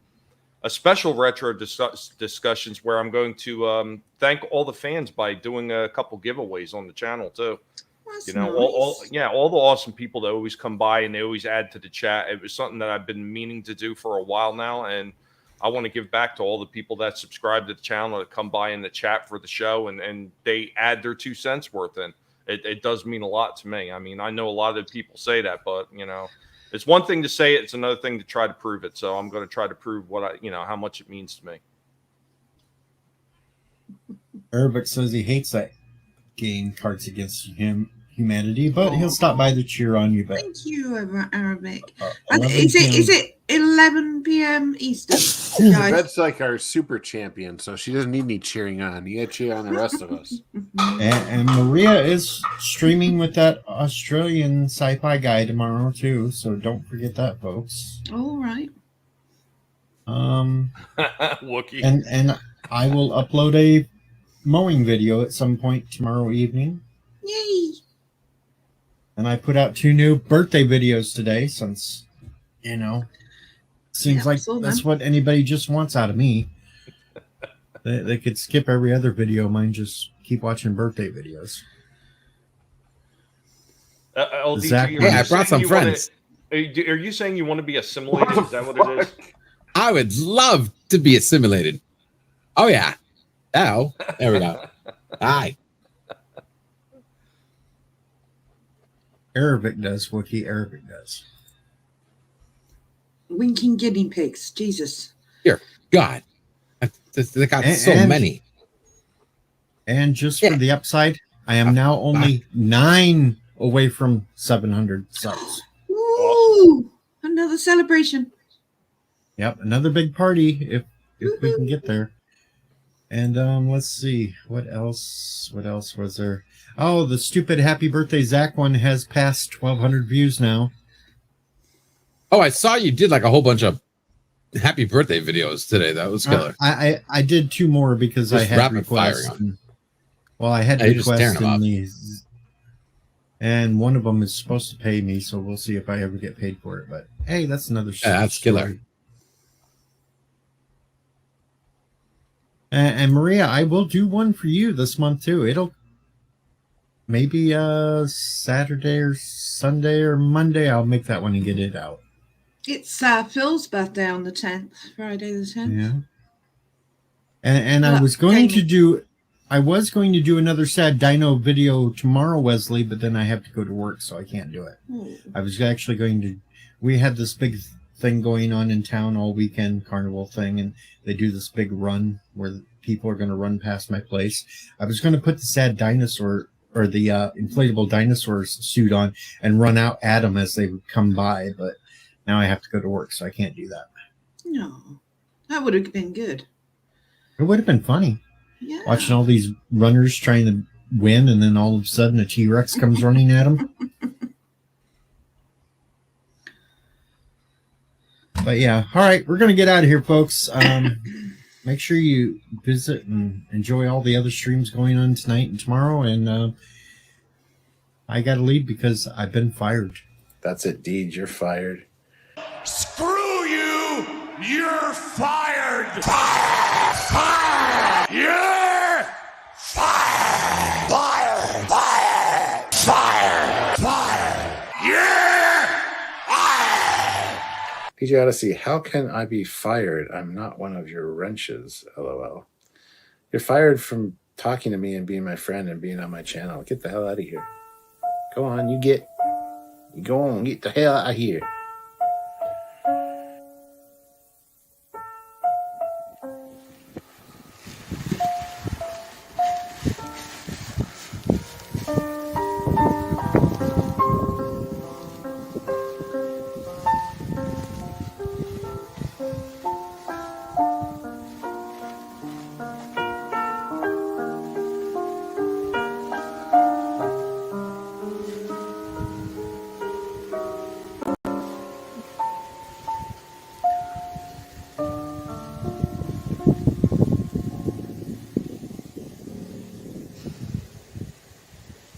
special retro discussions where I'm going to thank all the fans by doing a couple giveaways on the channel too. that's You know, nice. all the awesome people that always come by and they always add to the chat. It was something that I've been meaning to do for a while now, and I want to give back to all the people that subscribe to the channel, that come by in the chat for the show, and they add their 2 cents worth in. It does mean a lot to me. I mean, I know a lot of people say that, but you know, it's one thing to say it; it's another thing to try to prove it. So I'm going to try to prove how much it means to me. Urbic says he hates that game, Cards Against Humanity, but he'll stop by to cheer on you. But Thank you, Arabic. 11 Is p.m. it 11 p.m. Eastern, guys? That's like our super champion, so she doesn't need any cheering on. You got to cheer on the rest of us. And Maria is streaming with that Australian sci-fi guy tomorrow too, so don't forget that, folks. All right. Wookie. And I will upload a mowing video at some point tomorrow evening. Yay! And I put out 2 new birthday videos today, since seems Yeah, like saw that's them. what anybody just wants out of me. They could skip every other video of mine, just keep watching birthday videos. LDG, Zach- are you Hey, I brought saying some you wanna- friends. Are you saying you want to be assimilated? Is that what it is? I would love to be assimilated. Oh yeah. Oh, there we go. Hi. Arabic does what he Arabic does. Winking guinea pigs. Jesus. Here, God, they got And- so and- many. And just for the upside, I am now only 9 away from 700 subs. Ooh, another celebration. Yep, another big party if we can get there. And let's see what else was there. Oh, the stupid happy birthday Zach one has passed 1,200 views now. Oh, I saw you did like a whole bunch of happy birthday videos today. That was killer. I did 2 more because Just I had rapid requests. firing on. Well, I had Yeah, you're just requests tearing them in up. these, and one of them is supposed to pay me, so we'll see if I ever get paid for it. But hey, that's another. Yeah, that's story. killer. And Maria, I will do one for you this month too. It'll maybe Saturday or Sunday or Monday. I'll make that one and get it out. It's Phil's birthday on the 10th, Friday the 10th. Yeah. And I Well, was going to Jamie. do. I was going to do another Sad Dino video tomorrow, Wesley, but then I have to go to work, so I can't do it. Oh. I was actually going to. We had this big thing going on in town all weekend, carnival thing, and they do this big run where people are going to run past my place. I was going to put the Sad Dinosaur or the inflatable dinosaur suit on and run out at them as they would come by, but now I have to go to work, so I can't do that. No, that would have been good. It would have been funny. Yeah. Watching all these runners trying to win, and then all of a sudden a T-Rex comes running at them. But yeah, all right, we're gonna get out of here, folks. Make sure you visit and enjoy all the other streams going on tonight and tomorrow. And I got to leave because I've been fired. That's it, Deej. You're fired. Screw you! You're fired! Fire! Fire! You're fired! Fire! Fire! Fire! Fire! You're fired! PJ Odyssey, how can I be fired? I'm not one of your wrenches, LOL. You're fired from talking to me and being my friend and being on my channel. Get the hell out of here. Go on, you go on, get the hell out of here.